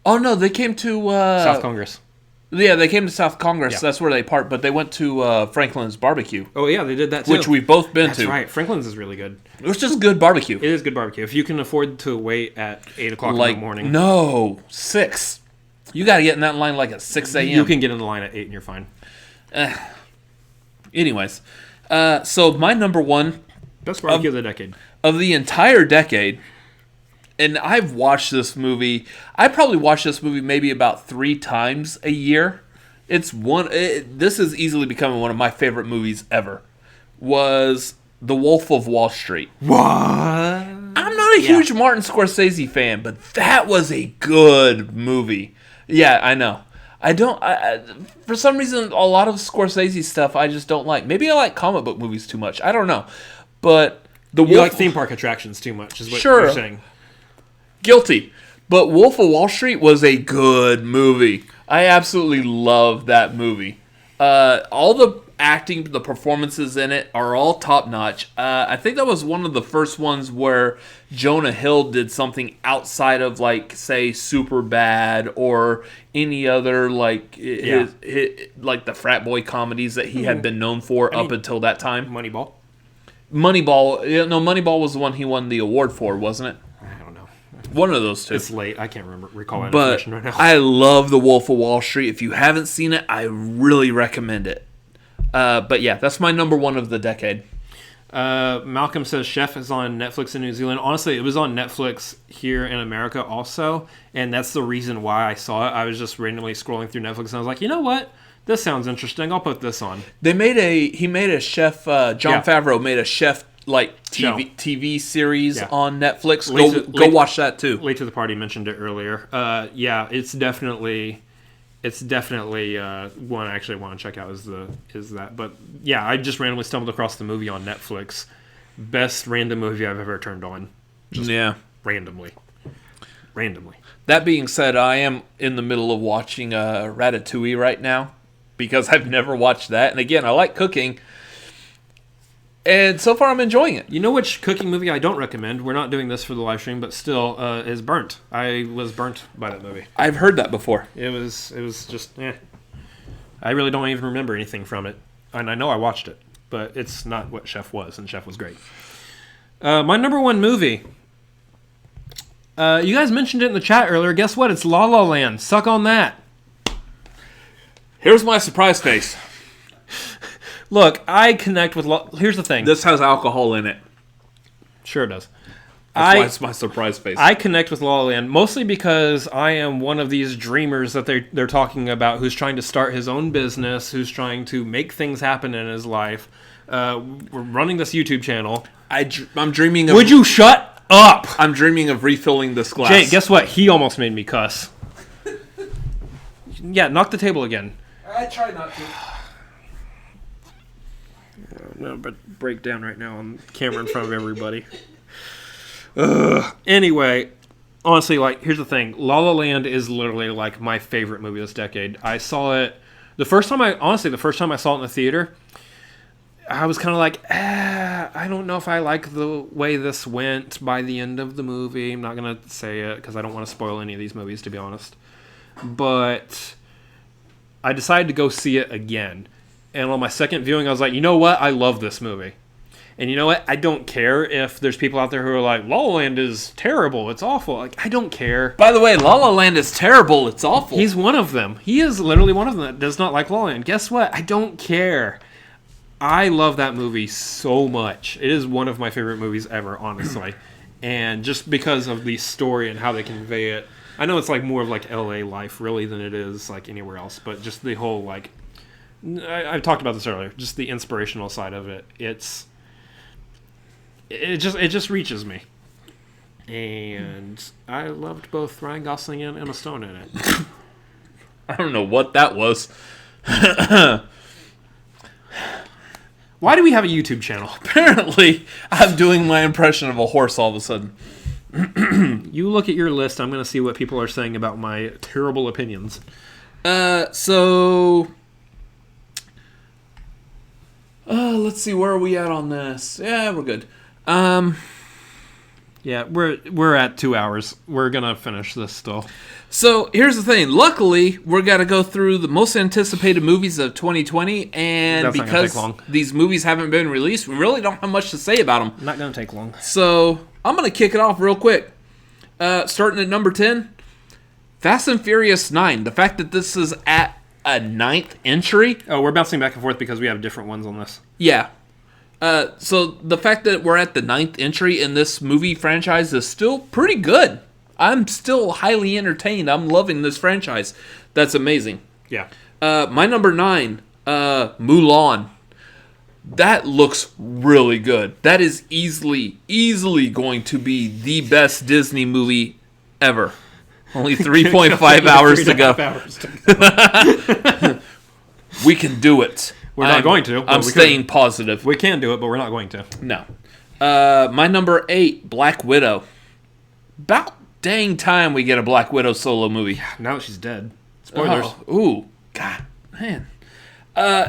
Oh, no, they came to... South Congress. Yeah, they came to South Congress. Yeah. That's where they parked, but they went to Franklin's Barbecue. Oh, yeah, they did that too. Which we've both been to. That's right. Franklin's is really good. It was just good barbecue. It is good barbecue. If you can afford to wait at 8 o'clock in the morning. No, 6. You got to get in that line like at 6 a.m. You can get in the line at 8 and you're fine. Anyways, so my number one... Best barbecue of the decade. Of the entire decade... And I've watched this movie. I probably watched this movie maybe about 3 times a year. This is easily becoming one of my favorite movies ever. Was The Wolf of Wall Street. What? I'm not a huge Martin Scorsese fan, but that was a good movie. Yeah, I know. For some reason, a lot of Scorsese stuff I just don't like. Maybe I like comic book movies too much. I don't know. But you like theme park attractions too much, is what you're saying. Guilty. But Wolf of Wall Street was a good movie. I absolutely love that movie. All the acting, the performances in it are all top notch. I think that was one of the first ones where Jonah Hill did something outside of, like, say, Superbad or any other like like the frat boy comedies that he had been known for up until that time. Moneyball. Moneyball was the one he won the award for, wasn't it? One of those two. It's late. I can't recall that information right now. I love The Wolf of Wall Street. If you haven't seen it, I really recommend it. But yeah, that's my number one of the decade. Malcolm says Chef is on Netflix in New Zealand. Honestly, it was on Netflix here in America also, and that's the reason why I saw it. I was just randomly scrolling through Netflix, and I was like, you know what? This sounds interesting. I'll put this on. He made a chef, Jon Favreau made a chef like TV series on Netflix. Go watch that too. Late to the Party mentioned it earlier. It's definitely one I actually want to check out. Is that? But yeah, I just randomly stumbled across the movie on Netflix. Best random movie I've ever turned on. Just randomly. That being said, I am in the middle of watching Ratatouille right now because I've never watched that. And again, I like cooking. And so far, I'm enjoying it. You know which cooking movie I don't recommend? We're not doing this for the live stream, but still, is Burnt. I was burnt by that movie. I've heard that before. It was just, I really don't even remember anything from it. And I know I watched it, but it's not what Chef was, and Chef was great. My number one movie. You guys mentioned it in the chat earlier. Guess what? It's La La Land. Suck on that. Here's my surprise face. Look, I connect with... Here's the thing. This has alcohol in it. Sure it does. That's why it's my surprise face. I connect with La La Land mostly because I am one of these dreamers that they're talking about who's trying to start his own business, who's trying to make things happen in his life. We're running this YouTube channel. I'm dreaming of... Would you shut up? I'm dreaming of refilling this glass. Jake, guess what? He almost made me cuss. Yeah, knock the table again. I try not to. No, but break down right now on camera in front of everybody. Anyway, honestly, like, here's the thing. La La Land is literally, like, my favorite movie this decade. I saw it... The first time I saw it in the theater, I was kind of like, I don't know if I like the way this went by the end of the movie. I'm not going to say it because I don't want to spoil any of these movies, to be honest. But I decided to go see it again. And on my second viewing, I was like, you know what? I love this movie. And you know what? I don't care if there's people out there who are like, La La Land is terrible. It's awful. Like, I don't care. By the way, La La Land is terrible. It's awful. He's one of them. He is literally one of them that does not like La La Land. Guess what? I don't care. I love that movie so much. It is one of my favorite movies ever, honestly. And just because of the story and how they convey it. I know it's like more of like LA life, really, than it is like anywhere else. But just the whole, like... I've talked about this earlier. Just the inspirational side of it. It just reaches me. And I loved both Ryan Gosling and Emma Stone in it. I don't know what that was. Why do we have a YouTube channel? Apparently, I'm doing my impression of a horse all of a sudden. You look at your list. I'm going to see what people are saying about my terrible opinions. Let's see, where are we at on this? Yeah, we're good. Yeah, we're at 2 hours. We're going to finish this still. So here's the thing. Luckily, we're going to go through the most anticipated movies of 2020, and That's not gonna because take long. these movies haven't been released, we really don't have much to say about them. Not going to take long. So I'm going to kick it off real quick. Starting at number 10, Fast and Furious 9. The fact that this is at a 9th entry. Oh, we're bouncing back and forth because we have different ones on this. Yeah. So the fact that we're at the 9th entry in this movie franchise is still pretty good. I'm still highly entertained. I'm loving this franchise. That's amazing. Yeah. My number 9, Mulan. That looks really good. That is easily going to be the best Disney movie ever. Only 3.5 hours to go. We can do it. We're not going to. I'm staying positive. We can do it, but we're not going to. No. My number 8, Black Widow. About dang time we get a Black Widow solo movie. Now that she's dead. Spoilers. Oh, ooh. God, man.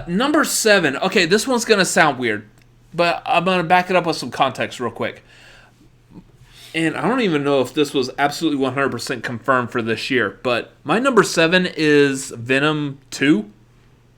Number 7. Okay, this one's going to sound weird, but I'm going to back it up with some context real quick. And I don't even know if this was absolutely 100% confirmed for this year, but my number 7 is Venom 2.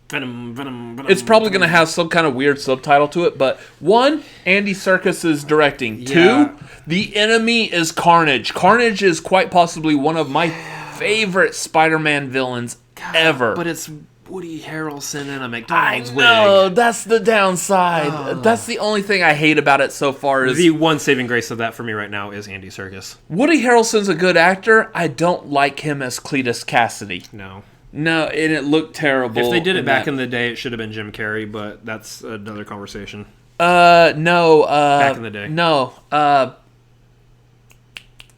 Venom. It's probably going to have some kind of weird subtitle to it, but 1, Andy Serkis is directing. Yeah. 2, the enemy is Carnage. Carnage is quite possibly one of my favorite Spider-Man villains ever. But it's Woody Harrelson in a I McDonald's know, wig. that's the downside. That's the only thing I hate about it so far is The one saving grace of that for me right now is Andy Serkis. Woody Harrelson's a good actor. I don't like him as Cletus Cassidy. No. No, and it looked terrible. If they did it back in the day, it should have been Jim Carrey, but that's another conversation. No. Back in the day. No.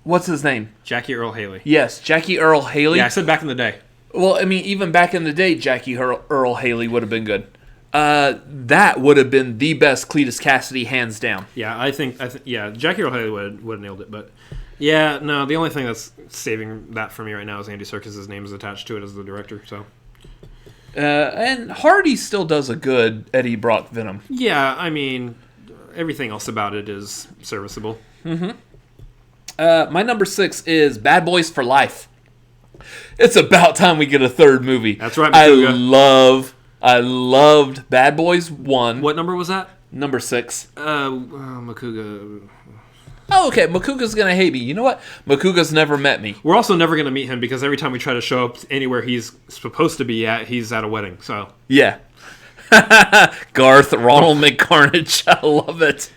What's his name? Jackie Earl Haley. Yes, Jackie Earl Haley. Yeah, I said back in the day. Well, I mean, even back in the day, Jackie Earl Haley would have been good. That would have been the best Cletus Cassidy, hands down. Yeah, I think Jackie Earl Haley would have nailed it, but yeah, no, the only thing that's saving that for me right now is Andy Serkis' name is attached to it as the director, so. And Hardy still does a good Eddie Brock Venom. Yeah, I mean, everything else about it is serviceable. My number 6 is Bad Boys for Life. It's about time we get a third movie. That's right, I Makuga. loved Bad Boys 1. What number was that? Number 6. Makuga. Oh, okay. Makuga's going to hate me. You know what? Makuga's never met me. We're also never going to meet him because every time we try to show up anywhere he's supposed to be at, he's at a wedding, so. Yeah. Garth, Ronald McCarnage. I love it.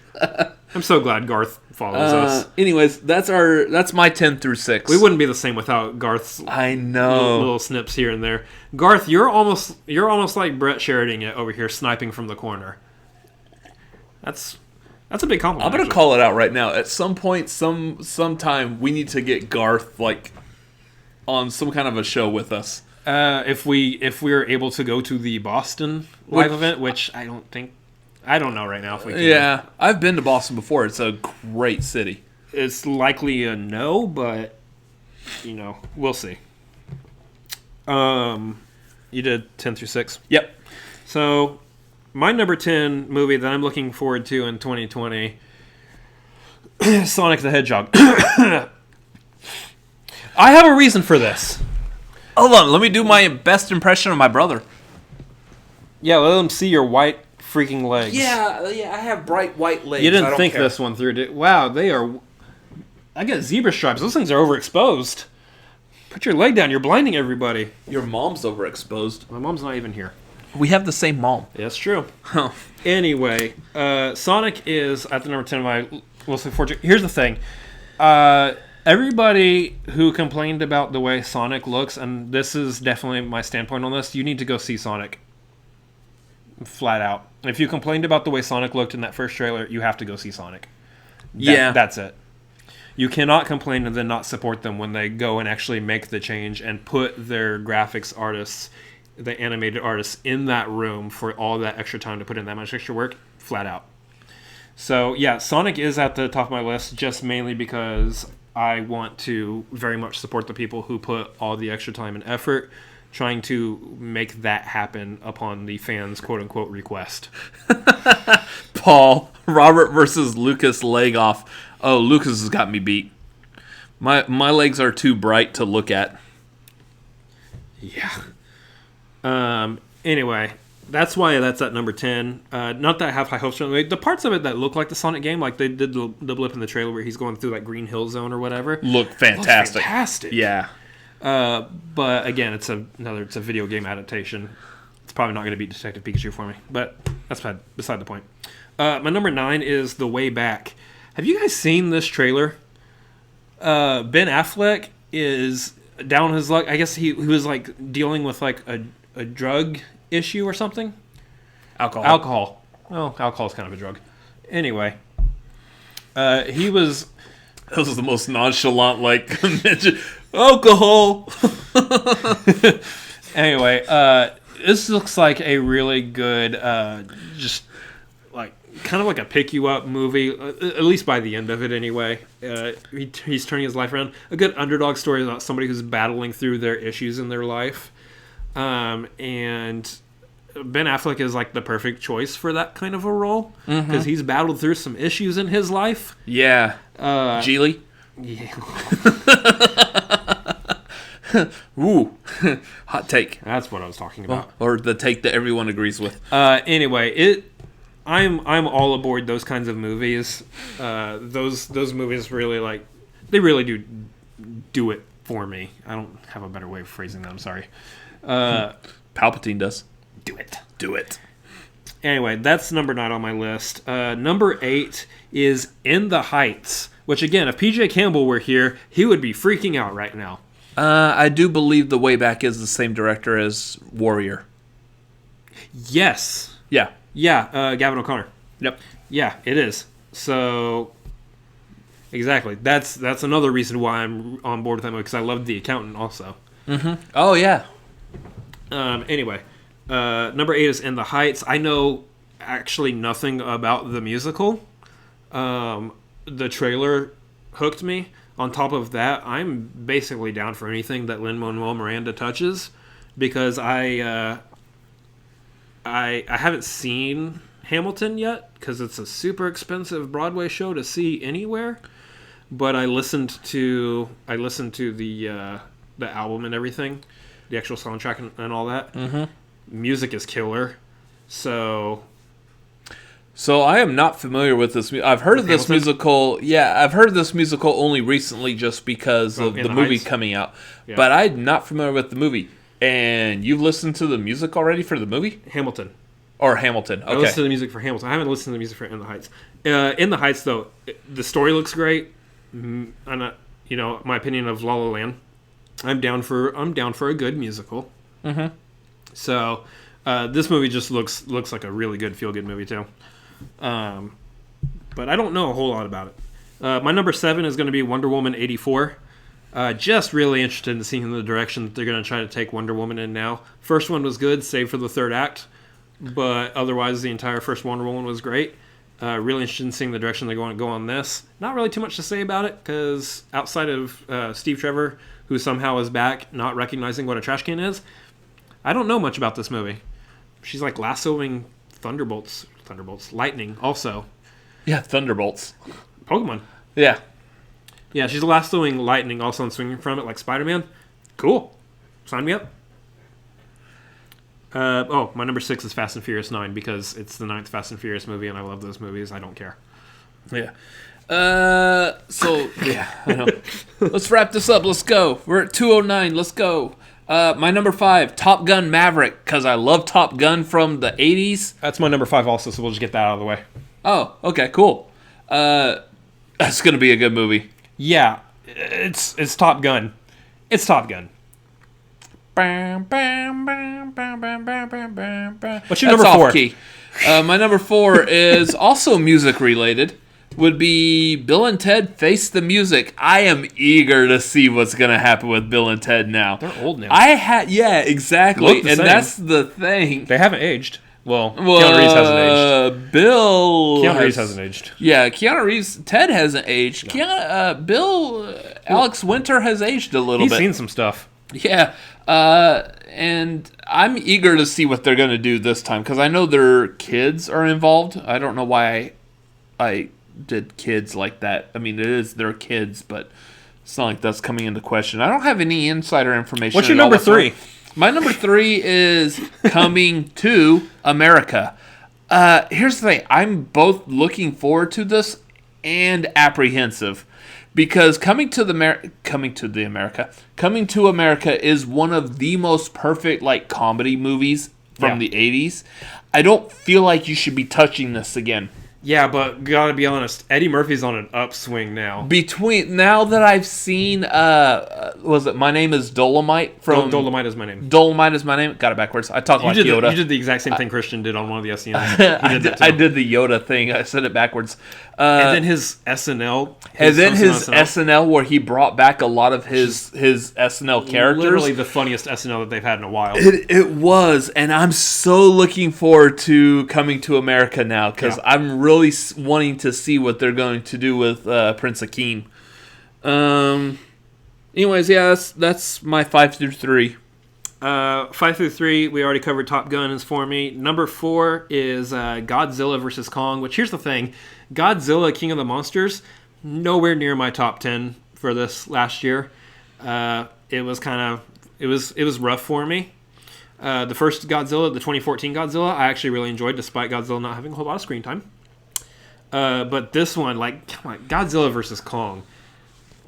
I'm so glad Garth follows us. Anyways, that's my 10 through 6. We wouldn't be the same without Garth's I know. little snips here and there. Garth, you're almost like Brett Sheridan over here sniping from the corner. That's a big compliment. I'm gonna actually. call it out right now. At some point, sometime, we need to get Garth on some kind of a show with us. If we're able to go to the Boston live event, which I don't know right now if we can. Yeah, I've been to Boston before. It's a great city. It's likely a no, but we'll see. You did 10 through 6. Yep. So, my number 10 movie that I'm looking forward to in 2020, Sonic the Hedgehog. I have a reason for this. Hold on, let me do my best impression of my brother. Yeah, let them see your white freaking legs. Yeah, I have bright white legs. You didn't think this one through, did? Wow, they are. I get zebra stripes. Those things are overexposed. Put your leg down. You're blinding everybody. Your mom's overexposed. My mom's not even here. We have the same mom. Yeah, that's true. Oh. Anyway, Sonic is at the number 10 of my list of fortune. Here's the thing. Everybody who complained about the way Sonic looks, and this is definitely my standpoint on this, you need to go see Sonic. Flat out. If you complained about the way Sonic looked in that first trailer, you have to go see Sonic. That's it. You cannot complain and then not support them when they go and actually make the change and put their graphics artists, the animated artists, in that room for all that extra time to put in that much extra work. Flat out. So, yeah, Sonic is at the top of my list just mainly because I want to very much support the people who put all the extra time and effort trying to make that happen upon the fans' quote-unquote request. Paul, Robert versus Lucas leg off. Oh, Lucas has got me beat. My legs are too bright to look at. Yeah. Anyway, that's why that's at number 10. Not that I have high hopes for it. The parts of it that look like the Sonic game, like they did the blip in the trailer where he's going through like Green Hill Zone or whatever. Look fantastic. Fantastic. Yeah. But again, it's a video game adaptation. It's probably not going to beat Detective Pikachu for me, but that's beside the point. My number 9 is The Way Back. Have you guys seen this trailer? Ben Affleck is down his luck. I guess he was like dealing with like a drug issue or something. Alcohol. Well, alcohol is kind of a drug. Anyway, he was. This is the most nonchalant like mention. Alcohol. Anyway, this looks like a really good, just like kind of like a pick you up movie, at least by the end of it anyway. He's turning his life around. A good underdog story about somebody who's battling through their issues in their life. And Ben Affleck is like the perfect choice for that kind of a role because he's battled through some issues in his life. Yeah. Geely. Yeah. Ooh. Hot take. That's what I was talking about. Or the take that everyone agrees with. Anyway, I'm all aboard those kinds of movies. Those movies really they really do it for me. I don't have a better way of phrasing that. I'm sorry. Palpatine does. Do it. Anyway, that's number 9 on my list. Number 8 is In the Heights, which again, if PJ Campbell were here, he would be freaking out right now. I do believe The Way Back is the same director as Warrior. Yes. Yeah. Yeah, Gavin O'Connor. Yep. Yeah, it is. So, exactly. That's another reason why I'm on board with that movie, because I loved The Accountant also. Mm-hmm. Oh, yeah. Anyway, number 8 is In the Heights. I know actually nothing about the musical. The trailer hooked me. On top of that, I'm basically down for anything that Lin-Manuel Miranda touches, because I haven't seen Hamilton yet because it's a super expensive Broadway show to see anywhere. But I listened to the album and everything, the actual soundtrack and all that. Mm-hmm. Music is killer. So I am not familiar with this. I've heard of this musical. Yeah, I've heard of this musical only recently, just because of the movie coming out. Yeah. But I'm not familiar with the movie. And you've listened to the music already for the movie? Hamilton. Or Hamilton. Okay. I listened to the music for Hamilton. I haven't listened to the music for In the Heights. In the Heights, though, the story looks great. My opinion of La La Land. I'm down for a good musical. Mm-hmm. So this movie just looks like a really good feel good movie too. But I don't know a whole lot about it. My number 7 is going to be Wonder Woman 84. Just really interested in seeing the direction that they're going to try to take Wonder Woman in now. First one was good, save for the third act. But otherwise, the entire first Wonder Woman was great. Really interested in seeing the direction they're going to go on this. Not really too much to say about it, because outside of Steve Trevor, who somehow is back, not recognizing what a trash can is, I don't know much about this movie. She's like lassoing Thunderbolts, lightning also. Yeah, Thunderbolts. Pokemon. Yeah. Yeah, she's lassoing lightning also and swinging from it like Spider-Man. Cool. Sign me up. My number 6 is Fast and Furious 9 because it's the 9th Fast and Furious movie and I love those movies. I don't care. Yeah. Yeah, I know. Let's wrap this up. Let's go. We're at 2:09. Let's go. My number 5, Top Gun Maverick, because I love Top Gun from the 80s. That's my number 5 also, so we'll just get that out of the way. Oh, okay, cool. That's going to be a good movie. Yeah, it's Top Gun. It's Top Gun. What's your number 4? Key. My number 4 is also music related. Would be Bill and Ted Face the Music. I am eager to see what's going to happen with Bill and Ted now. They're old now. Yeah, exactly. And that's the thing. They haven't aged. Well, Keanu Reeves hasn't aged. Bill Keanu Reeves hasn't aged. Yeah, Keanu Reeves. Ted hasn't aged. No. Alex Winter has aged a little bit. He's seen some stuff. Yeah, and I'm eager to see what they're going to do this time because I know their kids are involved. I don't know why I did kids like that. I mean, it is their kids, but it's not like that's coming into question. I don't have any insider information. What's your number 3? My number 3 is Coming to America. Here's the thing. I'm both looking forward to this and apprehensive. Because Coming to America is one of the most perfect comedy movies from the 80s. I don't feel like you should be touching this again. Yeah, but gotta be honest, Eddie Murphy's on an upswing now. Now that I've seen, was it My Name is Dolomite? From Dolomite is My Name. Dolomite is My Name. Got it backwards. I talk like Yoda. You did the exact same thing Christian did on one of the SCNs. He did that too. I did the Yoda thing. I said it backwards. And then his SNL. SNL where he brought back a lot of his SNL characters. Literally the funniest SNL that they've had in a while. It was, and I'm so looking forward to Coming to America now because I'm really wanting to see what they're going to do with Prince Akeem. Anyways, that's my 5 through 3. 5 through 3, we already covered Top Gun is for me. Number 4 is Godzilla vs. Kong, which here's the thing. Godzilla, King of the Monsters, nowhere near my top 10 for this last year. It was rough for me. The first Godzilla, the 2014 Godzilla, I actually really enjoyed despite Godzilla not having a whole lot of screen time. But this one, come on, Godzilla vs. Kong.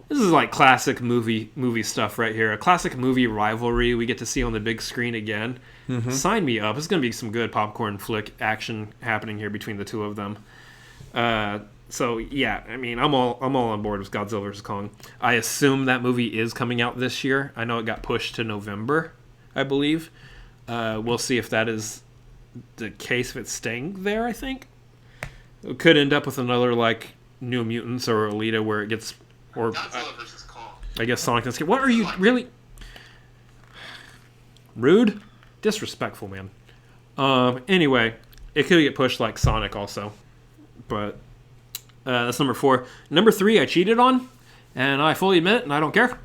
This is classic movie stuff right here. A classic movie rivalry we get to see on the big screen again. Mm-hmm. Sign me up. It's going to be some good popcorn flick action happening here between the two of them. So yeah, I mean, I'm all on board with Godzilla vs. Kong. I assume that movie is coming out this year. I know it got pushed to November, I believe. We'll see if that is the case, if it's staying there, I think. It could end up with another New Mutants or Alita where it gets... Or Godzilla vs. Kong. I guess Sonic and Skip. What are you really... Rude? Disrespectful, man. Anyway, it could get pushed like Sonic also. But that's number 4. Number 3, I cheated on, and I fully admit, and I don't care.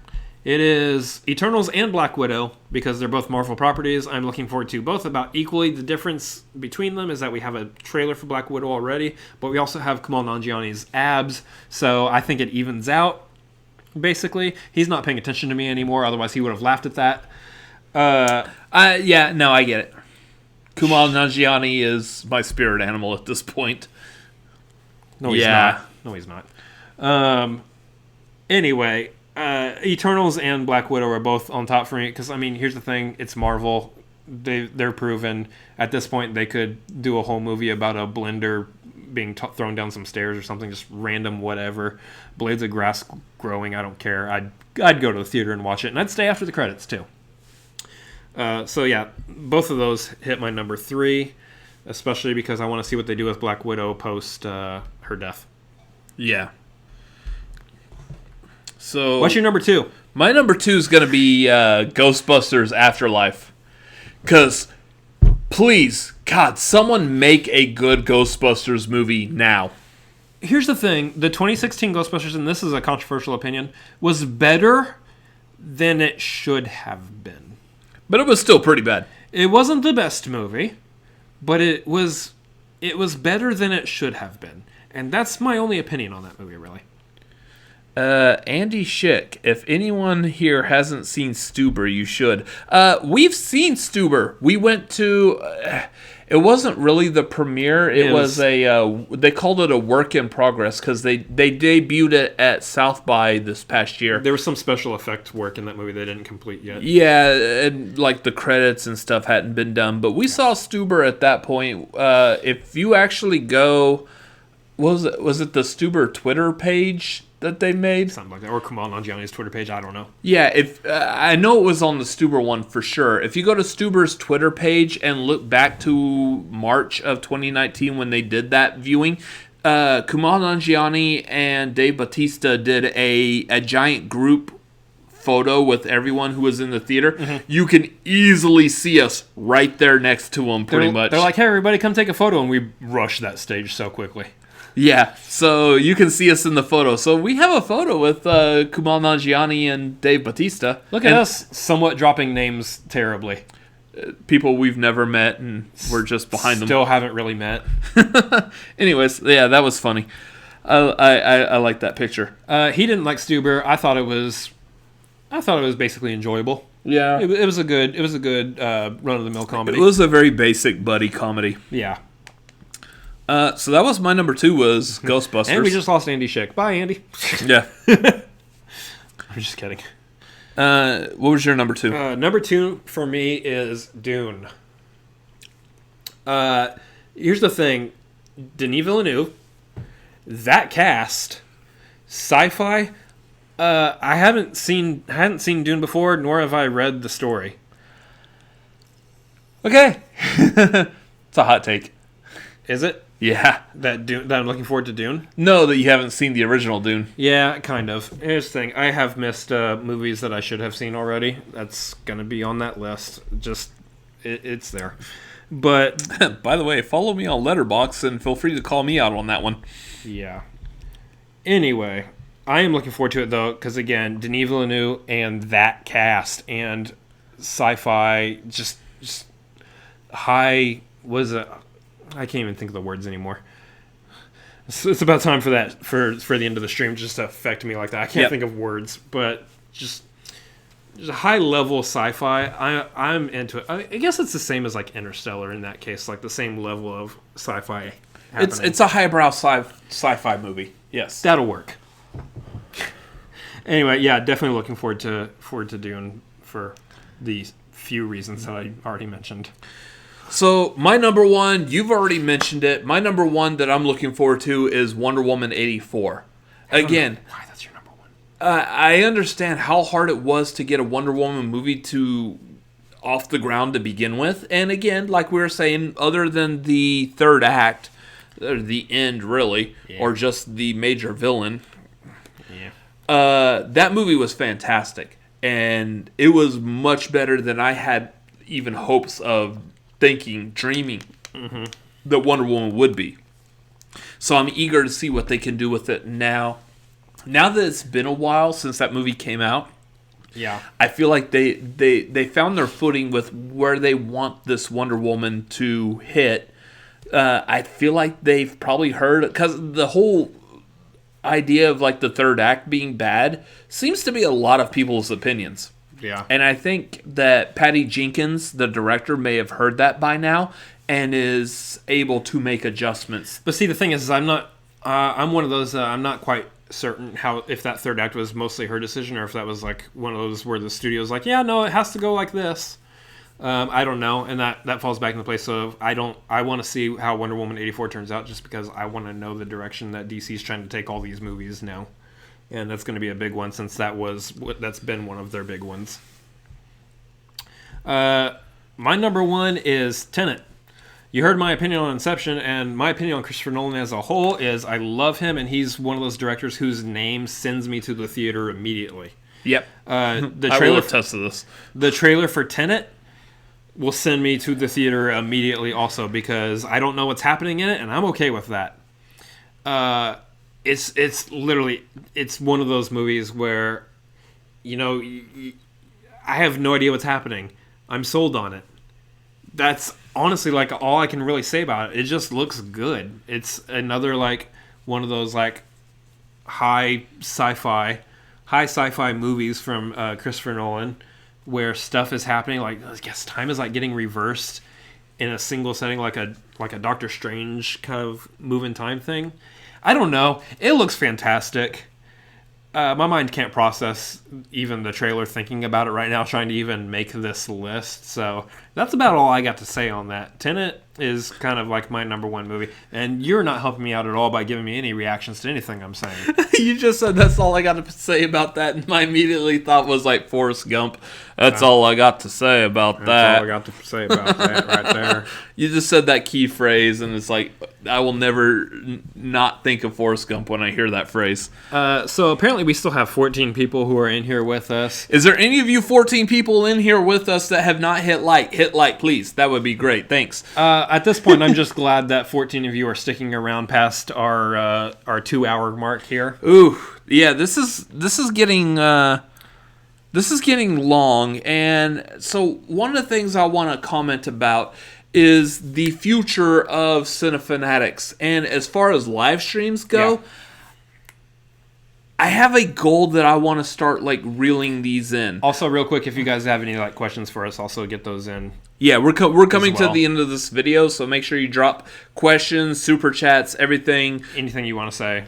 It is Eternals and Black Widow, because they're both Marvel properties. I'm looking forward to both about equally. The difference between them is that we have a trailer for Black Widow already, but we also have Kumail Nanjiani's abs, so I think it evens out, basically. He's not paying attention to me anymore, otherwise he would have laughed at that. I get it. Kumail Nanjiani is my spirit animal at this point. No, he's not. No, he's not. Anyway... Eternals and Black Widow are both on top for me because, I mean, here's the thing. It's Marvel. They're proven. At this point, they could do a whole movie about a blender being thrown down some stairs or something, just random whatever. Blades of grass growing, I don't care. I'd go to the theater and watch it, and I'd stay after the credits, too. So, yeah, both of those hit my number 3, especially because I want to see what they do with Black Widow post her death. Yeah. So, what's your number 2? My number 2 is going to be Ghostbusters Afterlife. Because, please, God, someone make a good Ghostbusters movie now. Here's the thing. The 2016 Ghostbusters, and this is a controversial opinion, was better than it should have been. But it was still pretty bad. It wasn't the best movie, but it was better than it should have been. And that's my only opinion on that movie, really. Andy Schick, if anyone here hasn't seen Stuber, you should. We've seen Stuber. We went to... it wasn't really the premiere. It was a... they called it a work in progress because they debuted it at South by this past year. There was some special effects work in that movie they didn't complete yet. Yeah, and the credits and stuff hadn't been done. But we saw Stuber at that point. If you actually go... Was it the Stuber Twitter page that they made? Something like that. Or Kumail Nanjiani's Twitter page, I don't know. Yeah, if I know it was on the Stuber one for sure. If you go to Stuber's Twitter page and look back to March of 2019 when they did that viewing, Kumail Nanjiani and Dave Bautista did a giant group photo with everyone who was in the theater. Mm-hmm. You can easily see us right there next to them, pretty much. They're like, hey, everybody, come take a photo, and we rushed that stage so quickly. Yeah, so you can see us in the photo. So we have a photo with Kumail Nanjiani and Dave Bautista. Look at us somewhat dropping names terribly. People we've never met, and we're just behind them. Still haven't really met. Anyways, yeah, that was funny. I like that picture. He didn't like Stuber. I thought it was basically enjoyable. Yeah, It was a good run of the mill comedy. It was a very basic buddy comedy. Yeah. So that was my number 2 was Ghostbusters. And we just lost Andy Schick. Bye, Andy. Yeah. I'm just kidding. What was your number 2? Number 2 for me is Dune. Here's the thing. Denis Villeneuve, that cast, sci-fi, I hadn't seen Dune before, nor have I read the story. Okay. It's a hot take. Is it? Yeah. That I'm looking forward to Dune? No, that you haven't seen the original Dune. Yeah, kind of. Here's the thing. I have missed movies that I should have seen already. That's going to be on that list. Just, it's there. But... By the way, follow me on Letterboxd and feel free to call me out on that one. Yeah. Anyway, I am looking forward to it, though, because, again, Denis Villeneuve and that cast and sci-fi, just high... I can't even think of the words anymore. It's about time for that for the end of the stream just to affect me like that. I can't think of words, but just a high level sci-fi. I'm into it. I guess it's the same as like Interstellar in that case, like the same level of sci-fi happening. It's a highbrow sci-fi movie. Yes, that'll work. Anyway, yeah, definitely looking forward to Dune for the few reasons that I already mentioned. So, my number 1, you've already mentioned it. My number 1 that I'm looking forward to is Wonder Woman 84. Again, why that's your number 1? I understand how hard it was to get a Wonder Woman movie off the ground to begin with. And again, like we were saying, other than the third act, or the end really, or just the major villain, that movie was fantastic. And it was much better than I had even hopes of dreaming that Wonder Woman would be. So I'm eager to see what they can do with it now. Now that it's been a while since that movie came out, I feel like they found their footing with where they want this Wonder Woman to hit. I feel like they've probably heard, because the whole idea of like the third act being bad seems to be a lot of people's opinions. Yeah. And I think that Patty Jenkins, the director, may have heard that by now and is able to make adjustments. But see, the thing is I'm not... I'm one of those... I'm not quite certain if that third act was mostly her decision or if that was like one of those where the studio's like, yeah, no, it has to go like this. I don't know. And that falls back into place. So I want to see how Wonder Woman 84 turns out just because I want to know the direction that DC's trying to take all these movies now. And that's going to be a big one since that's been one of their big ones. My number 1 is Tenet. You heard my opinion on Inception, and my opinion on Christopher Nolan as a whole is I love him, and he's one of those directors whose name sends me to the theater immediately. Yep. I will attest to this. The trailer for Tenet will send me to the theater immediately also because I don't know what's happening in it, and I'm okay with that. It's literally, it's one of those movies where, I have no idea what's happening. I'm sold on it. That's honestly like all I can really say about it. It just looks good. It's another like one of those like high sci-fi movies from Christopher Nolan where stuff is happening. Like I guess time is like getting reversed in a single setting, like a Doctor Strange kind of moving time thing. I don't know. It looks fantastic. My mind can't process even the trailer thinking about it right now, trying to even make this list. So that's about all I got to say on that. Tenet is kind of like my number 1 movie. And you're not helping me out at all by giving me any reactions to anything I'm saying. You just said that's all I got to say about that. And my immediately thought was like Forrest Gump. That's all I got to say about that. That's all I got to say about that right there. You just said that key phrase, and it's like, I will never not think of Forrest Gump when I hear that phrase. So apparently we still have 14 people who are in here with us. Is there any of you 14 people in here with us that have not hit like? Hit like, please. That would be great. Thanks. At this point, I'm just glad that 14 of you are sticking around past our 2-hour mark here. Ooh, yeah. This is getting long, and so one of the things I want to comment about is the future of Cinefanatics. And as far as live streams go, I have a goal that I want to start like reeling these in. Also, real quick, if you guys have any like questions for us, also get those in. Yeah, we're coming to the end of this video, so make sure you drop questions, super chats, everything. Anything you want to say,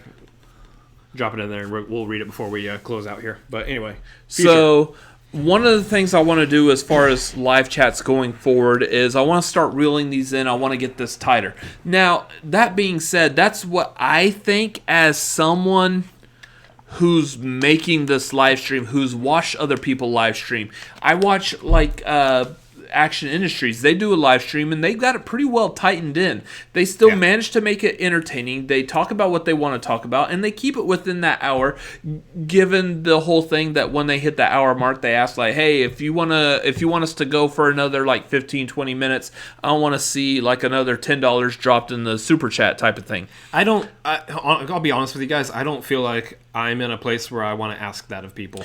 drop it in there, and we'll read it before we close out here. But anyway, future. So one of the things I want to do as far as live chats going forward is I want to start reeling these in. I want to get this tighter. Now, that being said, that's what I think as someone who's making this live stream, who's watched other people live stream. I watch like Action Industries. They do a live stream and they got it pretty well tightened in. They still manage to make it entertaining. They talk about what they want to talk about and they keep it within that hour, given the whole thing that when they hit the hour mark, they ask like, hey, if you want us to go for another like 15, 20 minutes, I want to see like another $10 dropped in the super chat type of thing. I'll be honest with you guys, I don't feel like I'm in a place where I want to ask that of people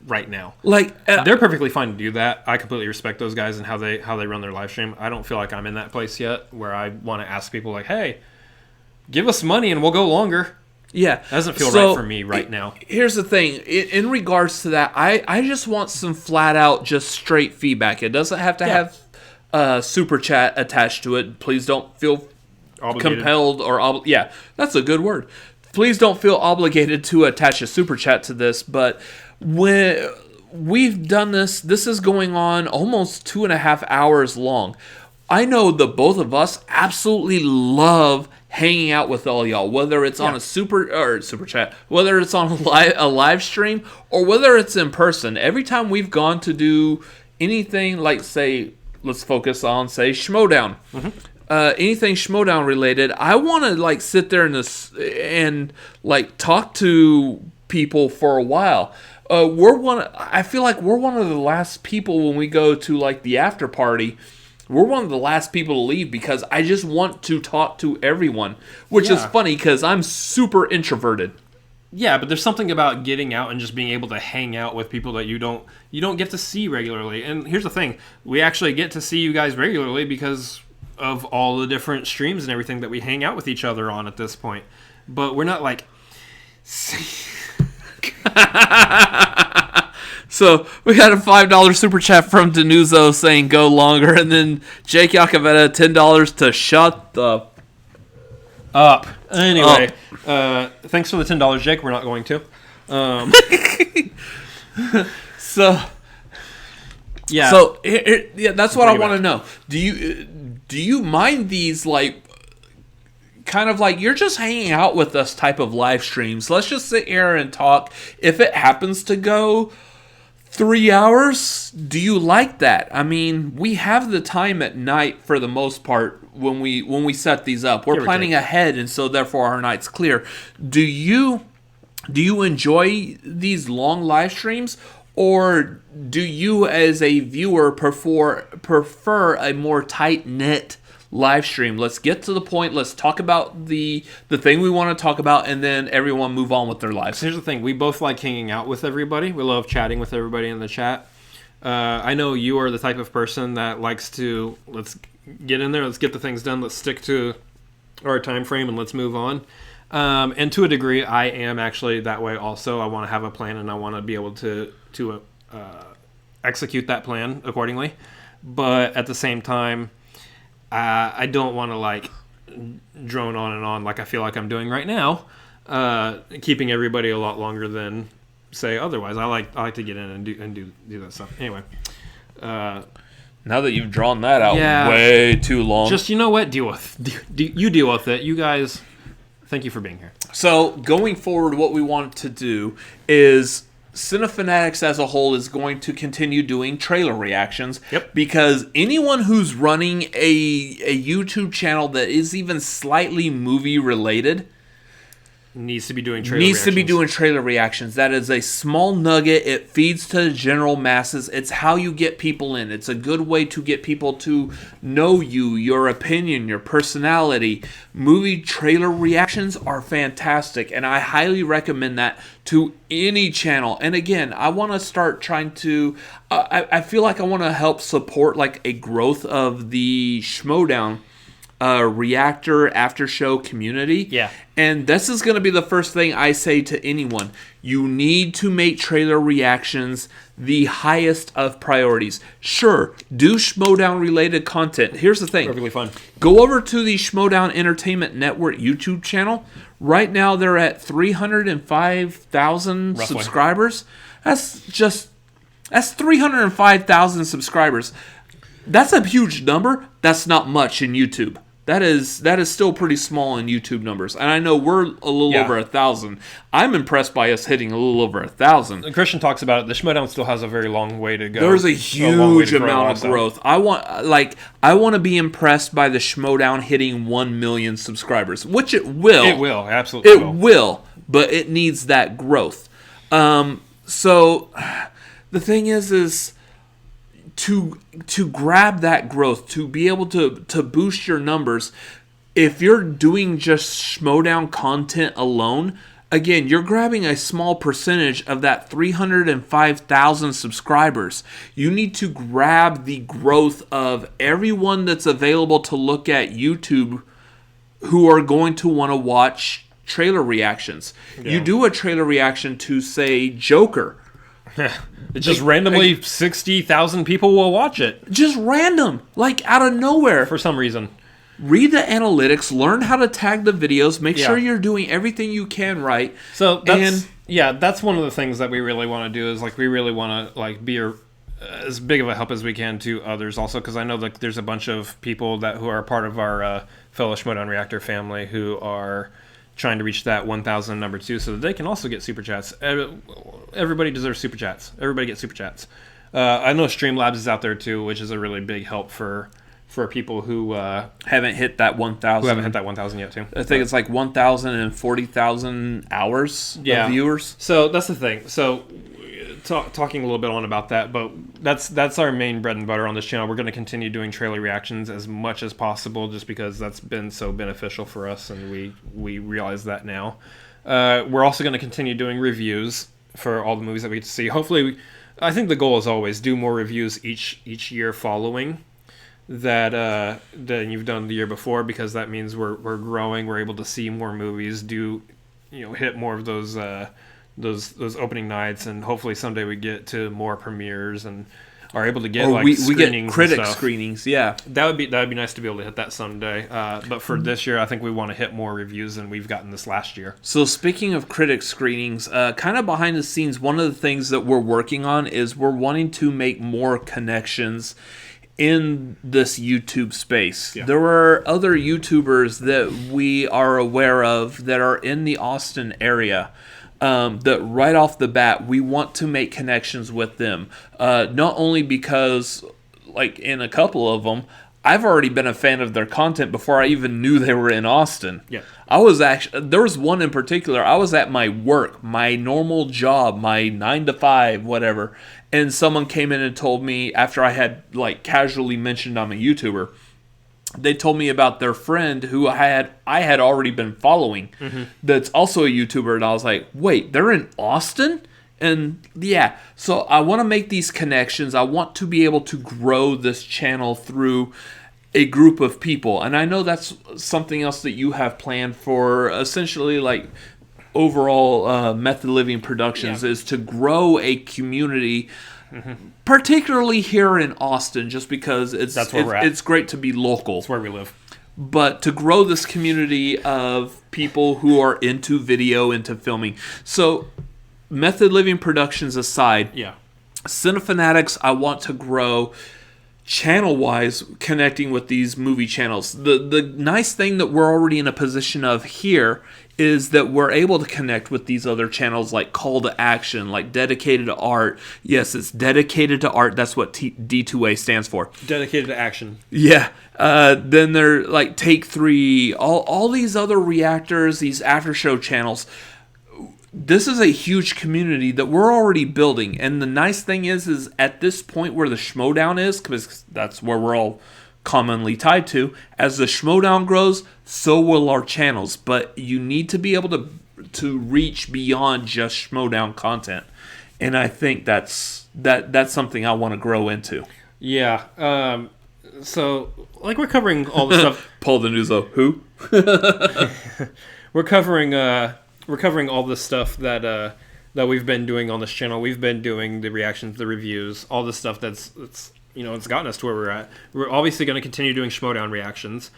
right now. Like they're perfectly fine to do that. I completely respect those guys and how they run their live stream. I don't feel like I'm in that place yet where I want to ask people like, "Hey, give us money and we'll go longer." Yeah, that doesn't feel right for me right now. Here's the thing. In regards to that, I just want some flat out, just straight feedback. It doesn't have to have super chat attached to it. Please don't feel obligated. Compelled or yeah, that's a good word. Please don't feel obligated to attach a super chat to this, but when we've done this is going on almost 2.5 hours long. I know the both of us absolutely love hanging out with all y'all, whether it's on a super chat, whether it's on a live stream, or whether it's in person. Every time we've gone to do anything like, say, let's focus on, say, Schmoedown. Mm-hmm. Anything Schmoedown related, I want to like sit there and like talk to people for a while. I feel like we're one of the last people when we go to like the after party. We're one of the last people to leave because I just want to talk to everyone, which is funny because I'm super introverted. Yeah, but there's something about getting out and just being able to hang out with people that you don't get to see regularly. And here's the thing: we actually get to see you guys regularly because of all the different streams and everything that we hang out with each other on at this point. But we're not like... So we got a $5 super chat from Denuzo saying go longer, and then Jake Yakavetta $10 to shut the up. Anyway, thanks for the $10, Jake. We're not going to. So that's what I want to know. Do you mind these like kind of like you're just hanging out with us type of live streams? Let's just sit here and talk. If it happens to go 3 hours, do you like that? I mean, we have the time at night for the most part when we set these up. We're planning ahead, and so therefore our night's clear. Do you enjoy these long live streams, or do you as a viewer prefer a more tight-knit live stream? Let's get to the point. Let's talk about the thing we want to talk about, and then everyone move on with their lives. Here's the thing. We both like hanging out with everybody. We love chatting with everybody in the chat. I know you are the type of person that likes to, let's get in there, let's get the things done, let's stick to our time frame, and let's move on. And to a degree, I am actually that way also. I want to have a plan, and I want to be able to execute that plan accordingly. But at the same time, I don't want to like drone on and on like I feel like I'm doing right now, keeping everybody a lot longer than say otherwise. I like to get in and do that stuff. Anyway, now that you've drawn that out way too long, just you know what, deal with it. You guys, thank you for being here. So going forward, what we want to do is Cinefanatics as a whole is going to continue doing trailer reactions. Yep. Because anyone who's running a YouTube channel that is even slightly movie related, needs to be doing trailer needs reactions. to be doing trailer reactions. That is a small nugget. It feeds to the general masses. It's how you get people in. It's a good way to get people to know you, your opinion, your personality. Movie trailer reactions are fantastic, and I highly recommend that to any channel. And again, I want to start trying to I feel like I want to help support like a growth of the Schmoedown reactor after show community. Yeah. And this is going to be the first thing I say to anyone. You need to make trailer reactions the highest of priorities. Sure, do Schmoedown related content. Here's the thing. Perfectly fun. Go over to the Schmoedown Entertainment Network YouTube channel. Right now they're at 305,000 Roughly. subscribers. That's 305,000 subscribers. That's a huge number. That's not much in YouTube. That is still pretty small in YouTube numbers. And I know we're a little over 1,000. I'm impressed by us hitting a little over 1,000. Christian talks about it. The Schmoedown still has a very long way to go. There's a long way huge to grow amount of also. growth. I want to be impressed by the Schmoedown hitting 1 million subscribers, which it will. It will, absolutely It will, but it needs that growth. So the thing is to grab that growth, to be able to boost your numbers, if you're doing just Schmoedown content alone, again, you're grabbing a small percentage of that 305,000 subscribers. You need to grab the growth of everyone that's available to look at YouTube who are going to want to watch trailer reactions. Yeah. You do a trailer reaction to, say, Joker. It's just randomly 60,000 people will watch it. Just random, like out of nowhere. For some reason. Read the analytics, learn how to tag the videos, make Yeah. sure you're doing everything you can right. So that's one of the things that we really want to do is like we really want to like be as big of a help as we can to others also, because I know that there's a bunch of people who are part of our fellow Schmoedown Reactor family who are trying to reach that 1,000 number too, so that they can also get super chats. Everybody deserves super chats. Everybody gets super chats. I know Streamlabs is out there too, which is a really big help for people who Haven't hit that 1,000. who haven't hit that 1,000 yet too. I think it's like 1,040,000 hours of viewers. So that's the thing. So talking a little bit on about that, but that's our main bread and butter on this channel. We're going to continue doing trailer reactions as much as possible, just because that's been so beneficial for us, and we realize that now. We're also going to continue doing reviews for all the movies that we get to see. Hopefully, I think the goal is always do more reviews each year following that you've done the year before, because that means we're growing. We're able to see more movies, hit more of those opening nights, and hopefully someday we get to more premieres and are able to get we screenings get critic and stuff. screenings. Yeah, That would be nice to be able to hit that someday. But for this year, I think we want to hit more reviews than we've gotten this last year. So speaking of critic screenings, kind of behind the scenes, one of the things that we're working on is we're wanting to make more connections in this YouTube space. Yeah. There are other YouTubers that we are aware of that are in the Austin area. That right off the bat, we want to make connections with them. Not only because, like in a couple of them, I've already been a fan of their content before I even knew they were in Austin. Yeah. There was one in particular. I was at my work, my normal job, my 9 to 5, whatever, and someone came in and told me, after I had like casually mentioned I'm a YouTuber, they told me about their friend who I had already been following, that's also a YouTuber, and I was like, wait, they're in Austin? And yeah, so I want to make these connections. I want to be able to grow this channel through a group of people, and I know that's something else that you have planned for essentially like overall Method Living Productions, is to grow a community, particularly here in Austin, just because That's where we're at. it's great to be local. That's where we live. But to grow this community of people who are into video, into filming. So Method Living Productions aside, Yeah. Cinefanatics, I want to grow channel-wise connecting with these movie channels. The nice thing that we're already in a position of here is that we're able to connect with these other channels like Call to Action, like Dedicated to Art. Yes, it's Dedicated to Art. That's what D2A stands for. Dedicated to Action. Yeah. Then they're like Take 3, all these other reactors, these after show channels. This is a huge community that we're already building. And the nice thing is at this point where the Schmoedown is, because that's where we're all commonly tied to, as the Schmoedown grows, so will our channels. But you need to be able to reach beyond just Schmoedown content. And I think that's something I want to grow into. Yeah. So, like, we're covering all the stuff. Paul the Newso. Who? We're covering all the stuff that we've been doing on this channel. We've been doing the reactions, the reviews, all the stuff that's it's gotten us to where we're at. We're obviously going to continue doing Schmoedown reactions.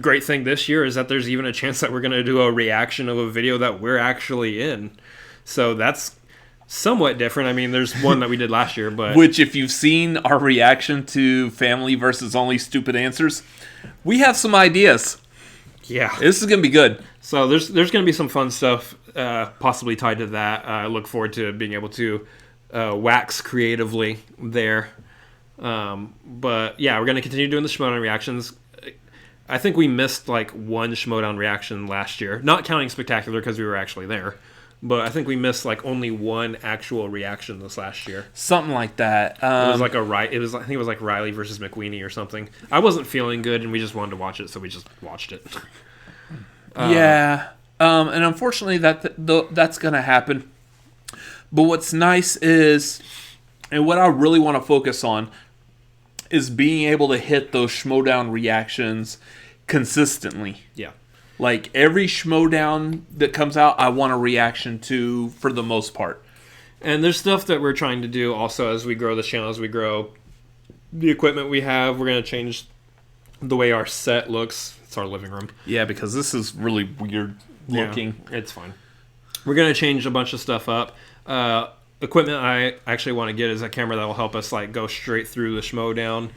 Great thing this year is that there's even a chance that we're going to do a reaction of a video that we're actually in. So that's somewhat different. I mean, there's one that we did last year, but which, if you've seen our reaction to Family versus Only Stupid Answers, we have some ideas. Yeah, this is going to be good. So there's going to be some fun stuff possibly tied to that. I look forward to being able to wax creatively there. But yeah, we're going to continue doing the Schmoedown reactions. I think we missed like one Schmoedown reaction last year, not counting Spectacular because we were actually there. But I think we missed like only one actual reaction this last year. Something like that. It was like I think it was like Riley versus McWeenie or something. I wasn't feeling good, and we just wanted to watch it, so we just watched it. Yeah. And unfortunately, that's going to happen. But what's nice is, and what I really want to focus on, is being able to hit those Schmoedown reactions consistently. Yeah. Like, every Schmoedown that comes out, I want a reaction to, for the most part. And there's stuff that we're trying to do also as we grow the channel, as we grow the equipment we have. We're going to change the way our set looks. It's our living room. Yeah, because this is really weird looking. Yeah, it's fine. We're going to change a bunch of stuff up. Equipment I actually want to get is a camera that will help us like go straight through the Schmoedown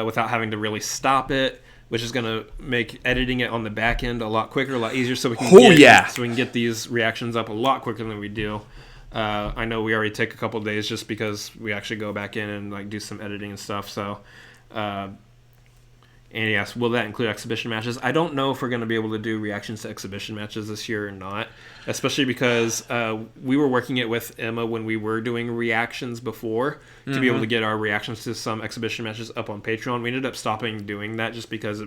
without having to really stop it, which is going to make editing it on the back end a lot quicker, a lot easier, so we can get these reactions up a lot quicker than we do. I know we already take a couple of days just because we actually go back in and like do some editing and stuff. So, and yes, will that include exhibition matches? I don't know if we're going to be able to do reactions to exhibition matches this year or not, especially because we were working it with Emma when we were doing reactions before to be able to get our reactions to some exhibition matches up on Patreon. We ended up stopping doing that just because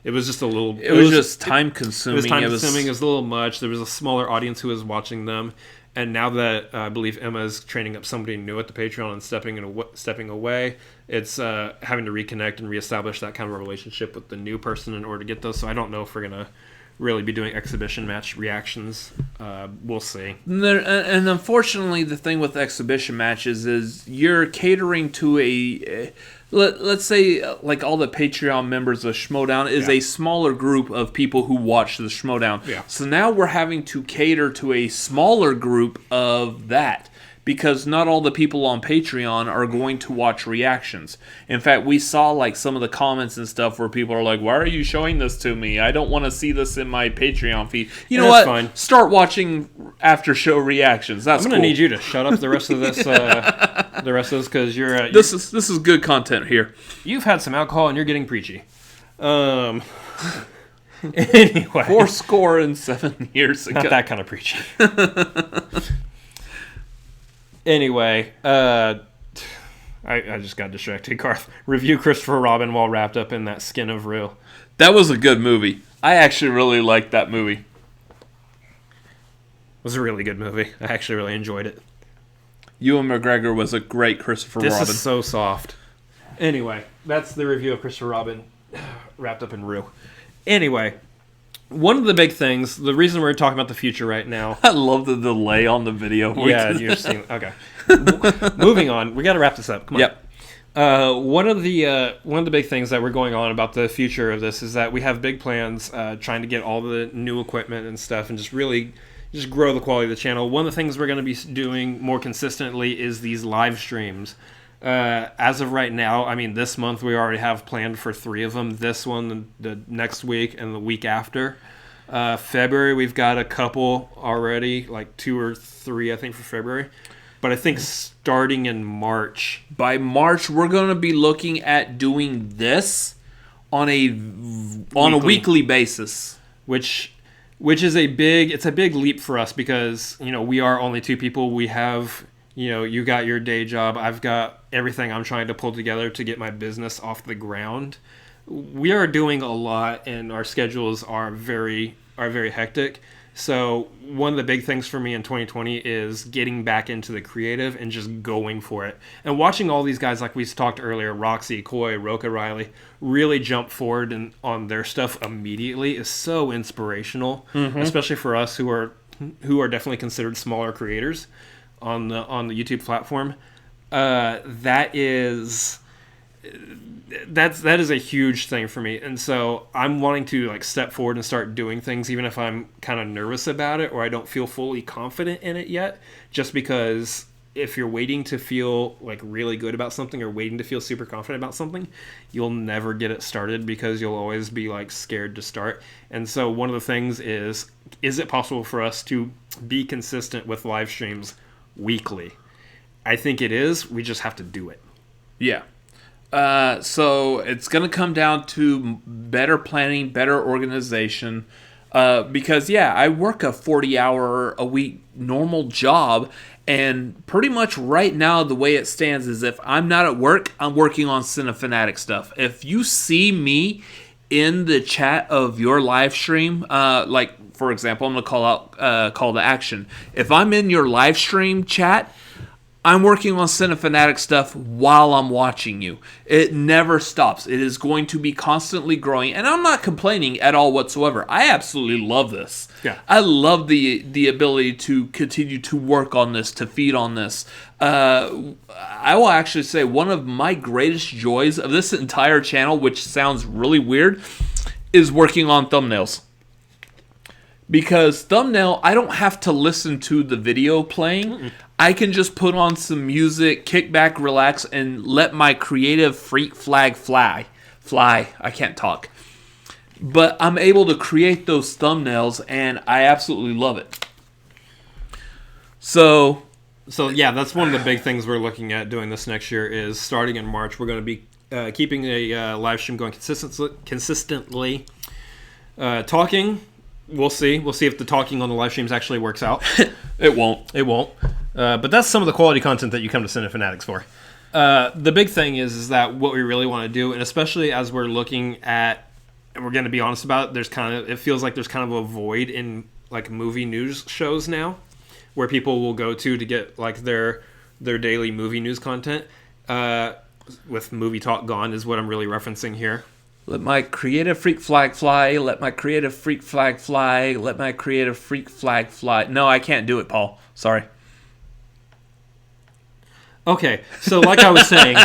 it was just a little... It was just time-consuming. It was time-consuming. It was a little much. There was a smaller audience who was watching them. And now that I believe Emma is training up somebody new at the Patreon and stepping away, it's having to reconnect and reestablish that kind of a relationship with the new person in order to get those. So I don't know if we're going to really be doing exhibition match reactions. We'll see. And unfortunately, the thing with exhibition matches is you're catering to a... Let's say, like, all the Patreon members of Schmoedown is a smaller group of people who watch the Schmoedown. Yeah. So now we're having to cater to a smaller group of that, because not all the people on Patreon are going to watch reactions. In fact, we saw, like, some of the comments and stuff where people are like, why are you showing this to me? I don't want to see this in my Patreon feed. You know what? Fine. Start watching after-show reactions. That's I'm going to need you to shut up the rest of this... the rest of this, because you're this is good content here. You've had some alcohol and you're getting preachy. Anyway, 47 years ago. Not that kind of preachy. Anyway, I just got distracted. Garth, review Christopher Robin while wrapped up in that skin of Rue. That was a good movie. I actually really liked that movie. It was a really good movie. I actually really enjoyed it. Ewan McGregor was a great Christopher Robin. This is so soft. Anyway, that's the review of Christopher Robin wrapped up in Rue. Anyway, one of the big things, the reason we're talking about the future right now... I love the delay on the video. Yeah, you're seeing... Okay. Moving on. We got to wrap this up. Come on. Yep. One of the big things that we're going on about the future of this is that we have big plans trying to get all the new equipment and stuff and just really... just grow the quality of the channel. One of the things we're going to be doing more consistently is these live streams. As of right now, I mean, this month we already have planned for 3 of them. This one, the next week, and the week after. February, we've got a couple already, like 2 or 3, I think, for February. But I think starting in March. By March, we're going to be looking at doing this on a weekly basis, which is a big leap for us because, we are only 2 people. We have, you got your day job. I've got everything I'm trying to pull together to get my business off the ground. We are doing a lot, and our schedules are very hectic. So one of the big things for me in 2020 is getting back into the creative and just going for it. And watching all these guys, like we talked earlier, Roxy, Coy, Roca Riley, really jump forward on their stuff immediately is so inspirational, especially for us who are definitely considered smaller creators on the YouTube platform. That is a huge thing for me, and so I'm wanting to step forward and start doing things even if I'm kind of nervous about it or I don't feel fully confident in it yet, just because if you're waiting to feel really good about something or waiting to feel super confident about something, you'll never get it started because you'll always be scared to start. And so one of the things is it possible for us to be consistent with live streams weekly? I think it is. We just have to do it. Yeah. So it's going to come down to better planning, better organization, because I work a 40-hour-a-week normal job, and pretty much right now the way it stands is if I'm not at work, I'm working on Cinefanatics stuff. If you see me in the chat of your live stream, for example, I'm going to call out call to action. If I'm in your live stream chat, I'm working on Cinefanatics stuff while I'm watching you. It never stops. It is going to be constantly growing, and I'm not complaining at all whatsoever. I absolutely love this. Yeah. I love the ability to continue to work on this, to feed on this. I will actually say one of my greatest joys of this entire channel, which sounds really weird, is working on thumbnails. Because thumbnail, I don't have to listen to the video playing. Mm-mm. I can just put on some music, kick back, relax, and let my creative freak flag fly. I can't talk. But I'm able to create those thumbnails, and I absolutely love it. So yeah, that's one of the big things we're looking at doing this next year is starting in March. We're going to be keeping a live stream going consistently. Talking. We'll see. We'll see if the talking on the live streams actually works out. It won't. But that's some of the quality content that you come to Cinefanatics for. The big thing is that what we really want to do, and especially as we're looking at, and we're going to be honest about it, it feels like there's kind of a void in movie news shows now, where people will go to get their daily movie news content. With Movie Talk gone is what I'm really referencing here. Let my creative freak flag fly. Let my creative freak flag fly. Let my creative freak flag fly. No, I can't do it, Paul. Sorry. Okay, so like I was saying,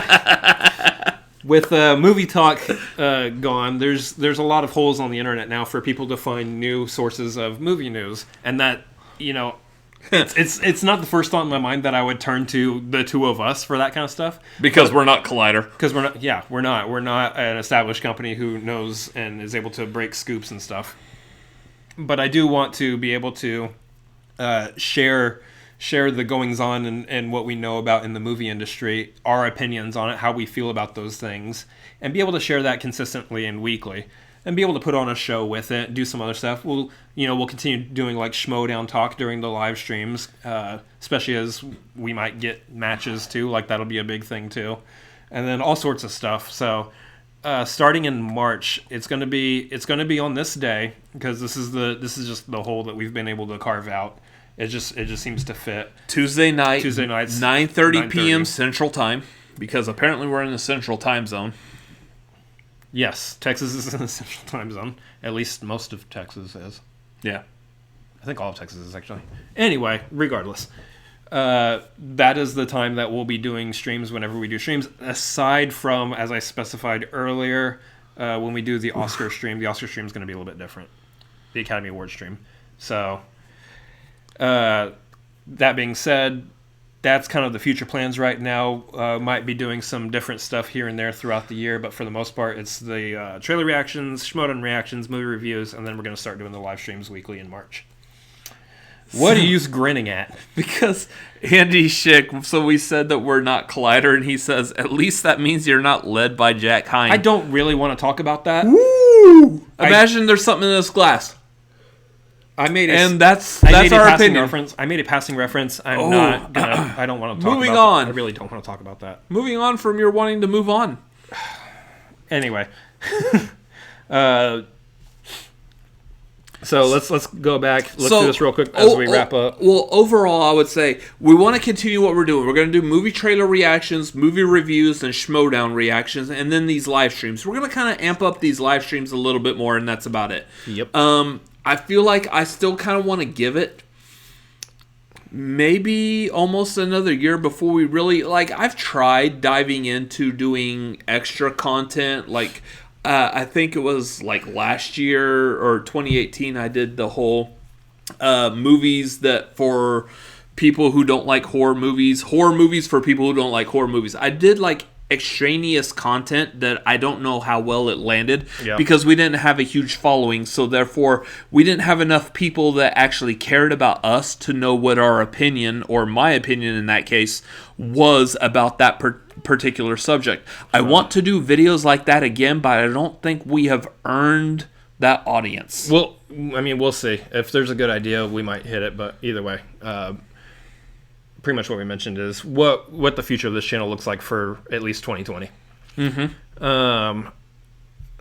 with Movie Talk gone, there's a lot of holes on the internet now for people to find new sources of movie news, and that it's not the first thought in my mind that I would turn to the two of us for that kind of stuff. Because we're not Collider. Because we're not. Yeah, we're not. We're not an established company who knows and is able to break scoops and stuff. But I do want to be able to share the goings on and what we know about in the movie industry, our opinions on it, how we feel about those things, and be able to share that consistently and weekly. And be able to put on a show with it, do some other stuff. We'll continue doing Schmoedown talk during the live streams, especially as we might get matches too. That'll be a big thing too, and then all sorts of stuff. So, starting in March, it's gonna be on this day because this is just the hole that we've been able to carve out. It just seems to fit. Tuesday nights, 9:30 p.m. Central Time, because apparently we're in the Central Time Zone. Yes, Texas is in the Central Time Zone. At least most of Texas is. Yeah. I think all of Texas is, actually. Anyway, regardless. That is the time that we'll be doing streams whenever we do streams. Aside from, as I specified earlier, when we do the Oscar stream. The Oscar stream is going to be a little bit different. The Academy Awards stream. So, that being said, that's kind of the future plans right now. Might be doing some different stuff here and there throughout the year, but for the most part, it's the trailer reactions, Schmoedown reactions, movie reviews, and then we're going to start doing the live streams weekly in March. What are you grinning at? Because Andy Schick, so we said that we're not Collider, and he says, at least that means you're not led by Jack Hine. I don't really want to talk about that. Woo! Imagine there's something in this glass. That's our opinion. I made a passing reference. I don't want to talk Moving about on. I really don't want to talk about that. Moving on from your wanting to move on. Anyway. So let's go back. Let's do this real quick as we wrap up. Well, overall, I would say we want to continue what we're doing. We're going to do movie trailer reactions, movie reviews, and Schmoedown reactions, and then these live streams. We're going to kind of amp up these live streams a little bit more, and that's about it. Yep. I feel like I still kind of want to give it maybe almost another year before we really, I've tried diving into doing extra content, I think it was last year or 2018 I did the whole movies that for people who don't like horror movies for people who don't like horror movies. I did extraneous content that I don't know how well it landed because we didn't have a huge following, so therefore we didn't have enough people that actually cared about us to know what our opinion, or my opinion in that case, was about that particular subject. I want to do videos like that again, but I don't think we have earned that audience. Well, I mean, we'll see. If there's a good idea, we might hit it, but either way, pretty much what we mentioned is what the future of this channel looks like for at least 2020. Mm-hmm.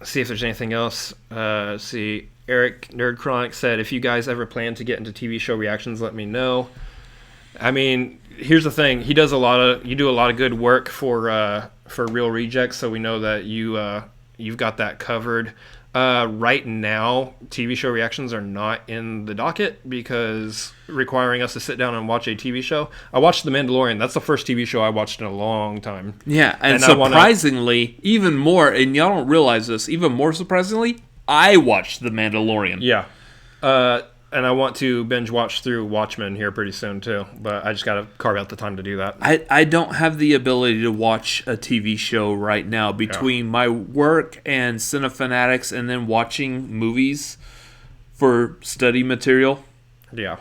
See if there's anything else. See, Eric Nerd Chronic said, if you guys ever plan to get into TV show reactions, let me know. I mean, here's the thing. You do a lot of good work for Real Rejects, so we know that you've got that covered. Right now, TV show reactions are not in the docket because requiring us to sit down and watch a TV show. I watched The Mandalorian. That's the first TV show I watched in a long time. Yeah, and surprisingly, even more, and y'all don't realize this, even more surprisingly, I watched The Mandalorian. Yeah. And I want to binge watch through Watchmen here pretty soon too, but I just got to carve out the time to do that. I don't have the ability to watch a TV show right now between my work and Cinefanatics and then watching movies for study material. Yeah.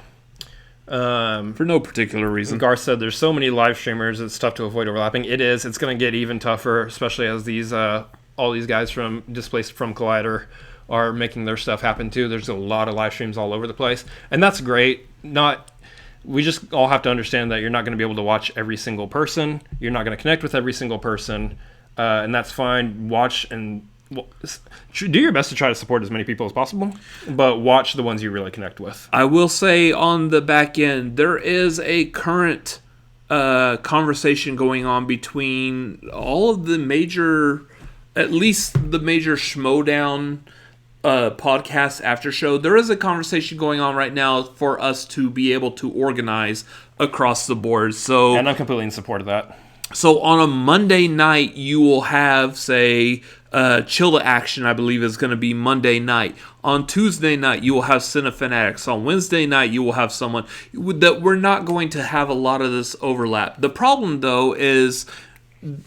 For no particular reason. Garth said there's so many live streamers, it's tough to avoid overlapping. It is. It's going to get even tougher, especially as these all these guys from Displaced from Collider are making their stuff happen too. There's a lot of live streams all over the place, and that's great. We just all have to understand that you're not going to be able to watch every single person. You're not going to connect with every single person, and that's fine. Watch and do your best to try to support as many people as possible, but watch the ones you really connect with. I will say on the back end, there is a current conversation going on between all of the major, at least the major Schmoedown podcast after show. There is a conversation going on right now for us to be able to organize across the board. So, and I'm completely in support of that. So on a Monday night, you will have, say, Chill to Action, I believe, is going to be Monday night. On Tuesday night, you will have Cinefanatics. On Wednesday night, you will have someone that we're not going to have a lot of this overlap. The problem, though, is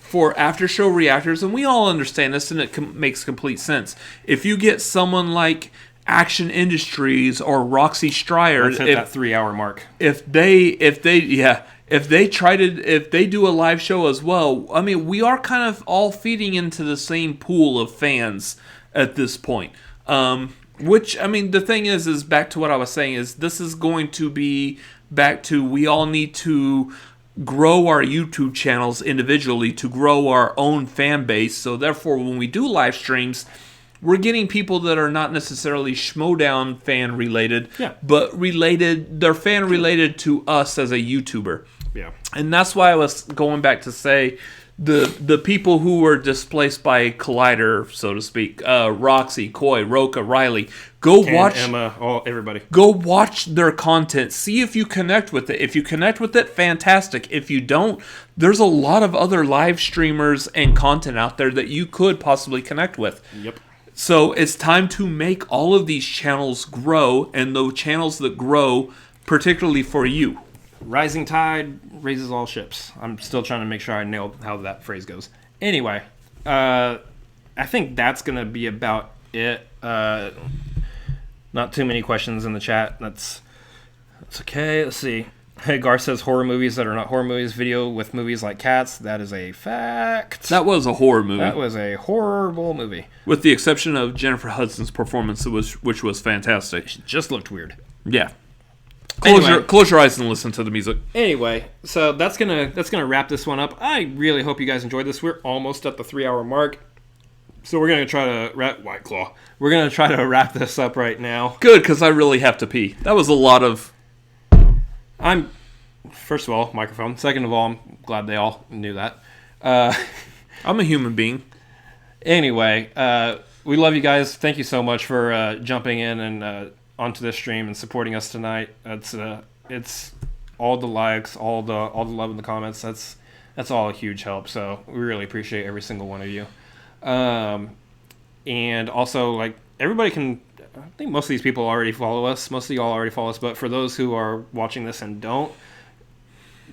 for after show reactors, and we all understand this, and it makes complete sense. If you get someone like Action Industries or Roxy Stryer, let's hit that 3-hour mark. If they do a live show as well, I mean, we are kind of all feeding into the same pool of fans at this point. Which, I mean, the thing is back to what I was saying, is this is going to be back to, we all need to grow our YouTube channels individually to grow our own fan base. So therefore, when we do live streams, we're getting people that are not necessarily Schmoedown fan related, but they're fan related to us as a YouTuber. Yeah. And that's why I was going back to say the people who were displaced by Collider, so to speak, Roxy, Coy, Roka, Riley, watch Emma, everybody. Go watch their content. See if you connect with it. If you connect with it, fantastic. If you don't, there's a lot of other live streamers and content out there that you could possibly connect with. Yep. So it's time to make all of these channels grow, and those channels that grow, particularly for you. rising tide raises all ships. I'm still trying to make sure I nailed how that phrase goes. Anyway, I think that's going to be about it. Not too many questions in the chat. That's okay. Let's see. Hey, Gar says horror movies that are not horror movies video with movies like Cats. That is a fact. That was a horror movie. That was a horrible movie. With the exception of Jennifer Hudson's performance, which was fantastic. She just looked weird. Yeah. Anyway. Close your eyes and listen to the music. Anyway, so that's gonna wrap this one up. I really hope you guys enjoyed this. We're almost at the 3-hour mark. So we're going to try to White Claw. We're going to try to wrap this up right now. Good, because I really have to pee. That was a lot of... First of all, microphone. Second of all, I'm glad they all knew that. I'm a human being. Anyway, we love you guys. Thank you so much for jumping in and onto this stream and supporting us tonight. It's all the likes, all the love in the comments. That's all a huge help. So we really appreciate every single one of you. And also, like, everybody can, I think most of these people already follow us. Most of y'all already follow us, but for those who are watching this and don't,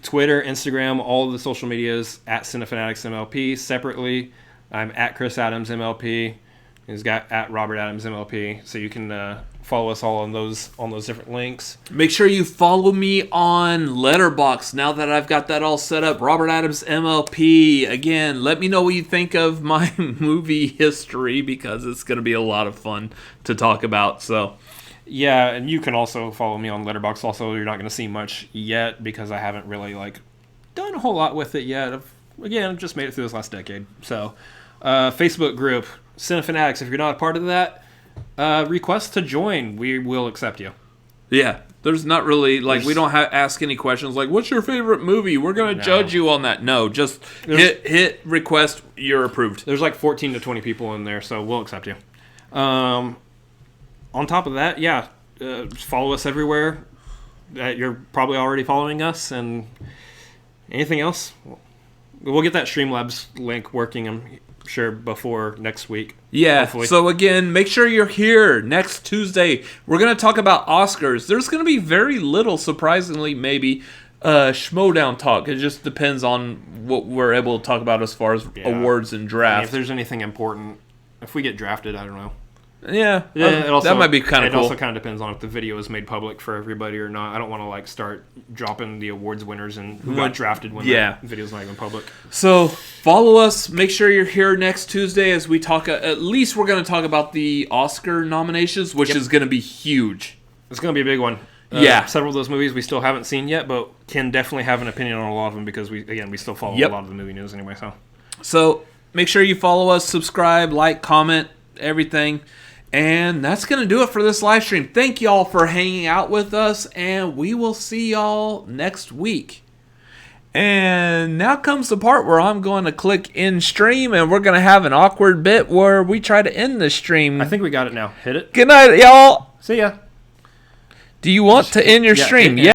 Twitter, Instagram, all of the social medias at Cinefanatics MLP. Separately, I'm at Chris Adams MLP. He's got at Robert Adams MLP. So you can follow us all on those different links. Make sure you follow me on Letterboxd now that I've got that all set up. Robert Adams MLP. Again, let me know what you think of my movie history because it's going to be a lot of fun to talk about. So, yeah, and you can also follow me on Letterboxd. Also, you're not going to see much yet because I haven't really done a whole lot with it yet. I've just made it through this last decade. So, Facebook group Cinefanatics. If you're not a part of that, request to join. We will accept you. Yeah, there's not really we don't ask any questions like what's your favorite movie. We're gonna judge you on that. No, just hit request. You're approved. There's 14 to 20 people in there, so we'll accept you. On top of that, follow us everywhere. You're probably already following us, and anything else, we'll get that Streamlabs link working. I'm sure before next week. Yeah, hopefully. So again, make sure you're here next Tuesday. We're going to talk about Oscars. There's going to be very little, surprisingly, maybe, Schmoedown talk. It just depends on what we're able to talk about as far as awards and draft. If there's anything important, if we get drafted, I don't know. Yeah, that might be kind of cool. It also kind of depends on if the video is made public for everybody or not. I don't want to start dropping the awards winners and who got drafted when the video's not even public. So follow us. Make sure you're here next Tuesday as we talk. At least we're going to talk about the Oscar nominations, which is going to be huge. It's going to be a big one. Several of those movies we still haven't seen yet, but can definitely have an opinion on a lot of them because we still follow a lot of the movie news anyway. So make sure you follow us, subscribe, like, comment, everything. And that's going to do it for this live stream. Thank y'all for hanging out with us, and we will see y'all next week. And now comes the part where I'm going to click in stream, and we're going to have an awkward bit where we try to end the stream. I think we got it now. Hit it. Good night, y'all. See ya. Do you want to end your stream? Yeah.